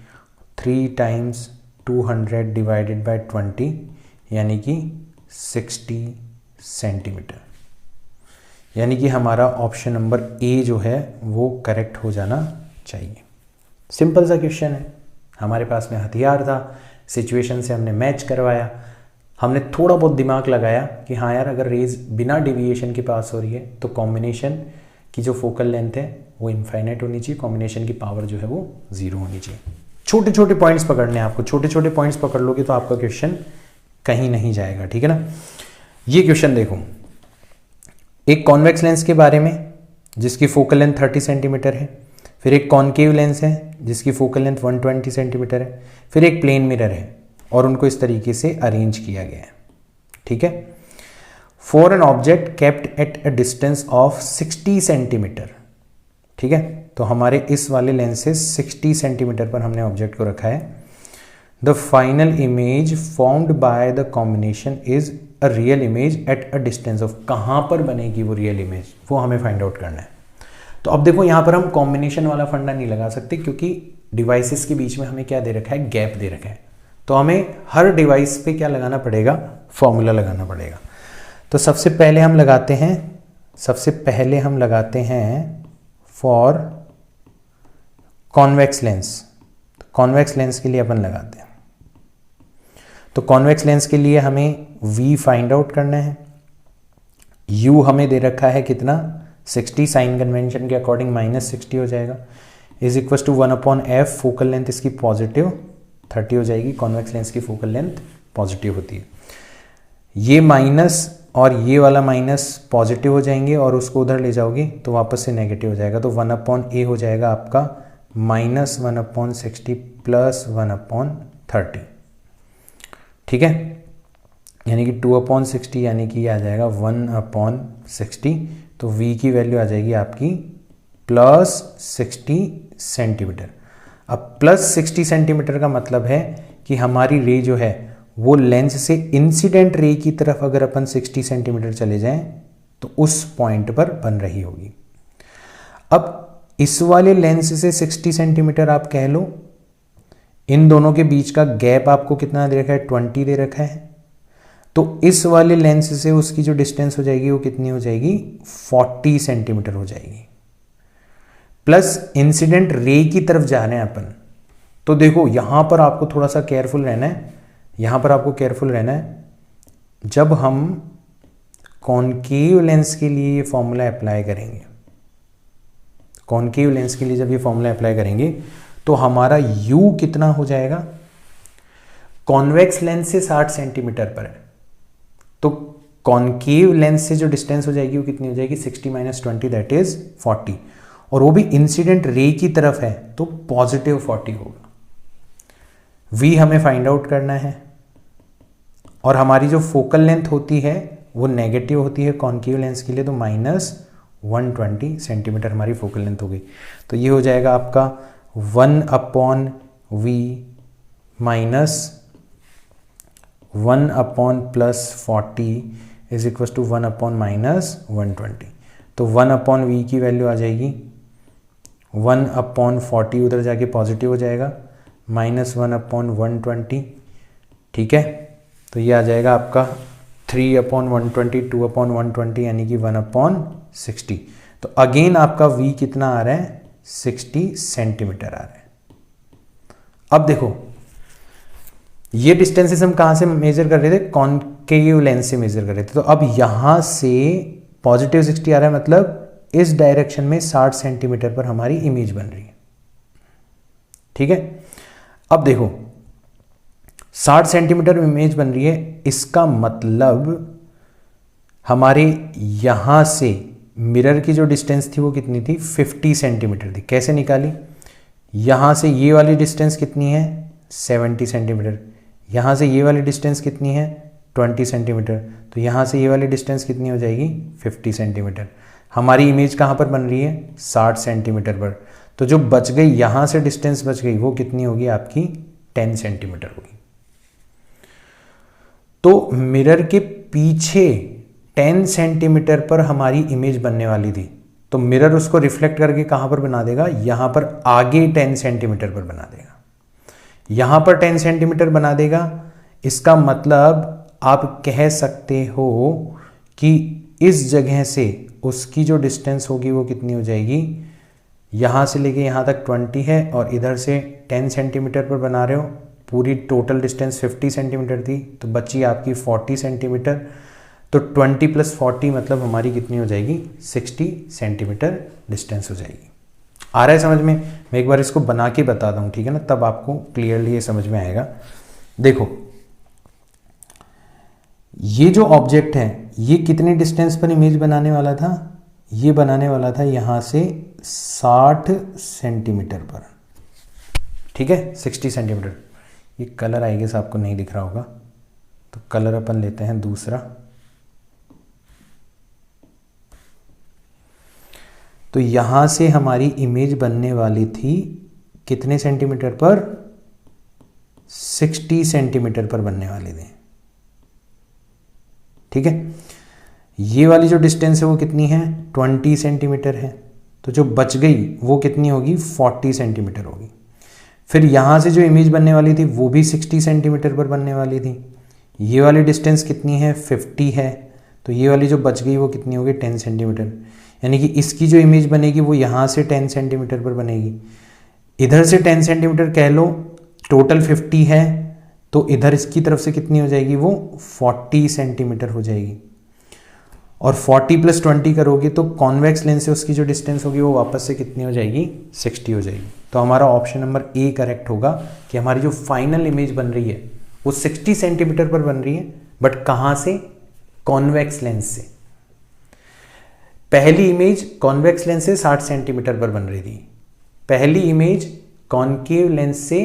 3 टाइम्स 200 डिवाइडेड बाय 20 यानी कि 60 सेंटीमीटर। यानी कि हमारा ऑप्शन नंबर ए जो है वो करेक्ट हो जाना चाहिए। सिंपल सा क्वेश्चन है, हमारे पास में हथियार था, सिचुएशन से हमने मैच करवाया, हमने थोड़ा बहुत दिमाग लगाया कि हाँ यार अगर रेज बिना डिविएशन के पास हो रही है तो कॉम्बिनेशन की जो फोकल लेंथ है वो इनफाइनाइट होनी चाहिए, कॉम्बिनेशन की पावर जो है वो 0 होनी चाहिए। छोटे छोटे पॉइंट्स पकड़ने हैं आपको, छोटे छोटे पॉइंट्स पकड़ लोगे तो आपका क्वेश्चन कहीं नहीं जाएगा, ठीक है ना। ये क्वेश्चन देखो, एक कॉन्वेक्स लेंस के बारे में जिसकी फोकल लेंथ 30 सेंटीमीटर है, फिर एक कॉनकेव लेंस है जिसकी फोकल लेंथ 120 सेंटीमीटर है, फिर एक प्लेन मिरर है और उनको इस तरीके से अरेंज किया गया है, ठीक है। For an object kept at a distance of 60 centimetre, ठीक है। तो हमारे इस वाले लेंस से 60 सेंटीमीटर पर हमने ऑब्जेक्ट को रखा है। The final image formed by the combination is a real image at a distance of, कहाँ पर बनेगी वो रियल इमेज, वो हमें फाइंड आउट करना है। तो अब देखो यहाँ पर हम कॉम्बिनेशन वाला फंडा नहीं लगा सकते क्योंकि डिवाइसेस के बीच में हमें क्या दे रखा है, गैप दे रखा है। तो हमें हर डिवाइस पे क्या लगाना पड़ेगा, फॉर्मूला लगाना पड़ेगा। तो सबसे पहले हम लगाते हैं for convex lens. Convex lens के लिए अपन लगाते हैं, तो कॉन्वेक्स लेंस के लिए हमें v फाइंड आउट करना है। u हमें दे रखा है कितना, 60, साइन कन्वेंशन के अकॉर्डिंग -60 हो जाएगा, is equal to 1/f, focal length इसकी पॉजिटिव 30 हो जाएगी, कॉन्वेक्स लेंस की फोकल लेंथ पॉजिटिव होती है। ये माइनस और ये वाला माइनस पॉजिटिव हो जाएंगे और उसको उधर ले जाओगे तो वापस से नेगेटिव हो जाएगा। तो 1/a हो जाएगा आपका -1/60 प्लस 1/30, ठीक है। यानी कि 2/60 यानी कि आ जाएगा 1/60। तो v की वैल्यू आ जाएगी आपकी +60 सेंटीमीटर। अब +60 सेंटीमीटर का मतलब है कि हमारी रे जो है वो लेंस से इंसिडेंट रे की तरफ अगर अपन 60 सेंटीमीटर चले जाएं तो उस पॉइंट पर बन रही होगी। अब इस वाले लेंस से 60 सेंटीमीटर आप कह लो, इन दोनों के बीच का गैप आपको कितना दे रखा है, 20 दे रखा है। तो इस वाले लेंस से उसकी जो डिस्टेंस हो जाएगी वो कितनी हो जाएगी, 40 सेंटीमीटर हो जाएगी। प्लस इंसिडेंट रे की तरफ जा रहे हैं अपन। तो देखो यहां पर आपको थोड़ा सा केयरफुल रहना है, यहां पर आपको केयरफुल रहना है। जब हम कॉनकेव लेंस के लिए ये फॉर्मूला अप्लाई करेंगे, कॉनकेव लेंस के लिए जब ये फॉर्मूला अप्लाई करेंगे तो हमारा u कितना हो जाएगा, कॉन्वेक्स लेंस से 60 सेंटीमीटर पर है, तो कॉनकेव लेंस से जो डिस्टेंस हो जाएगी वो कितनी हो जाएगी, 60 - 20 दैट इज 40, और वो भी इंसिडेंट रे की तरफ है तो पॉजिटिव 40 होगा। v हमें फाइंड आउट करना है और हमारी जो फोकल लेंथ होती है वो नेगेटिव होती है कॉनकेव लेंस के लिए, तो -120 सेंटीमीटर हमारी फोकल लेंथ हो गई। तो ये हो जाएगा आपका 1/v minus 1/+40 is equal to 1/-120। तो 1/v की वैल्यू आ जाएगी 1/40, उधर जाके पॉजिटिव हो जाएगा, -1/120, ठीक है। तो ये आ जाएगा आपका 3/120, 2/120 यानी कि 1/60। तो अगेन आपका v कितना आ रहा है, 60 सेंटीमीटर आ रहा है। अब देखो ये डिस्टेंसेस हम कहां से मेजर कर रहे थे, कॉनकेव लेंस से मेजर कर रहे थे। तो अब यहां से पॉजिटिव 60 आ रहा है, मतलब इस डायरेक्शन में 60 सेंटीमीटर पर हमारी इमेज बन रही है, ठीक है। अब देखो 60 सेंटीमीटर इमेज बन रही है, इसका मतलब हमारे यहां से मिरर की जो डिस्टेंस थी वो कितनी थी, 50 सेंटीमीटर थी। कैसे निकाली, यहाँ से ये वाली डिस्टेंस कितनी है, 70 सेंटीमीटर। यहाँ से ये वाली डिस्टेंस कितनी है, 20 सेंटीमीटर। तो यहाँ से ये वाली डिस्टेंस कितनी हो जाएगी, 50 सेंटीमीटर। हमारी इमेज कहाँ पर बन रही है, 60 सेंटीमीटर पर। तो जो बच गई, यहाँ से डिस्टेंस बच गई, वो कितनी होगी आपकी, 10 सेंटीमीटर होगी। तो मिरर के पीछे 10 सेंटीमीटर पर हमारी इमेज बनने वाली थी, तो मिरर उसको रिफ्लेक्ट करके कहाँ पर बना देगा, यहाँ पर आगे 10 सेंटीमीटर पर बना देगा। यहाँ पर 10 सेंटीमीटर बना देगा। इसका मतलब आप कह सकते हो कि इस जगह से उसकी जो डिस्टेंस होगी वो कितनी हो जाएगी, यहाँ से लेके यहाँ तक 20 है और इधर से 10 सेंटीमीटर पर बना रहे हो। पूरी टोटल डिस्टेंस 50 सेंटीमीटर थी, तो बची आपकी 40 सेंटीमीटर। तो 20 + 40 मतलब हमारी कितनी हो जाएगी, 60 सेंटीमीटर डिस्टेंस हो जाएगी। आ रहा है समझ में? मैं एक बार इसको बना के बताता हूँ, ठीक है ना, तब आपको क्लियरली ये समझ में आएगा। देखो, ये जो ऑब्जेक्ट है ये कितनी डिस्टेंस पर इमेज बनाने वाला था, ये बनाने वाला था यहाँ से 60 सेंटीमीटर पर, ठीक है, 60 सेंटीमीटर। ये कलर आई गेस आपको नहीं दिख रहा होगा, तो कलर अपन लेते हैं दूसरा। तो यहां से हमारी इमेज बनने वाली थी कितने सेंटीमीटर पर, 60 सेंटीमीटर पर बनने वाली थी, ठीक है। ये वाली जो डिस्टेंस है वो कितनी है, 20 सेंटीमीटर है। तो जो बच गई वो कितनी होगी, 40 सेंटीमीटर होगी। फिर यहाँ से जो इमेज बनने वाली थी वो भी 60 सेंटीमीटर पर बनने वाली थी। ये वाली डिस्टेंस कितनी है, 50 है। तो ये वाली जो बच गई वो कितनी होगी, 10 सेंटीमीटर। यानी कि इसकी जो इमेज बनेगी वो यहाँ से 10 सेंटीमीटर पर बनेगी, इधर से 10 सेंटीमीटर कह लो, टोटल 50 है, तो इधर इसकी तरफ से कितनी हो जाएगी, वो 40 सेंटीमीटर हो जाएगी। और 40 + 20 करोगे तो कॉन्वेक्स लेंस से उसकी जो डिस्टेंस होगी वो वापस से कितनी हो जाएगी, 60 हो जाएगी। तो हमारा ऑप्शन नंबर ए करेक्ट होगा कि हमारी जो फाइनल इमेज बन रही है वो 60 सेंटीमीटर पर बन रही है, बट कहाँ से, कॉन्वेक्स लेंस से। पहली इमेज कॉन्वेक्स लेंस से 60 सेंटीमीटर पर बन रही थी, पहली इमेज कॉन्केव लेंस से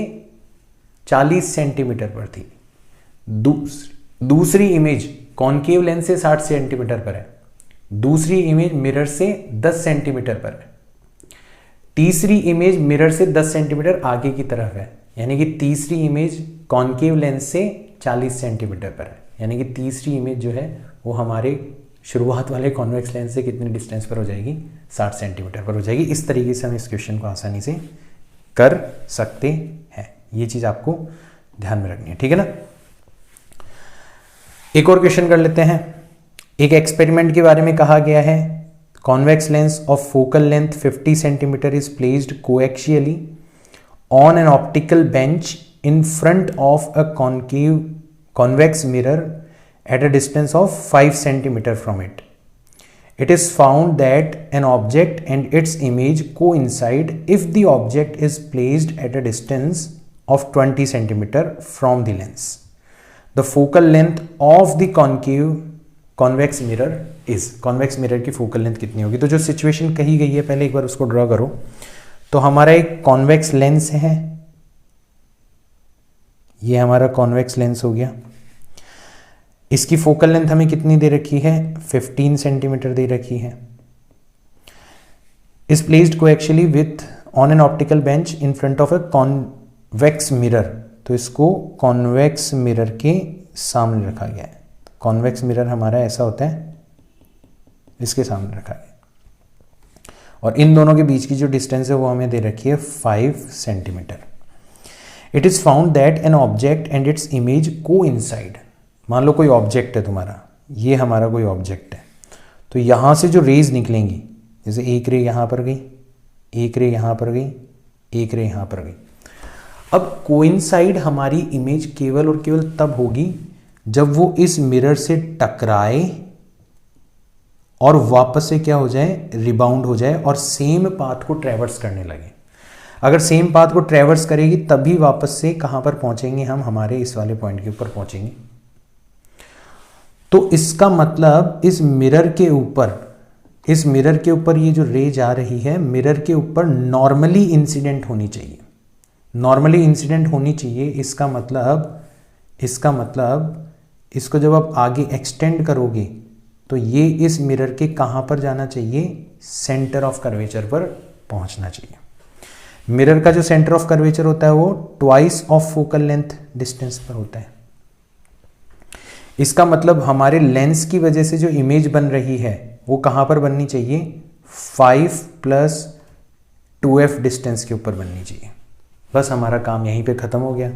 40 सेंटीमीटर पर थी, दूसरी इमेज कॉन्केव लेंस से 60 सेंटीमीटर पर है, दूसरी इमेज मिरर से 10 सेंटीमीटर पर है, तीसरी इमेज मिरर से 10 सेंटीमीटर आगे की तरफ है। यानी कि तीसरी इमेज कॉन्केव लेंस से 40 सेंटीमीटर पर है। यानी कि तीसरी इमेज जो है वो हमारे शुरुआत वाले कॉन्वेक्स लेंस से कितनी डिस्टेंस पर हो जाएगी, 60 सेंटीमीटर पर हो जाएगी। इस तरीके से हम इस क्वेश्चन को आसानी से कर सकते हैं। ये चीज आपको ध्यान में रखनी है, ठीक है ना। एक और क्वेश्चन कर लेते हैं। एक एक्सपेरिमेंट के बारे में कहा गया है, convex lens of focal length 50 centimetre is placed coaxially on an optical bench in front of a convex mirror at a distance of 5 centimeter from it. It is found that an object and its image coincide if the object is placed at a distance of 20 centimeter from the lens. The focal length of the convex mirror is, convex mirror की focal length कितनी होगी। तो जो situation कही गई है पहले एक बार उसको ड्रॉ करो। तो हमारा एक कॉन्वेक्स लेंस है, ये हमारा कॉन्वेक्स लेंस हो गया। इसकी फोकल लेंथ हमें कितनी दे रखी है, 15 सेंटीमीटर दे रखी है। Is placed coaxially with on an optical bench in front of a convex mirror. तो इसको कॉन्वेक्स मिरर के सामने रखा गया है। कॉन्वेक्स मिरर हमारा ऐसा होता है, इसके सामने रखा गया और इन दोनों के बीच की जो डिस्टेंस है वो हमें दे रखी है 5 centimetre. It is found that an object and its image coincide. मान लो कोई ऑब्जेक्ट है तुम्हारा, ये हमारा कोई ऑब्जेक्ट है, तो यहां से जो रेज निकलेंगी, जैसे एक रे यहां पर गई, एक रे यहां पर गई, एक रे यहां पर गई। अब कोइंसाइड हमारी इमेज केवल और केवल तब होगी जब वो इस मिरर से टकराए और वापस से क्या हो जाए, रिबाउंड हो जाए और सेम पाथ को ट्रैवर्स करने लगे। अगर सेम पाथ को ट्रैवर्स करेगी तभी वापस से कहां पर पहुंचेंगे हम, हमारे इस वाले पॉइंट के ऊपर पहुंचेंगे। तो इसका मतलब इस मिरर के ऊपर इस मिरर के ऊपर ये जो रे जा रही है, मिरर के ऊपर नॉर्मली इंसिडेंट होनी चाहिए, नॉर्मली इंसिडेंट होनी चाहिए। इसका मतलब इसको जब आप आगे एक्सटेंड करोगे तो ये इस मिरर के कहाँ पर जाना चाहिए, सेंटर ऑफ कर्वेचर पर पहुंचना चाहिए। मिरर का जो सेंटर ऑफ कर्वेचर होता है वो twice of focal length distance पर होता है। इसका मतलब हमारे लेंस की वजह से जो इमेज बन रही है वो कहाँ पर बननी चाहिए, 5 + 2f डिस्टेंस के ऊपर बननी चाहिए। बस हमारा काम यहीं पे ख़त्म हो गया।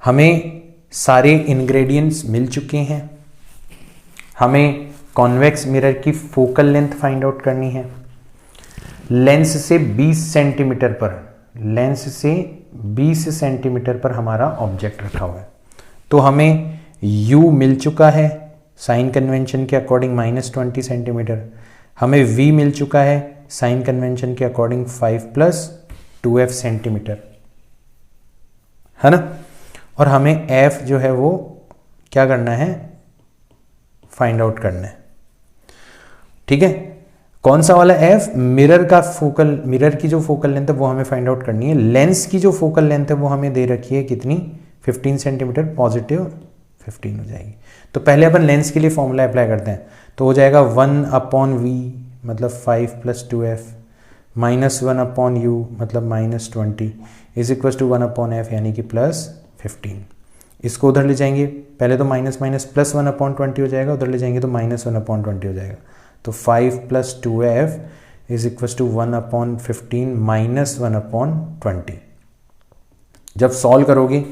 हमें सारे इंग्रेडिएंट्स मिल चुके हैं। हमें कॉन्वेक्स मिरर की फोकल लेंथ फाइंड आउट करनी है। लेंस से 20 सेंटीमीटर पर हमारा ऑब्जेक्ट रखा हुआ है। तो हमें u मिल चुका है साइन कन्वेंशन के अकॉर्डिंग -20 सेंटीमीटर। हमें v मिल चुका है साइन कन्वेंशन के अकॉर्डिंग 5 + 2f सेंटीमीटर, है ना। और हमें f जो है वो क्या करना है, फाइंड आउट करना है। ठीक है, कौन सा वाला f, मिरर की जो फोकल लेंथ है वो हमें फाइंड आउट करनी है। लेंस की जो फोकल लेंथ है वो हमें दे रखी है कितनी, 15 सेंटीमीटर, पॉजिटिव 15 हो जाएगी। तो पहले अपन लेंस के लिए फॉर्मूला अप्लाई करते हैं। तो हो जाएगा 1/v मतलब 5 + 2f -1/u मतलब -20 = 1/f यानी कि +15। इसको उधर ले जाएंगे, पहले तो माइनस +1/20 हो जाएगा, उधर ले जाएंगे तो -1/20 हो जाएगा। तो 5 + 2f = 1/15 -1/20। जब सॉल्व करोगे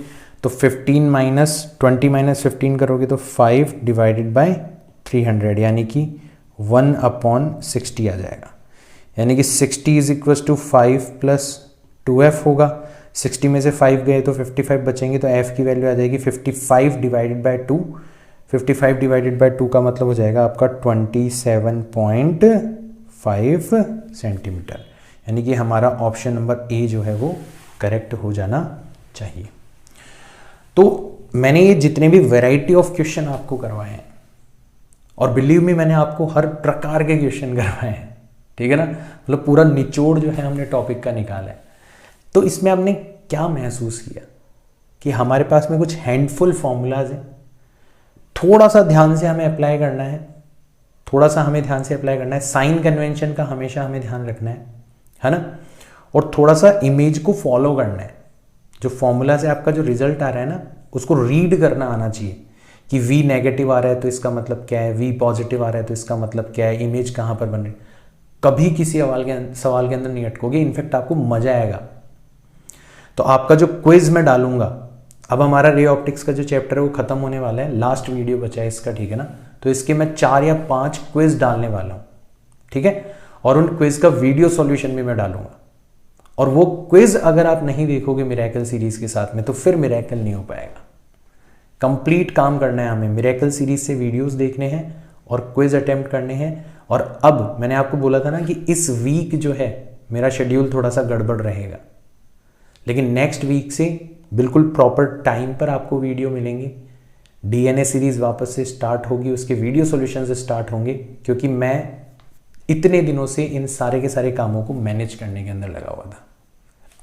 तो 15 - 20 - 15 करोगे तो 5/300 यानी कि 1/60 आ जाएगा। यानी कि 60 = 5 + 2f होगा। 60 में से 5 गए तो 55 बचेंगे, तो f की वैल्यू आ जाएगी 55/2। 55/2 का मतलब हो जाएगा आपका 27.5 सेंटीमीटर। यानी कि हमारा ऑप्शन नंबर ए जो है वो करेक्ट हो जाना चाहिए। तो मैंने ये जितने भी वैरायटी ऑफ क्वेश्चन आपको करवाए हैं, और बिलीव मी मैंने आपको हर प्रकार के क्वेश्चन करवाए हैं, ठीक है ना, मतलब पूरा निचोड़ जो है हमने टॉपिक का निकाला है। तो इसमें आपने क्या महसूस किया कि हमारे पास में कुछ हैंडफुल फॉर्मूलाज हैं, थोड़ा सा ध्यान से हमें अप्लाई करना है, साइन कन्वेंशन का हमेशा हमें ध्यान रखना है ना, और थोड़ा सा इमेज को फॉलो करना है। जो फॉर्मूला से आपका जो रिजल्ट आ रहा है ना, उसको रीड करना आना चाहिए कि v नेगेटिव आ रहा है तो इसका मतलब क्या है, v पॉजिटिव आ रहा है तो इसका मतलब क्या है, इमेज कहाँ पर बन रही है। कभी किसी सवाल के अंदर नहीं अटकोगे, इनफैक्ट आपको मजा आएगा। तो आपका जो क्विज मैं डालूंगा, अब हमारा रे ऑप्टिक्स का जो चैप्टर है वो खत्म होने वाला है, लास्ट वीडियो बचा है इसका, ठीक है ना। तो इसके मैं 4 या 5 क्विज डालने वाला हूं, ठीक है, और उन क्विज का वीडियो सॉल्यूशन भी मैं डालूंगा। और वो क्विज अगर आप नहीं देखोगे मिरेकल सीरीज के साथ में तो फिर मिरेकल नहीं हो पाएगा। कंप्लीट काम करना है हमें, मिरेकल सीरीज से वीडियोस देखने हैं और क्विज अटेम्प्ट करने हैं। और अब मैंने आपको बोला था ना कि इस वीक जो है मेरा शेड्यूल थोड़ा सा गड़बड़ रहेगा, लेकिन नेक्स्ट वीक से बिल्कुल प्रॉपर टाइम पर आपको वीडियो मिलेंगे। डीएनए सीरीज वापस से स्टार्ट होगी, उसके वीडियो सॉल्यूशन से स्टार्ट होंगे, क्योंकि मैं इतने दिनों से इन सारे के सारे कामों को मैनेज करने के अंदर लगा हुआ था।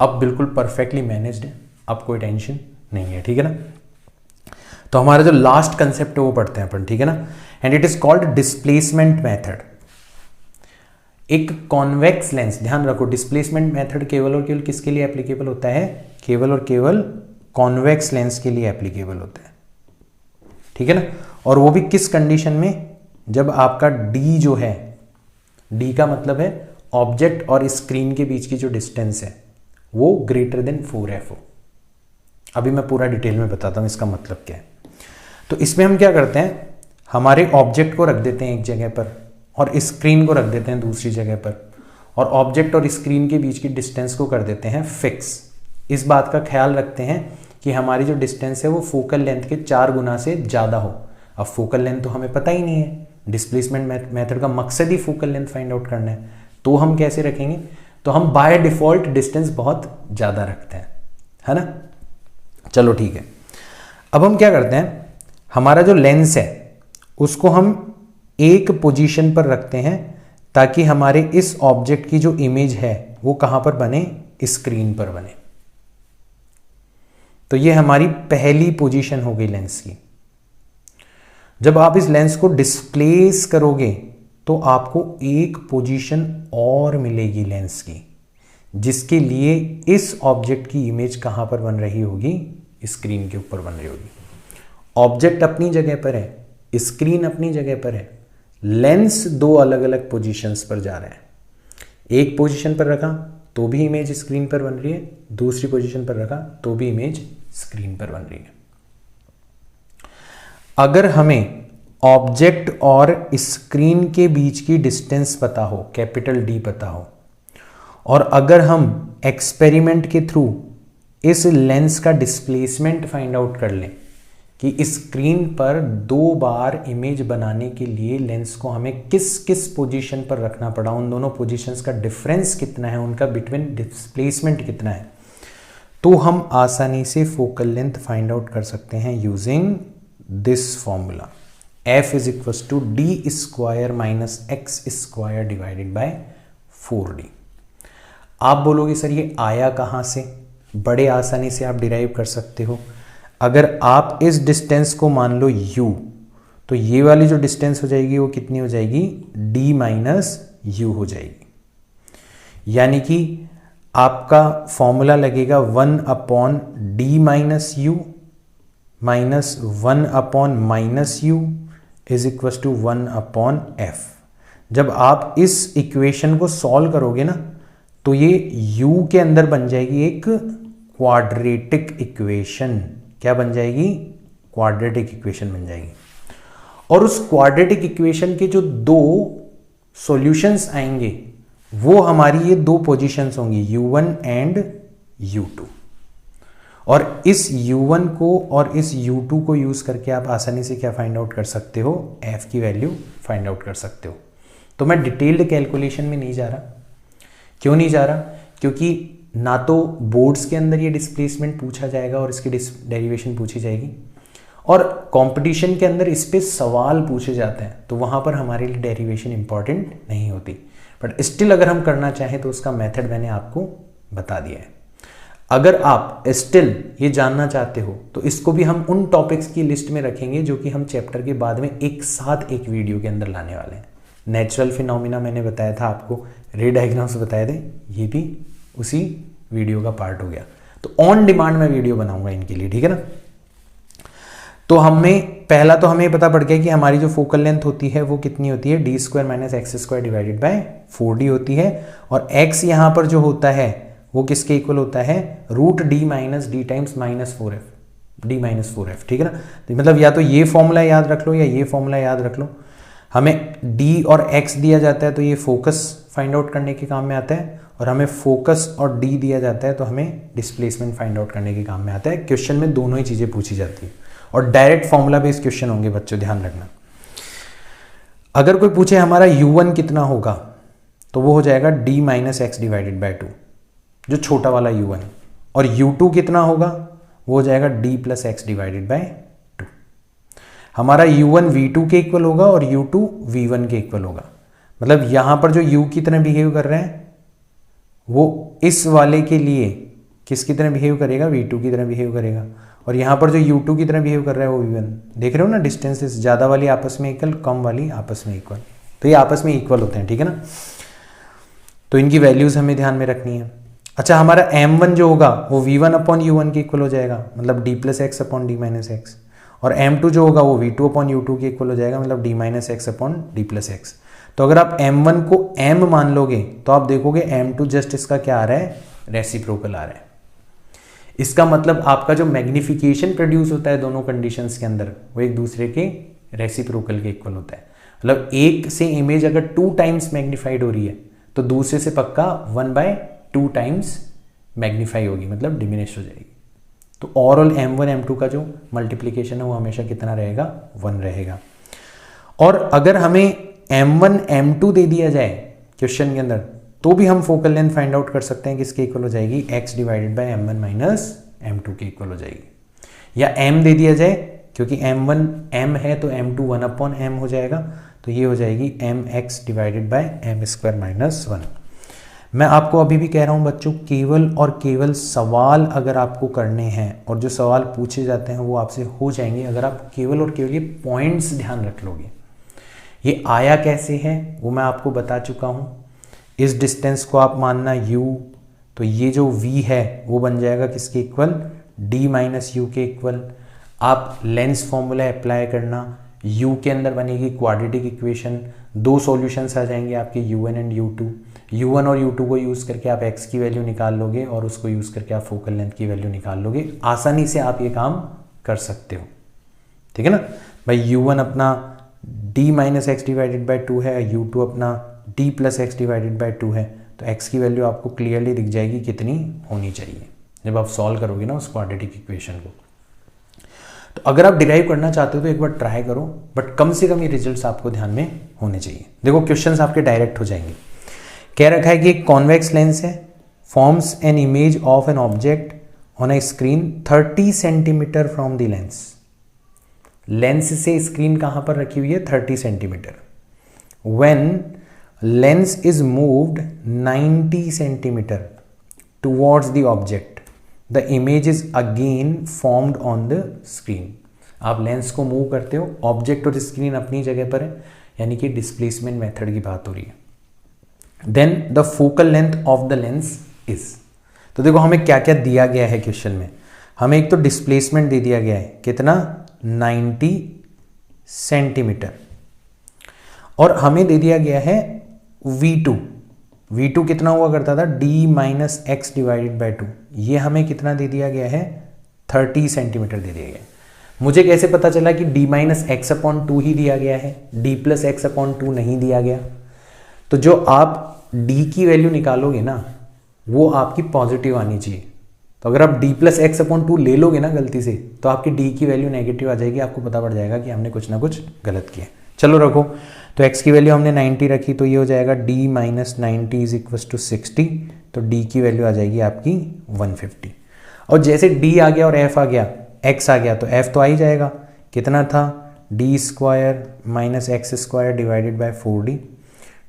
अब बिल्कुल परफेक्टली मैनेज्ड है, अब कोई टेंशन नहीं है, ठीक है ना। तो हमारा जो लास्ट कंसेप्ट है वो पढ़ते हैं अपन, ठीक है ना। And it is called displacement method. एक कॉन्वेक्स लेंस, ध्यान रखो, डिस्प्लेसमेंट मेथड केवल और केवल किसके लिए एप्लीकेबल होता है, केवल और केवल कॉन्वेक्स लेंस के लिए एप्लीकेबल होता है, ठीक है ना। और वो भी किस कंडीशन में, जब आपका डी जो है, डी का मतलब है ऑब्जेक्ट और स्क्रीन के बीच की जो डिस्टेंस है वो ग्रेटर देन 4f हो। अभी मैं पूरा डिटेल में बताता हूं इसका मतलब क्या है। तो इसमें हम क्या करते हैं, हमारे ऑब्जेक्ट को रख देते हैं एक जगह पर और स्क्रीन को रख देते हैं दूसरी जगह पर, और ऑब्जेक्ट और स्क्रीन के बीच की डिस्टेंस को कर देते हैं फिक्स। इस बात का ख्याल रखते हैं कि हमारी जो डिस्टेंस है वो फोकल लेंथ के 4 गुना से ज़्यादा हो। अब फोकल लेंथ तो हमें पता ही नहीं है, डिस्प्लेसमेंट मेथड का मकसद ही फोकल लेंथ फाइंड आउट करना है, तो हम कैसे रखेंगे, तो हम बाय डिफॉल्ट डिस्टेंस बहुत ज़्यादा रखते हैं, है ना। चलो ठीक है, अब हम क्या करते हैं, हमारा जो लेंस है उसको हम एक पोजीशन पर रखते हैं ताकि हमारे इस ऑब्जेक्ट की जो इमेज है वो कहां पर बने, स्क्रीन पर बने। तो ये हमारी पहली पोजीशन हो गई लेंस की। जब आप इस लेंस को डिस्प्लेस करोगे तो आपको एक पोजीशन और मिलेगी लेंस की, जिसके लिए इस ऑब्जेक्ट की इमेज कहां पर बन रही होगी, स्क्रीन के ऊपर बन रही होगी। ऑब्जेक्ट अपनी जगह पर है, स्क्रीन अपनी जगह पर है, लेंस दो अलग अलग पोजीशंस पर जा रहा है। एक पोजीशन पर रखा तो भी इमेज स्क्रीन पर बन रही है, दूसरी पोजीशन पर रखा तो भी इमेज स्क्रीन पर बन रही है। अगर हमें ऑब्जेक्ट और स्क्रीन के बीच की डिस्टेंस पता हो, कैपिटल डी पता हो, और अगर हम एक्सपेरिमेंट के थ्रू इस लेंस का डिस्प्लेसमेंट फाइंड आउट कर लें कि स्क्रीन पर दो बार इमेज बनाने के लिए लेंस को हमें किस किस पोजीशन पर रखना पड़ा, उन दोनों पोजीशंस का डिफरेंस कितना है, उनका बिटवीन डिस्प्लेसमेंट कितना है, तो हम आसानी से फोकल लेंथ फाइंड आउट कर सकते हैं using this formula, f is equal to D square minus X square divided by 4d। आप बोलोगे सर ये आया कहां से? बड़े आसानी से आप डिराइव कर सकते हो। अगर आप इस डिस्टेंस को मान लो u, तो ये वाली जो डिस्टेंस हो जाएगी वो कितनी हो जाएगी, d माइनस u हो जाएगी। यानी कि आपका फॉर्मूला लगेगा 1 upon D minus U minus 1 upon minus U is equal to 1 upon F. जब आप इस इक्वेशन को सॉल्व करोगे ना तो ये u के अंदर बन जाएगी एक क्वाड्रेटिक इक्वेशन। क्या बन जाएगी? क्वाड्रेटिक इक्वेशन बन जाएगी। और उस क्वाड्रेटिक इक्वेशन के जो दो सॉल्यूशंस आएंगे वो हमारी ये दो पोजीशंस होंगी u1 एंड u2। और इस u1 को और इस u2 को यूज करके आप आसानी से क्या फाइंड आउट कर सकते हो, f की वैल्यू फाइंड आउट कर सकते हो। तो मैं डिटेल्ड कैलकुलेशन में नहीं जा रहा। क्यों नहीं जा रहा? क्योंकि ना तो बोर्ड्स के अंदर ये डिस्प्लेसमेंट पूछा जाएगा और इसकी डेरिवेशन पूछी जाएगी, और कंपटीशन के अंदर इस पे सवाल पूछे जाते हैं, तो वहां पर हमारे लिए डेरिवेशन इंपॉर्टेंट नहीं होती। बट स्टिल अगर हम करना चाहें तो उसका मेथड मैंने आपको बता दिया है। अगर आप स्टिल ये जानना चाहते हो तो इसको भी हम उन टॉपिक्स की लिस्ट में रखेंगे जो कि हम चैप्टर के बाद में एक साथ एक वीडियो के अंदर लाने वाले हैं। नेचुरल फिनोमिना मैंने बताया था आपको, रे डायग्राम्स बताए थे, ये भी उसी वीडियो का पार्ट हो गया। तो ऑन डिमांड मैं वीडियो बनाऊंगा इनके लिए, ठीक है ना। तो हमें पता पड़ गया कि हमारी जो फोकल लेंथ होती है वो कितनी होती है, D square minus X square divided by 4d होती है। और x यहां पर जो होता है वो किसके इक्वल होता है, root D minus D times minus 4f, D minus 4f, ठीक है ना। तो मतलब या तो ये फॉर्मूला याद रख लो या ये फॉर्मूला याद रख लो। हमें d और x दिया जाता है तो ये फोकस फाइंड आउट करने के काम में आता है, और हमें फोकस और d दिया जाता है तो हमें डिस्प्लेसमेंट फाइंड आउट करने के काम में आता है। क्वेश्चन में दोनों ही चीजें पूछी जाती है और डायरेक्ट फॉर्मूला बेस्ड क्वेश्चन होंगे बच्चों, ध्यान रखना। अगर कोई पूछे हमारा u1 कितना होगा तो वो हो जाएगा d minus x divided by 2, जो छोटा वाला u1, और u2 कितना होगा वो हो जाएगा d plus x divided by 2। हमारा u1 v2 के इक्वल होगा और u2 v1 के इक्वल होगा। मतलब यहां पर जो u की तरह बिहेव कर रहे हैं वो इस वाले के लिए किसकी तरह बिहेव करेगा, v2 की तरह बिहेव करेगा। और यहाँ पर जो u2 की तरह बिहेव कर रहा है वो v1, देख रहे हो ना, डिस्टेंसेस ज़्यादा वाली आपस में इक्वल, कम वाली आपस में इक्वल, तो ये आपस में इक्वल होते हैं, ठीक है ना। तो इनकी वैल्यूज हमें ध्यान में रखनी है। अच्छा, हमारा m1 जो होगा वो v1 अपॉन u1 के इक्वल हो जाएगा, मतलब d plus x upon D minus x. और m2 जो होगा वो v2 अपॉन u2 के इक्वल हो जाएगा, मतलब d minus x upon D plus x. तो अगर आप m1 को m मान लोगे तो आप देखोगे m2 जस्ट इसका क्या आ रहा है, रेसिप्रोकल आ रहा है। इसका मतलब आपका जो मैग्निफिकेशन प्रोड्यूस होता है दोनों कंडीशंस के अंदर वो एक दूसरे के रेसिप्रोकल के इक्वल होता है। मतलब एक से इमेज अगर 2 टाइम्स मैग्नीफाइड हो रही है तो दूसरे से पक्का 1/2 टाइम्स मैग्नीफाई होगी, मतलब डिमिनिश हो जाएगी। तो ओवरऑल m1 m2 का जो मल्टीप्लीकेशन है वो हमेशा कितना रहेगा, 1 रहेगा। और अगर हमें m1 m2 दे दिया जाए क्वेश्चन के अंदर तो भी हम फोकल लेंथ फाइंड आउट कर सकते हैं, किसके इक्वल हो जाएगी, x divided by m1 minus m2 के इक्वल हो जाएगी। या m दे दिया जाए, क्योंकि m1 m है तो m2 1 अपॉन m हो जाएगा, तो ये हो जाएगी M X divided by M square minus 1। मैं आपको अभी भी कह रहा हूँ बच्चों, केवल और केवल सवाल अगर आपको करने हैं और जो सवाल पूछे जाते हैं वो आपसे हो जाएंगे अगर आप केवल और केवल ये पॉइंट्स ध्यान रख लोगे। ये आया कैसे है वो मैं आपको बता चुका हूँ। इस डिस्टेंस को आप मानना u, तो ये जो v है वो बन जाएगा किसके इक्वल, d माइनस यू के इक्वल। आप लेंस फॉर्मूला अप्लाई करना, u के अंदर बनेगी क्वाड्रेटिक इक्वेशन, दो सॉल्यूशंस आ जाएंगे आपके u1 एंड u2। u1 और u2 को यूज़ करके आप x की वैल्यू निकाल लोगे और उसको यूज़ करके आप फोकल लेंथ की वैल्यू निकाल लोगे। आसानी से आप ये काम कर सकते हो, ठीक है ना भाई। u1 अपना d minus x divided by 2 है, u2 अपना d plus x divided by 2 है। तो x की वैल्यू आपको क्लियरली दिख जाएगी कितनी होनी चाहिए जब आप सॉल्व करोगे ना उस क्वाड्रेटिक इक्वेशन को। तो अगर आप डिराइव करना चाहते हो तो एक बार ट्राई करो, बट कम से कम ये रिजल्ट्स आपको ध्यान में होने चाहिए। देखो क्वेश्चंस आपके डायरेक्ट हो जाएंगे। कह रखा है कि एक कॉन्वेक्स लेंस है, forms an image of an object on A screen 30 centimetre from the lens. Lens से स्क्रीन कहां पर रखी हुई है, 30 centimetre. When lens is moved 90 centimetre towards the object, the image is again formed on the screen. आप lens को move करते हो, ऑब्जेक्ट और स्क्रीन अपनी जगह पर है, यानी कि डिस्प्लेसमेंट मेथड की बात हो रही है। Then the focal length of the lens is. तो देखो हमें क्या क्या दिया गया है क्वेश्चन में। हमें एक तो डिस्प्लेसमेंट दे दिया गया है, कितना, 90 सेंटीमीटर, और हमें दे दिया गया है v2। v2 कितना हुआ करता था, d minus x divided by 2। ये हमें कितना दे दिया गया है, 30 सेंटीमीटर दे दिया गया है। मुझे कैसे पता चला कि d माइनस एक्स अपॉन 2 ही दिया गया है, d प्लस एक्स अपॉन 2 नहीं दिया गया। तो जो आप d की वैल्यू निकालोगे ना वो आपकी पॉजिटिव आनी चाहिए। तो अगर आप d प्लस एक्स अपॉन 2 ले लोगे ना गलती से, तो आपकी d की वैल्यू नेगेटिव आ जाएगी, आपको पता पड़ जाएगा कि हमने कुछ ना कुछ गलत किया। चलो रखो, तो x की वैल्यू हमने 90 रखी, तो ये हो जाएगा d minus 90 is equal to 60। तो d की वैल्यू आ जाएगी आपकी 150। और जैसे d आ गया और f आ गया, x आ गया, तो f तो आ ही जाएगा। कितना था, d square minus X square divided by 4d।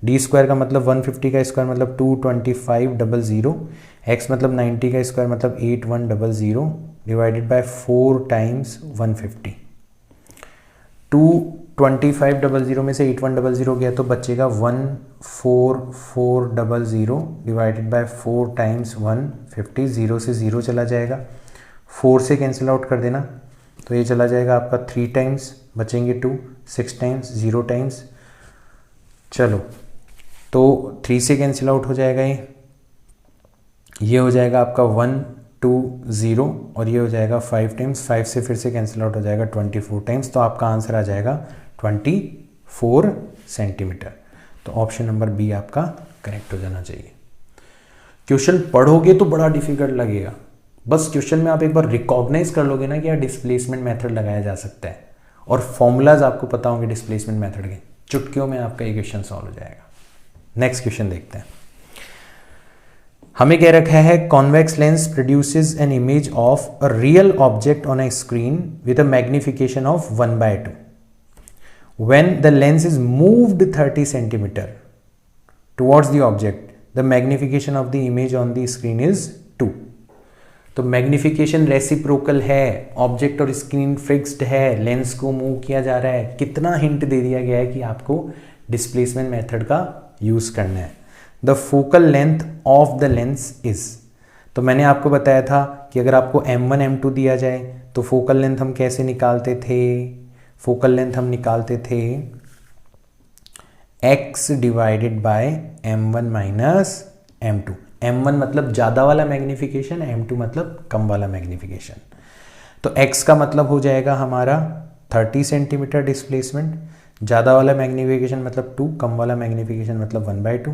d square का मतलब 150 का स्क्वायर मतलब 22500, x मतलब 90 का स्क्वायर मतलब 8100 डिवाइडेड बाय 4 टाइम्स 150। 22500 में से 8100 गया तो बचेगा 14400 डिवाइडेड बाय 4 टाइम्स 150। 0 से 0 चला जाएगा, 4 से कैंसिल आउट कर देना, तो ये चला जाएगा आपका 3 टाइम्स, बचेंगे 2, 6 टाइम्स, 0 टाइम्स। चलो तो 3 से कैंसिल आउट हो जाएगा, ये हो जाएगा आपका 120 और ये हो जाएगा 5 टाइम्स, 5 से फिर से कैंसिल आउट हो जाएगा 24 टाइम्स। तो आपका आंसर आ जाएगा 24 सेंटीमीटर। तो ऑप्शन नंबर बी आपका करेक्ट हो जाना चाहिए। क्वेश्चन पढ़ोगे तो बड़ा डिफिकल्ट लगेगा, बस क्वेश्चन में आप एक बार रिकॉग्नाइज कर लोगे ना कि यार डिस्प्लेसमेंट मेथड लगाया जा सकता है और फॉर्मूलाज आपको पता होंगे डिस्प्लेसमेंट मेथड के, चुटकियों में आपका ये क्वेश्चन सॉल्व हो जाएगा। नेक्स्ट क्वेश्चन देखते हैं। हमें कह रखा है convex lens produces an image of a real object on a screen with a magnification of 1/2 when the lens is moved 30 centimetre towards the object, the magnification of the image on the screen is 2। तो magnification reciprocal है, object और screen fixed है, lens को move किया जा रहा है। कितना हिंट दे दिया गया है कि आपको डिस्प्लेसमेंट मेथड का यूज करना है। The focal length of the lens is, तो मैंने आपको बताया था कि अगर आपको m1 m2 दिया जाए तो फोकल लेंथ हम कैसे निकालते थे, फोकल लेंथ हम निकालते थे x divided by m1 minus m2। m1 मतलब ज़्यादा वाला मैग्निफिकेशन, m2 मतलब कम वाला मैग्निफिकेशन। तो x का मतलब हो जाएगा हमारा 30 सेंटीमीटर डिस्प्लेसमेंट, ज़्यादा वाला मैग्निफिकेशन मतलब 2, कम वाला मैग्निफिकेशन मतलब 1/2।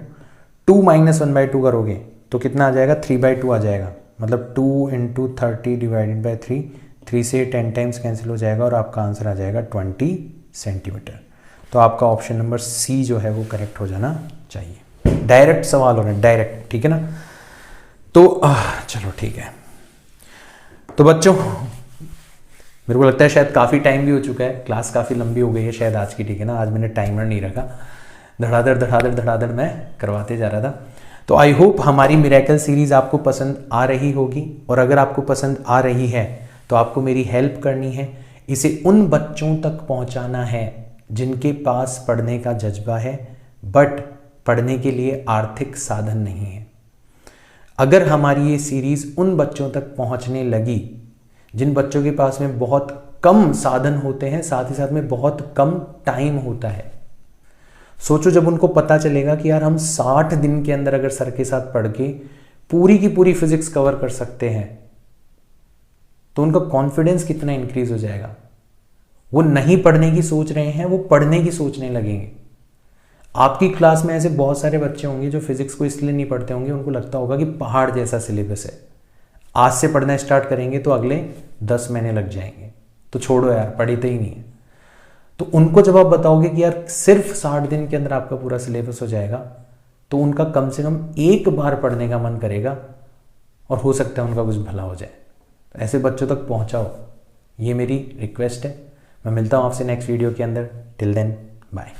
2 माइनस 1/2 करोगे तो कितना आ जाएगा, 3/2 आ जाएगा, मतलब 2 इंटू 30 डिवाइडेड बाई 3, 3 से 10 टाइम्स कैंसिल हो जाएगा और आपका आंसर आ जाएगा 20 सेंटीमीटर। तो आपका ऑप्शन नंबर सी जो है वो करेक्ट हो जाना चाहिए। डायरेक्ट सवाल हो रहे हैं, डायरेक्ट, ठीक है ना। तो चलो ठीक है। तो बच्चों मेरे को लगता है शायद काफ़ी टाइम भी हो चुका है, क्लास काफ़ी लंबी हो गई है शायद आज की, ठीक है ना। आज मैंने टाइमर नहीं रखा, धड़ाधड़ मैं करवाते जा रहा था। तो आई होप हमारी मिरेकल सीरीज़ आपको पसंद आ रही होगी, और अगर आपको पसंद आ रही है तो आपको मेरी हेल्प करनी है। इसे उन बच्चों तक पहुंचाना है जिनके पास पढ़ने का जज्बा है बट पढ़ने के लिए आर्थिक साधन नहीं है। अगर हमारी ये सीरीज़ उन बच्चों तक पहुंचने लगी जिन बच्चों के पास में बहुत कम साधन होते हैं, साथ ही साथ में बहुत कम टाइम होता है। सोचो जब उनको पता चलेगा कि यार हम 60 दिन के अंदर अगर सर के साथ पढ़ के पूरी की पूरी फिजिक्स कवर कर सकते हैं, तो उनका कॉन्फिडेंस कितना इंक्रीज हो जाएगा। वो नहीं पढ़ने की सोच रहे हैं, वो पढ़ने की सोचने लगेंगे। आपकी क्लास में ऐसे बहुत सारे बच्चे होंगे जो फिजिक्स को इसलिए नहीं पढ़ते होंगे, उनको लगता होगा कि पहाड़ जैसा सिलेबस है, आज से पढ़ना स्टार्ट करेंगे तो अगले 10 महीने लग जाएंगे, तो छोड़ो यार, पढ़ते ही नहीं है। तो उनको जब आप बताओगे कि यार सिर्फ 60 दिन के अंदर आपका पूरा सिलेबस हो जाएगा, तो उनका कम से कम एक बार पढ़ने का मन करेगा, और हो सकता है उनका कुछ भला हो जाए। तो ऐसे बच्चों तक पहुंचाओ, ये मेरी रिक्वेस्ट है। मैं मिलता हूं आपसे नेक्स्ट वीडियो के अंदर। Till then bye.